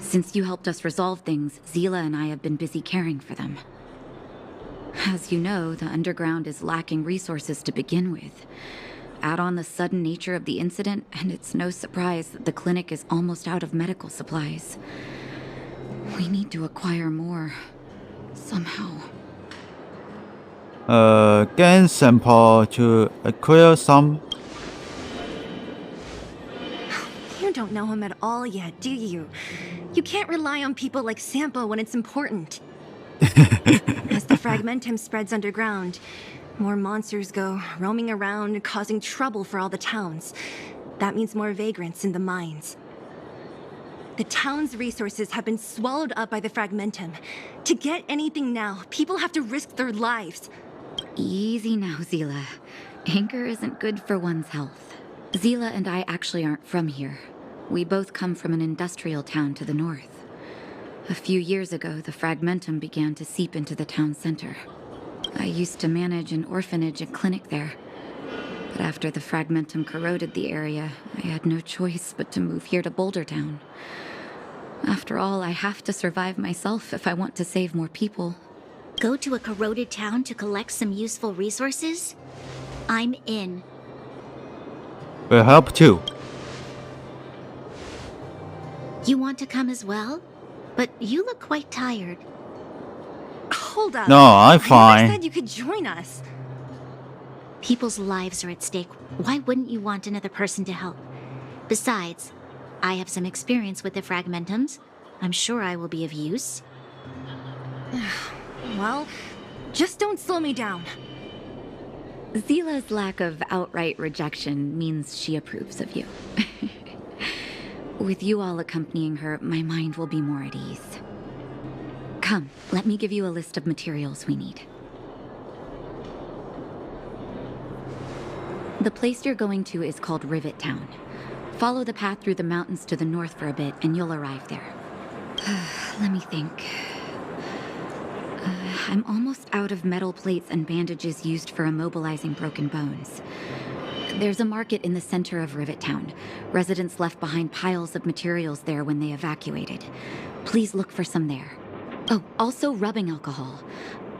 P: Since you helped us resolve things, Zila and I have been busy caring for them. As you know, the underground is lacking resources to begin with. Add on the sudden nature of the incident, and it's no surprise that the clinic is almost out of medical supplies. We need to acquire more. Somehow.
A: Gain sample to acquire some.
S: You don't know him at all yet, do you? You can't rely on people like Sampo when it's important. As the Fragmentum spreads underground, more monsters go roaming around, causing trouble for all the towns. That means more vagrants in the mines. The town's resources have been swallowed up by the Fragmentum. To get anything now, people have to risk their lives.
P: Easy now, Zila. Anger isn't good for one's health. Zila and I actually aren't from here. We both come from an industrial town to the north. A few years ago, the fragmentum began to seep into the town center. I used to manage an orphanage and clinic there. But after the fragmentum corroded the area, I had no choice but to move here to Boulder Town. After all, I have to survive myself if I want to save more people.
R: Go to a corroded town to collect some useful resources? I'm in.
A: We'll help too.
R: You want to come as well? But you look quite tired.
S: Hold up.
A: No, I'm
S: I
A: fine.
S: never said you could join us.
R: People's lives are at stake. Why wouldn't you want another person to help? Besides, I have some experience with the fragmentums. I'm sure I will be of use.
S: Well, just don't slow me down.
P: Zila's lack of outright rejection means she approves of you. With you all accompanying her, my mind will be more at ease. Come, let me give you a list of materials we need. The place you're going to is called Rivet Town. Follow the path through the mountains to the north for a bit, and you'll arrive there. Let me think. I'm almost out of metal plates and bandages used for immobilizing broken bones. There's a market in the center of Rivet Town. Residents left behind piles of materials there when they evacuated. Please look for some there. Oh, also rubbing alcohol.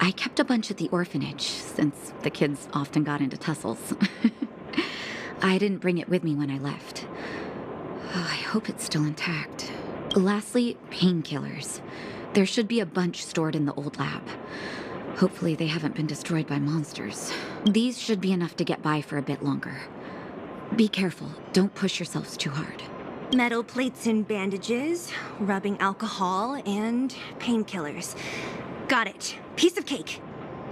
P: I kept a bunch at the orphanage, since the kids often got into tussles. I didn't bring it with me when I left. Oh, I hope it's still intact. Lastly, painkillers. There should be a bunch stored in the old lab. Hopefully they haven't been destroyed by monsters. These should be enough to get by for a bit longer. Be careful, don't push yourselves too hard.
S: Metal plates and bandages, rubbing alcohol, and painkillers. Got it. Piece of cake.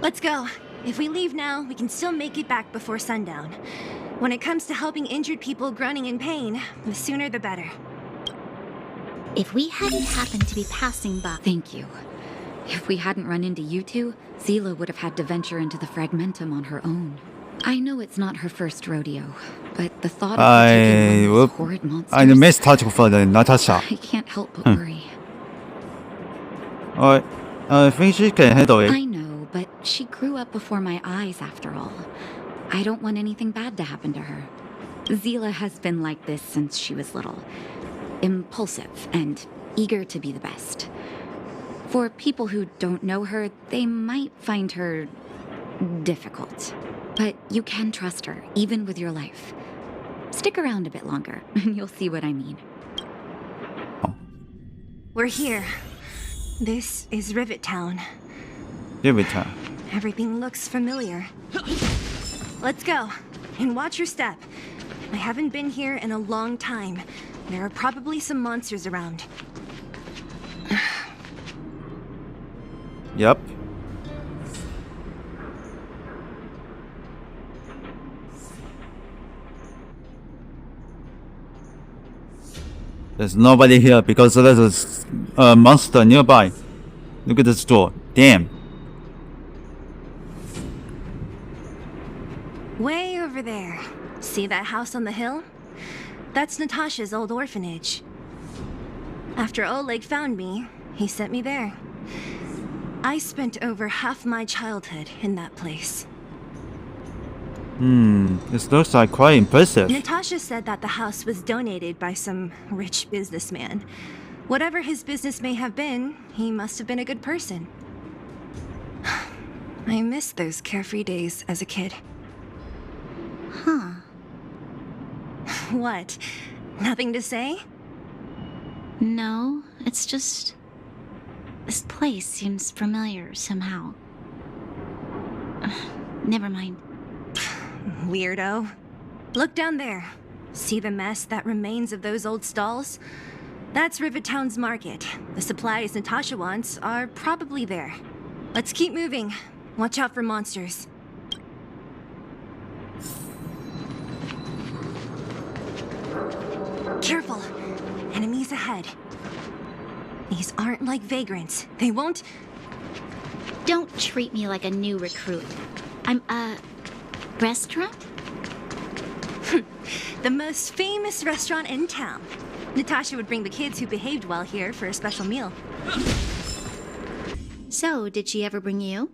S: Let's go. If we leave now, we can still make it back before sundown. When it comes to helping injured people groaning in pain, the sooner the better.
R: If we hadn't happened to be passing by...
P: Thank you. If we hadn't run into you two, Zila would have had to venture into the fragmentum on her own. I know it's not her first rodeo, but the thought of taking one of those horrid monsters...
A: I miss touching for the Natasha.
P: I can't help but worry.
A: Alright. I think she can handle it.
P: I know, but she grew up before my eyes after all. I don't want anything bad to happen to her. Zila has been like this since she was little. Impulsive and eager to be the best. For people who don't know her, they might find her difficult. But you can trust her, even with your life. Stick around a bit longer, and you'll see what I mean.
S: We're here. This is Rivet Town.
A: Rivet Town.
S: Everything looks familiar. Let's go. And watch your step. I haven't been here in a long time. There are probably some monsters around.
A: Yep. There's nobody here because there's a monster nearby. Look at this door. Damn.
S: Way over there. See that house on the hill? That's Natasha's old orphanage. After Oleg found me, he sent me there. I spent over half my childhood in that place.
A: This looks like quite impressive.
S: Natasha said that the house was donated by some rich businessman. Whatever his business may have been, he must have been a good person. I miss those carefree days as a kid.
R: Huh.
S: What? Nothing to say?
R: No, it's just... This place seems familiar somehow. Never mind.
S: Weirdo. Look down there. See the mess that remains of those old stalls? That's Rivet Town's market. The supplies Natasha wants are probably there. Let's keep moving. Watch out for monsters. Careful. Enemies ahead. These aren't like vagrants. They won't...
R: Don't treat me like a new recruit.
C: Restaurant?
S: The most famous restaurant in town. Natasha would bring the kids who behaved well here for a special meal.
C: So, did she ever bring you?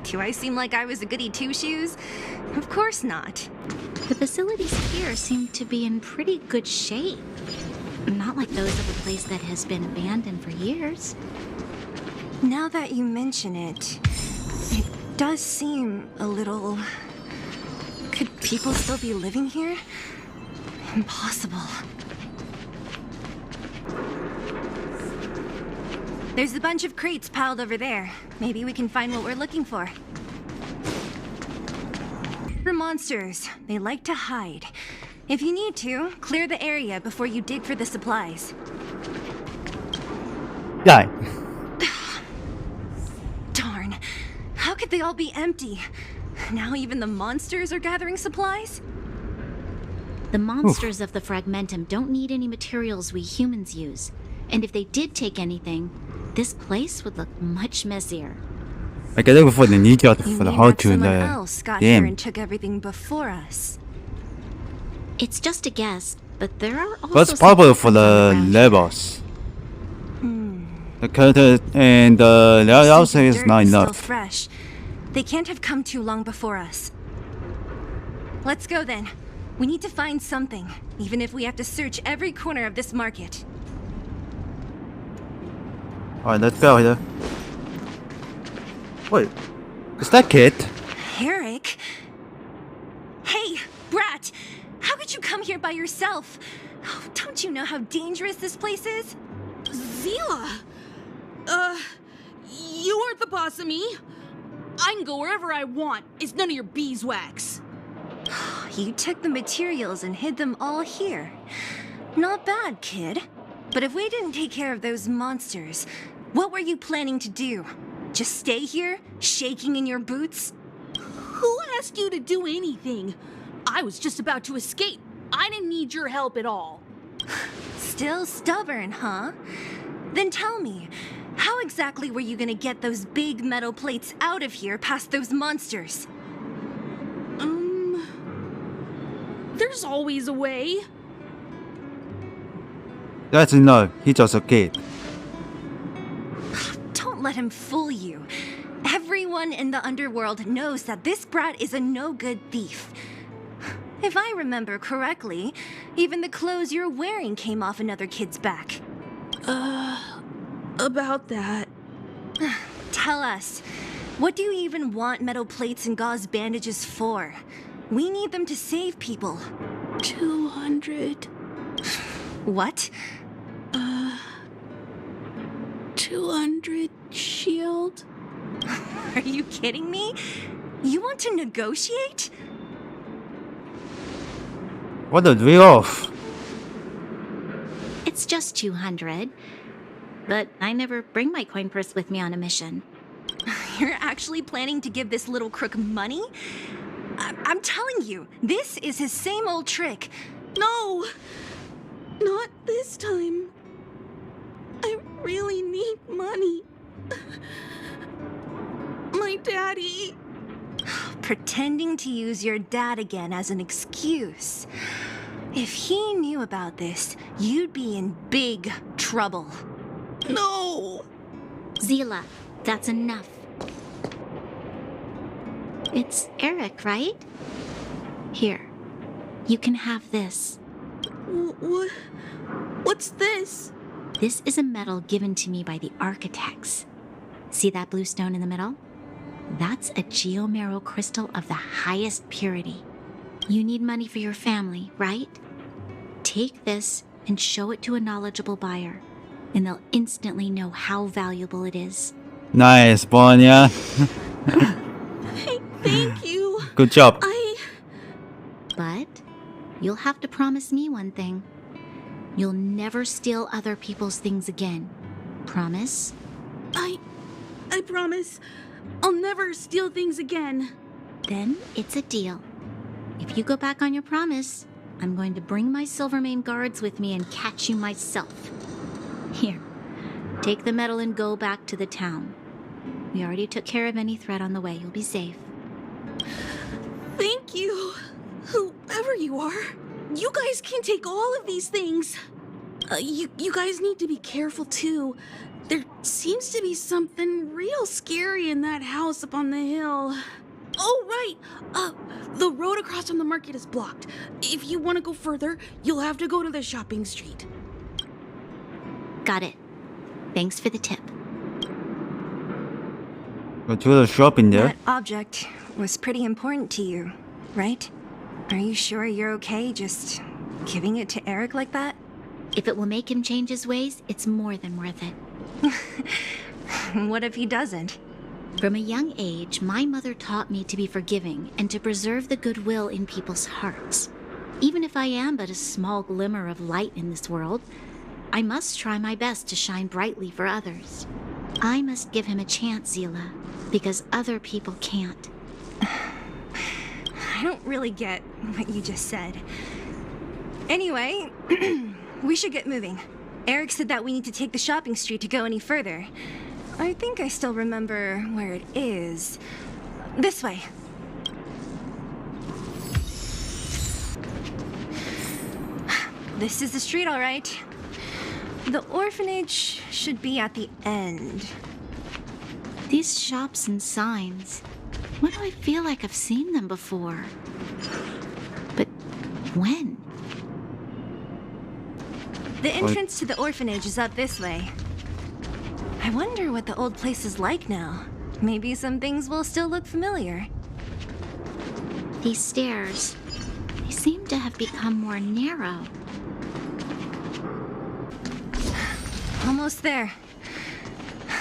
S: Do I seem like I was a goody two-shoes? Of course not.
C: The facilities here seem to be in pretty good shape. Not like those of a place that has been abandoned for years.
S: Now that you mention it, it does seem a little... Could people still be living here? Impossible. There's a bunch of crates piled over there. Maybe we can find what we're looking for. For monsters, they like to hide. If you need to, clear the area before you dig for the supplies.
A: Yeah.
S: Darn. How could they all be empty? Now even the monsters are gathering supplies?
C: The monsters of the Fragmentum don't need any materials we humans use. And if they did take anything, this place would look much messier.
A: I get it for the need for the how to
S: Someone
A: the
S: else got here
A: game.
S: and took everything before us.
C: It's just a guess, but there are also
A: What's
C: some
A: probably for the
C: around.
A: levels? The character and the also
S: The
A: is
S: dirt
A: not
S: is still
A: enough.
S: fresh. They can't have come too long before us. Let's go then. We need to find something, even if we have to search every corner of this market.
A: Alright, let's go here. Wait, is that kid?
S: Eric? Hey, Brat! How could you come here by yourself? Oh, don't you know how dangerous this place is?
I: Zila! You aren't the boss of me. I can go wherever I want. It's none of your beeswax.
S: You took the materials and hid them all here. Not bad, kid. But if we didn't take care of those monsters, what were you planning to do? Just stay here, shaking in your boots?
I: Who asked you to do anything? I was just about to escape. I didn't need your help at all.
S: Still stubborn, huh? Then tell me, how exactly were you gonna get those big metal plates out of here past those monsters?
I: There's always a way.
A: That's no, he's just a kid.
S: Don't let him fool you. Everyone in the underworld knows that this brat is a no-good thief. If I remember correctly, even the clothes you're wearing came off another kid's back.
I: About that.
S: Tell us, what do you even want metal plates and gauze bandages for? We need them to save people.
I: 200.
S: What?
I: 200 shield?
S: Are you kidding me? You want to negotiate?
A: What a rip off.
C: It's just 200. But I never bring my coin purse with me on a mission.
S: You're actually planning to give this little crook money? I'm telling you, this is his same old trick.
I: No! Not this time. I really need money. My daddy.
S: Pretending to use your dad again as an excuse. If he knew about this, you'd be in big trouble.
I: No!
C: Zila, that's enough. It's Eric, right? Here, you can have this.
I: What's this?
C: This is a medal given to me by the architects. See that blue stone in the middle? That's a geomarrow crystal of the highest purity. You need money for your family, right? Take this and show it to a knowledgeable buyer, and they'll instantly know how valuable it is.
A: Nice, Bonya.
I: Thank you.
A: Good job.
C: But you'll have to promise me one thing. You'll never steal other people's things again. Promise?
I: I promise. I'll never steal things again.
C: Then it's a deal. If you go back on your promise, I'm going to bring my Silvermane guards with me and catch you myself. Here, take the medal and go back to the town.
R: We already took care of any threat on the way. You'll be safe.
I: Thank you. Whoever you are, you guys can take all of these things. You guys need to be careful too. There seems to be something real scary in that house up on the hill. Oh, right. The road across from the market is blocked. If you want to go further, you'll have to go to the shopping street.
R: Got it. Thanks for the tip.
A: Go to the shopping there.
S: That object was pretty important to you, right? Are you sure you're okay just giving it to Eric like that?
R: If it will make him change his ways, it's more than worth it.
S: What if he doesn't?
R: From a young age, my mother taught me to be forgiving and to preserve the goodwill in people's hearts. Even if I am but a small glimmer of light in this world, I must try my best to shine brightly for others. I must give him a chance, Zila, because other people can't.
S: I don't really get what you just said. Anyway, we should get moving. Eric said that we need to take the shopping street to go any further. I think I still remember where it is. This way. This is the street, all right. The orphanage should be at the end.
R: These shops and signs. Why do I feel like I've seen them before? But when?
S: The entrance to the orphanage is up this way. I wonder what the old place is like now. Maybe some things will still look familiar.
R: These stairs, they seem to have become more narrow.
S: Almost there.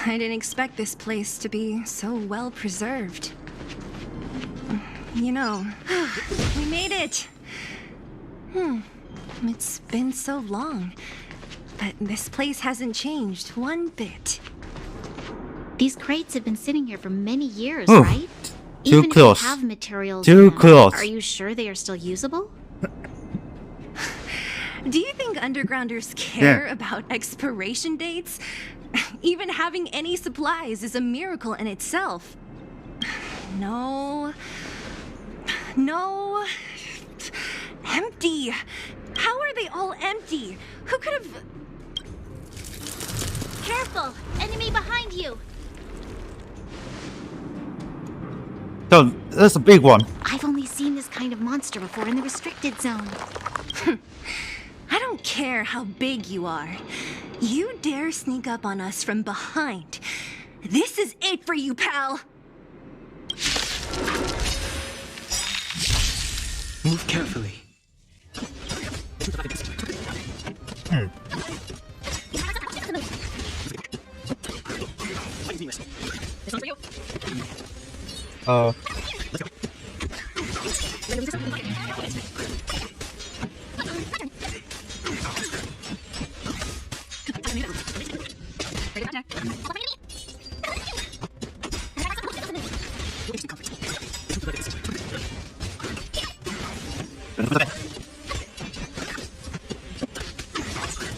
S: I didn't expect this place to be so well preserved. You know, we made it! It's been so long, but this place hasn't changed one bit.
R: These crates have been sitting here for many years,
A: Ooh,
R: right?
A: too
R: Even
A: close.
R: if they have materials
A: Too
R: in them,
A: close.
R: Are you sure they are still usable?
S: Do you think undergrounders care
A: Yeah.
S: about expiration dates? Even having any supplies is a miracle in itself. No. No. Empty. How are they all empty? Who could have...
R: Careful! Enemy behind you!
A: So that's a big one.
R: I've only seen this kind of monster before in the restricted zone.
S: I don't care how big you are. You dare sneak up on us from behind. This is it for you, pal!
B: Move carefully.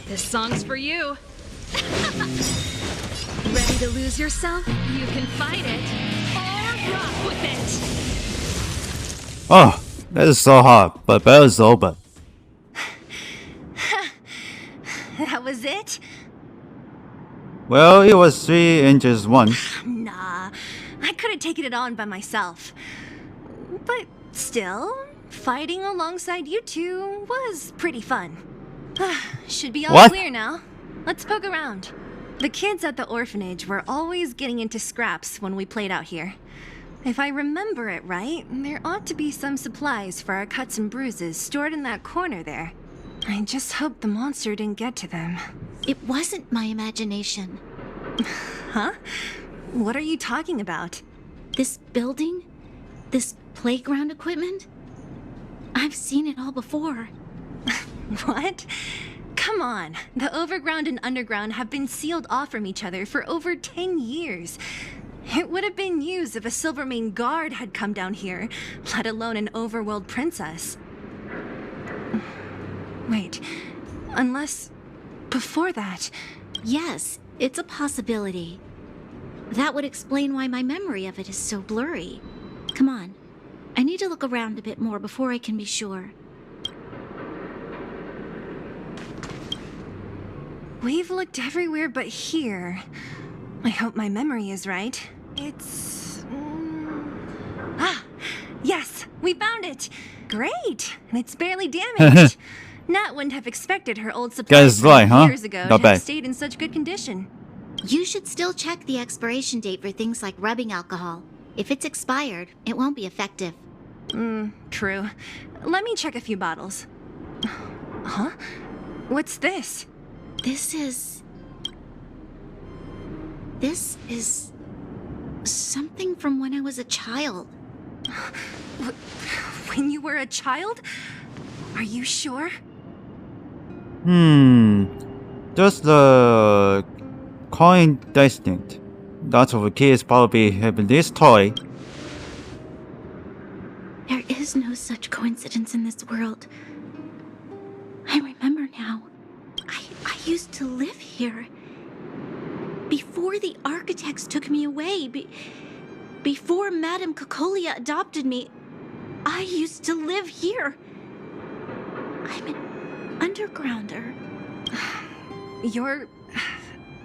M: This song's for you. Ready to lose yourself? You can fight it or rock with it.
A: Oh, that is so hard, but better is open.
S: That was it?
A: Well, it was 3 inches one.
S: Nah, I could have taken it on by myself. But still, fighting alongside you two was pretty fun. Should be all
A: What?
S: clear now. Let's poke around. The kids at the orphanage were always getting into scraps when we played out here. If I remember it right, there ought to be some supplies for our cuts and bruises stored in that corner there. I just hope the monster didn't get to them.
R: It wasn't my imagination.
S: Huh? What are you talking about?
R: This building? This playground equipment? I've seen it all before.
S: What? Come on. The overground and underground have been sealed off from each other for over 10 years. It would have been used if a Silvermane guard had come down here, let alone an overworld princess. Wait, unless... before that...
R: Yes, it's a possibility. that would explain why my memory of it is so blurry. Come on. I need to look around a bit more before I can be sure.
S: We've looked everywhere but here. I hope my memory is right. It's... yes! We found it! Great! And it's barely damaged. Nat wouldn't have expected her old supplies from years ago to have stayed in such good condition.
C: You should still check the expiration date for things like rubbing alcohol. If it's expired, it won't be effective.
S: True. Let me check a few bottles. Huh? What's this?
R: This is something from when I was a child.
S: When you were a child? Are you sure?
A: Just the coincidence. Lots of kids probably have this toy.
R: There is no such coincidence in this world. I remember now. I used to live here. Before the architects took me away, before Madame Cocolia adopted me, I used to live here. I'm an undergrounder.
S: You're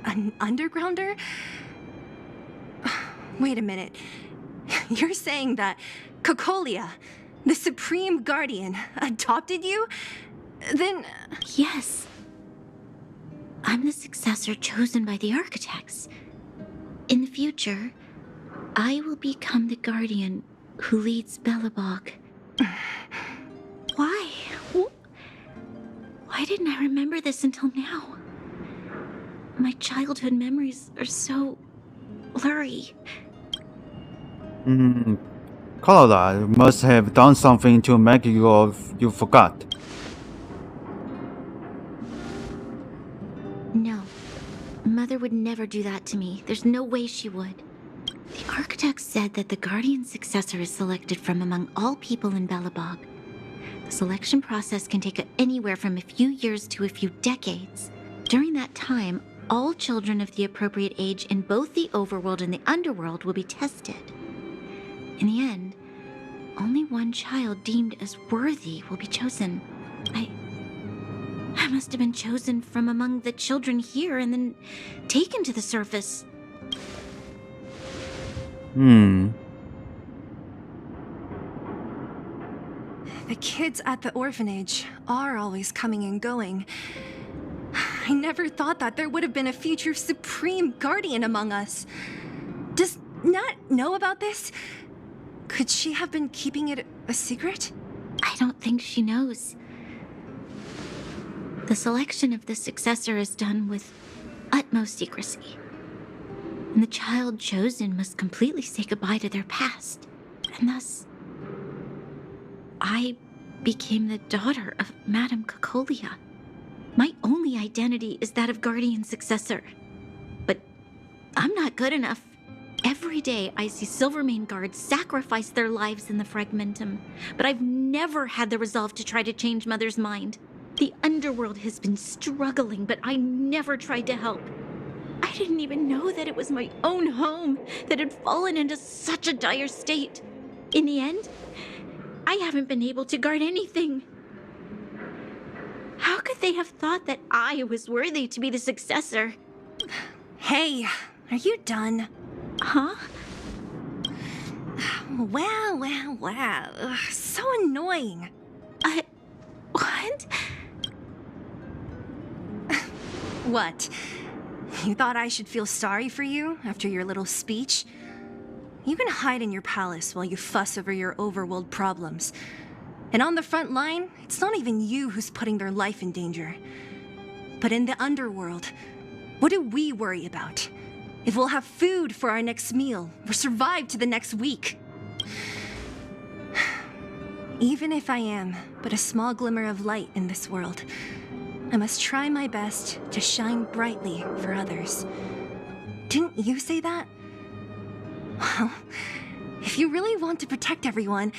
S: an undergrounder? Wait a minute. You're saying that Cocolia, the Supreme Guardian, adopted you? Then...
R: Yes. I'm the successor chosen by the architects. In the future, I will become the guardian who leads Belobog. Why? Why didn't I remember this until now? My childhood memories are so blurry.
A: Colorado must have done something to make you forgot.
R: No. Mother would never do that to me. There's no way she would. The architects said that the guardian successor is selected from among all people in Belobog. The selection process can take anywhere from a few years to a few decades. During that time, all children of the appropriate age in both the overworld and the underworld will be tested. In the end, only one child deemed as worthy will be chosen. I must have been chosen from among the children here and then taken to the surface.
S: The kids at the orphanage are always coming and going. I never thought that there would have been a future Supreme Guardian among us. Does Nat know about this? Could she have been keeping it a secret?
R: I don't think she knows. The selection of the successor is done with utmost secrecy. And the child chosen must completely say goodbye to their past. And thus, I became the daughter of Madame Cocolia. My only identity is that of guardian successor. But I'm not good enough. Every day I see Silvermane guards sacrifice their lives in the Fragmentum, but I've never had the resolve to try to change Mother's mind. The underworld has been struggling, but I never tried to help. I didn't even know that it was my own home that had fallen into such a dire state. In the end, I haven't been able to guard anything. How could they have thought that I was worthy to be the successor?
S: Hey, are you done?
R: Huh?
S: Wow. Ugh, so annoying.
R: What?
S: What? You thought I should feel sorry for you after your little speech? You can hide in your palace while you fuss over your overworld problems. And on the front line, it's not even you who's putting their life in danger. But in the underworld, what do we worry about? If we'll have food for our next meal, or survive to the next week. Even if I am but a small glimmer of light in this world, I must try my best to shine brightly for others. Didn't you say that? Well, if you really want to protect everyone,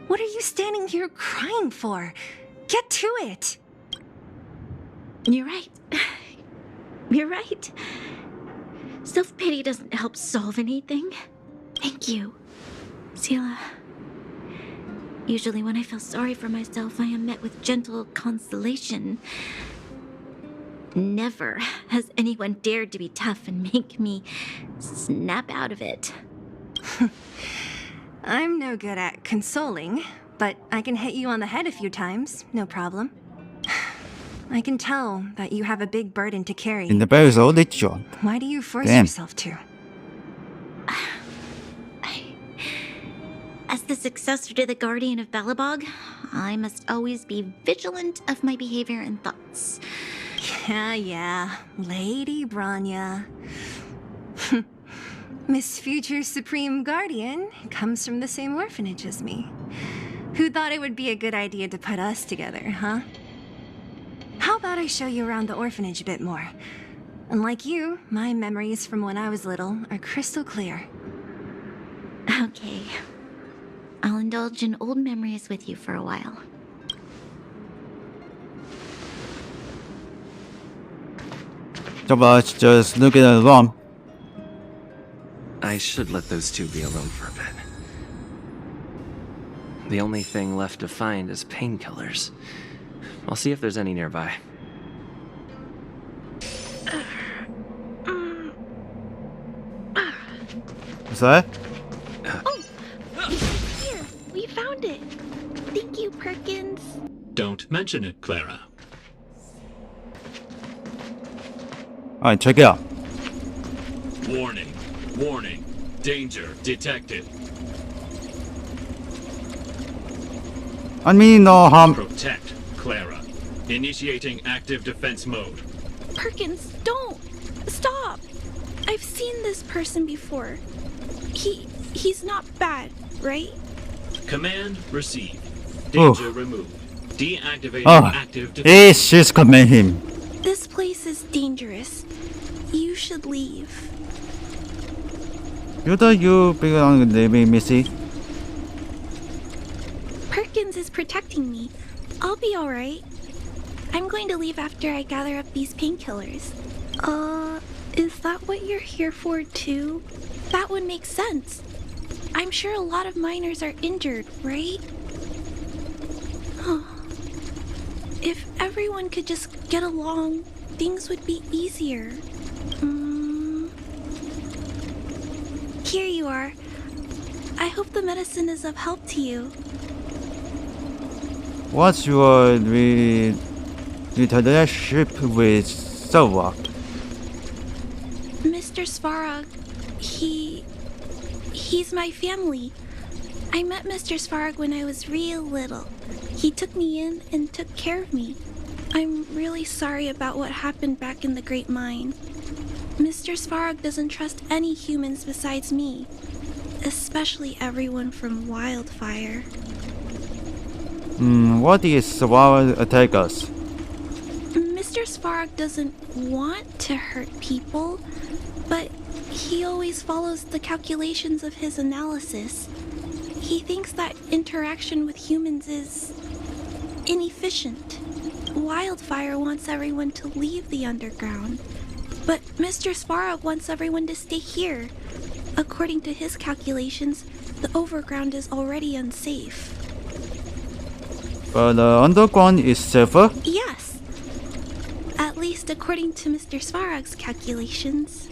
S: what are you standing here crying for? Get to it!
R: You're right. You're right. Self-pity doesn't help solve anything. Thank you, Sela. Usually when I feel sorry for myself, I am met with gentle consolation. Never has anyone dared to be tough and make me snap out of it.
S: I'm no good at consoling, but I can hit you on the head a few times, no problem. I can tell that you have a big burden to carry.
A: In the very only job.
S: Why do you force
A: Damn.
S: yourself to?
R: As the successor to the Guardian of Belobog, I must always be vigilant of my behavior and thoughts.
S: Yeah, Lady Branya. Miss Future Supreme Guardian comes from the same orphanage as me. Who thought it would be a good idea to put us together, huh? How about I show you around the orphanage a bit more? Unlike you, my memories from when I was little are crystal clear.
R: Okay. I'll indulge in old memories with you for a while.
A: About just looking at the room.
Q: I should let those two be alone for a bit. The only thing left to find is painkillers. I'll see if there's any nearby.
A: What's that?
E: Here, we found it. Thank you, Perkins.
J: Don't mention it, Clara.
A: Alright, check it out.
J: Warning. Warning. Danger detected.
A: I mean, no harm.
J: Protect, Clara. Initiating active defense mode.
E: Perkins, don't! Stop! I've seen this person before. He's not bad, right?
J: Command received. Danger removed. Deactivating active defense.
A: Hey, she's command him.
E: This place is dangerous. You should leave.
A: You thought you belong to me, Missy?
E: Perkins is protecting me. I'll be alright. I'm going to leave after I gather up these painkillers. Is that what you're here for too? That would make sense. I'm sure a lot of miners are injured, right? If everyone could just get along, things would be easier. Here you are. I hope the medicine is of help to you.
A: What's your relationship with Savak?
E: Mr. Svarog, he's my family. I met Mr. Svarog when I was real little. He took me in and took care of me. I'm really sorry about what happened back in the Great Mine. Mr. Svarog doesn't trust any humans besides me, especially everyone from Wildfire.
A: What is Savak attack us?
E: Mr. Svarog doesn't want to hurt people, but he always follows the calculations of his analysis. He thinks that interaction with humans is inefficient. Wildfire wants everyone to leave the underground, but Mr. Svarog wants everyone to stay here. According to his calculations, the overground is already unsafe.
A: But the underground is safer?
E: Yes. At least according to Mr. Svarog's calculations.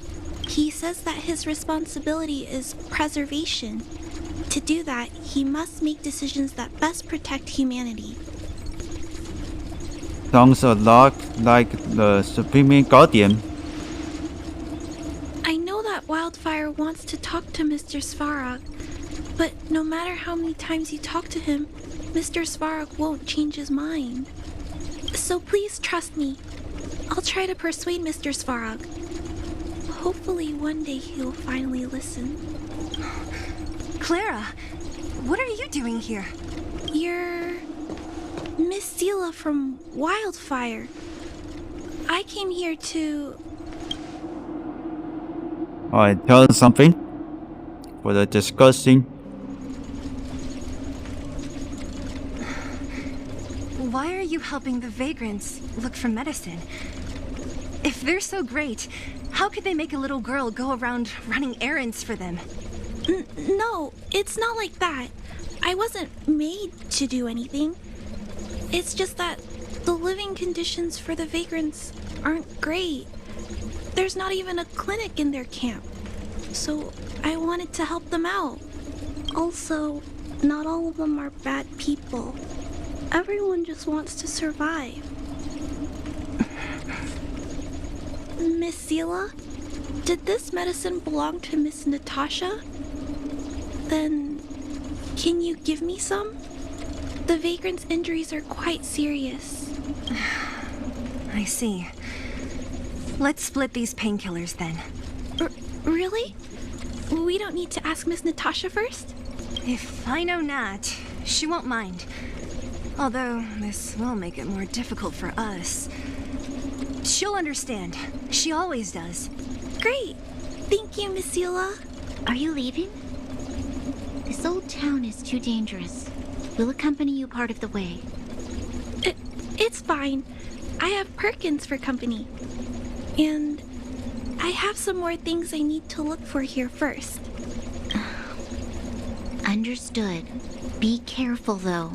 E: He says that his responsibility is preservation. To do that, he must make decisions that best protect humanity.
A: Sounds a lot like the Supreme Guardian.
E: I know that Wildfire wants to talk to Mr. Svarog, but no matter how many times you talk to him, Mr. Svarog won't change his mind. So please trust me. I'll try to persuade Mr. Svarog. Hopefully one day he'll finally listen.
S: Clara, what are you doing here?
E: You're Miss Sela from Wildfire. I came here to...
A: Alright, tell us something for the discussing.
S: Why are you helping the vagrants look for medicine? If they're so great, how could they make a little girl go around running errands for them?
E: No, it's not like that. I wasn't made to do anything. It's just that the living conditions for the vagrants aren't great. There's not even a clinic in their camp. So I wanted to help them out. Also, not all of them are bad people. Everyone just wants to survive. Miss Seela, did this medicine belong to Miss Natasha? Then, can you give me some? The vagrant's injuries are quite serious.
S: I see. Let's split these painkillers then.
E: Really? We don't need to ask Miss Natasha first?
S: If I know Nat, she won't mind. Although, this will make it more difficult for us. She'll understand. She always does.
E: Great. Thank you, Miss Seela.
C: Are you leaving? This old town is too dangerous. We'll accompany you part of the way.
E: It's fine. I have Perkins for company. And I have some more things I need to look for here first.
C: Understood. Be careful, though.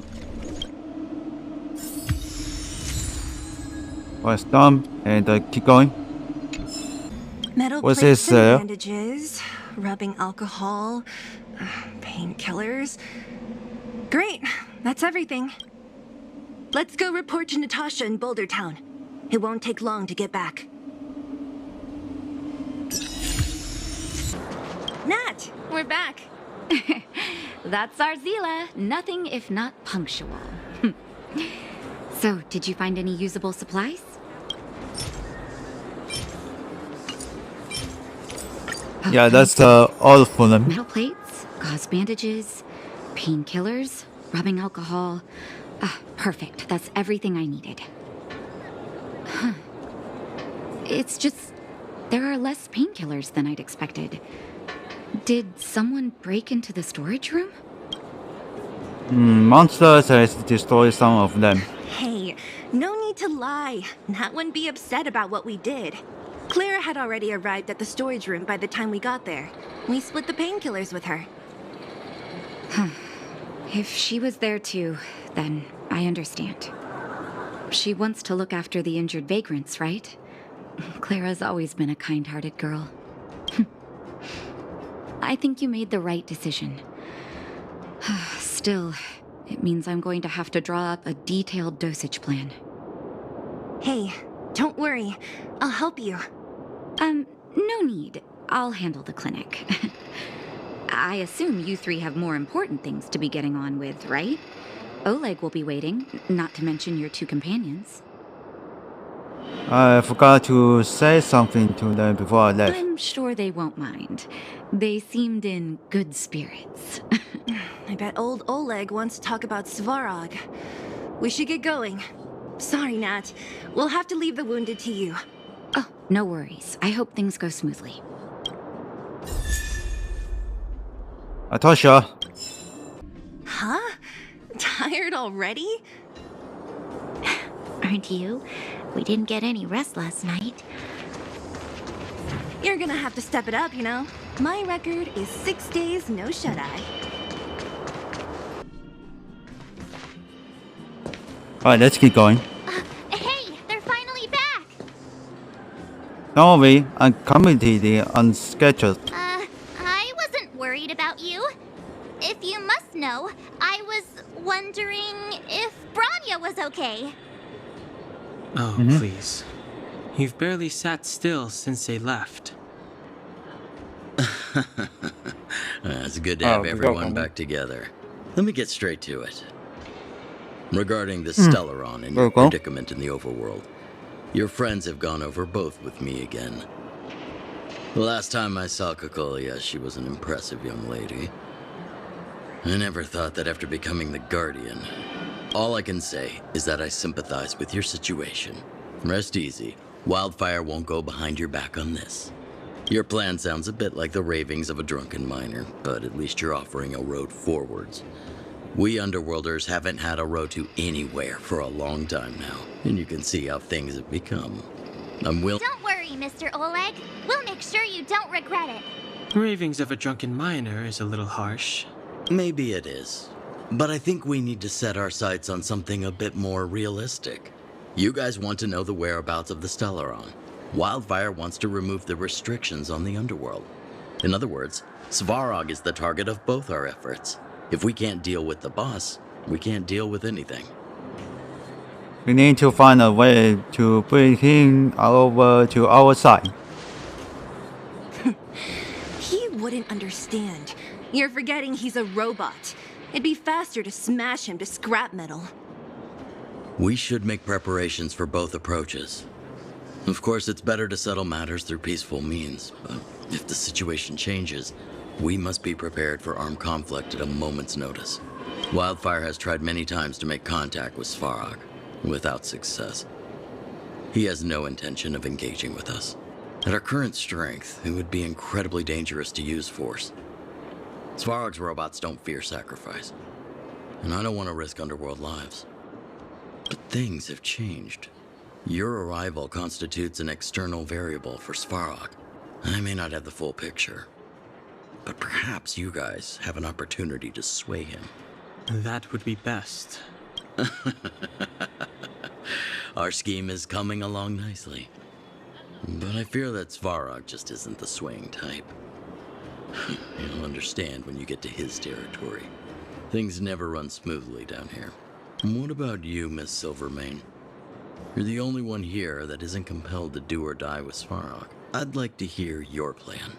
A: Press down and keep going.
S: Metal
A: What's
S: plates
A: this,
S: and bandages, rubbing alcohol, painkillers. Great, that's everything. Let's go report to Natasha in Boulder Town. It won't take long to get back. Nat, we're back.
P: That's our Zila. Nothing if not punctual. So, did you find any usable supplies?
A: Yeah, that's all for them.
P: Metal plates, gauze bandages, painkillers, rubbing alcohol. Perfect. That's everything I needed. Huh. It's just, there are less painkillers than I'd expected. Did someone break into the storage room?
A: Monsters has destroyed some of them.
S: Hey, no need to lie. Nat wouldn't be upset about what we did. Clara had already arrived at the storage room by the time we got there. We split the painkillers with her.
P: If she was there too, then I understand. She wants to look after the injured vagrants, right? Clara's always been a kind-hearted girl. I think you made the right decision. Still, it means I'm going to have to draw up a detailed dosage plan.
S: Hey, don't worry. I'll help you.
P: No need. I'll handle the clinic. I assume you three have more important things to be getting on with, right? Oleg will be waiting, not to mention your two companions.
A: I forgot to say something to them before I left.
P: I'm sure they won't mind. They seemed in good spirits.
S: I bet old Oleg wants to talk about Svarog. We should get going. Sorry, Nat. We'll have to leave the wounded to you.
P: Oh, no worries. I hope things go smoothly.
A: Natasha.
S: Huh? Tired already?
C: Aren't you? We didn't get any rest last night.
S: You're gonna have to step it up, you know? My record is 6 days, no shut-eye.
A: Alright, let's keep going.
C: Hey, they're finally back!
A: Don't worry, I'm completely unscheduled.
C: I wasn't worried about you. If you must know, I was wondering if Branya was okay.
B: Oh, please. You've barely sat still since they left.
K: It's good to have everyone back together. Let me get straight to it. Regarding the Stellaron and your predicament in the overworld, your friends have gone over both with me again. The last time I saw Kokolia, she was an impressive young lady. I never thought that after becoming the Guardian. All I can say is that I sympathize with your situation. Rest easy. Wildfire won't go behind your back on this. Your plan sounds a bit like the ravings of a drunken miner, but at least you're offering a road forwards. We Underworlders haven't had a road to anywhere for a long time now, and you can see how things have become. I'm willing.
C: Don't worry, Mr. Oleg. We'll make sure you don't regret it.
B: Ravings of a drunken miner is a little harsh.
K: Maybe it is. But I think we need to set our sights on something a bit more realistic. You guys want to know the whereabouts of the Stellaron. Wildfire wants to remove the restrictions on the underworld. In other words, Svarog is the target of both our efforts. If we can't deal with the boss, we can't deal with anything.
A: We need to find a way to bring him over to our side.
S: He wouldn't understand. You're forgetting he's a robot. It'd be faster to smash him to scrap metal.
K: We should make preparations for both approaches. Of course, it's better to settle matters through peaceful means, but if the situation changes, we must be prepared for armed conflict at a moment's notice. Wildfire has tried many times to make contact with Svarog, without success. He has no intention of engaging with us. At our current strength, it would be incredibly dangerous to use force. Svarog's robots don't fear sacrifice, and I don't want to risk underworld lives. But things have changed. Your arrival constitutes an external variable for Svarog. I may not have the full picture, but perhaps you guys have an opportunity to sway him.
B: That would be best.
K: Our scheme is coming along nicely. But I fear that Svarog just isn't the swaying type. You'll understand when you get to his territory. Things never run smoothly down here. And what about you, Miss Silvermane? You're the only one here that isn't compelled to do or die with Svarog. I'd like to hear your plan.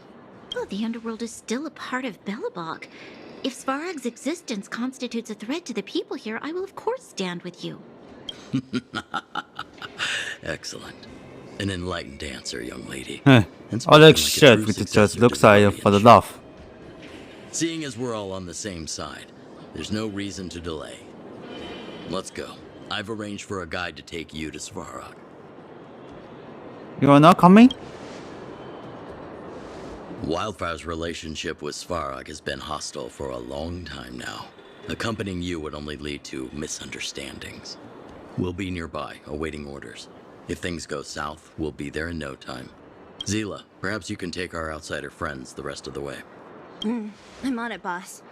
R: Well, the underworld is still a part of Belobog. If Svarog's existence constitutes a threat to the people here, I will of course stand with you.
K: Excellent. An enlightened answer, young lady.
A: Oleg shit with just looks like for the love.
K: Seeing as we're all on the same side, there's no reason to delay. Let's go. I've arranged for a guide to take you to Svarog.
A: You are not coming?
K: Wildfire's relationship with Svarog has been hostile for a long time now. Accompanying you would only lead to misunderstandings. We'll be nearby, awaiting orders. If things go south, we'll be there in no time. Zila, perhaps you can take our outsider friends the rest of the way.
S: I'm on it, boss.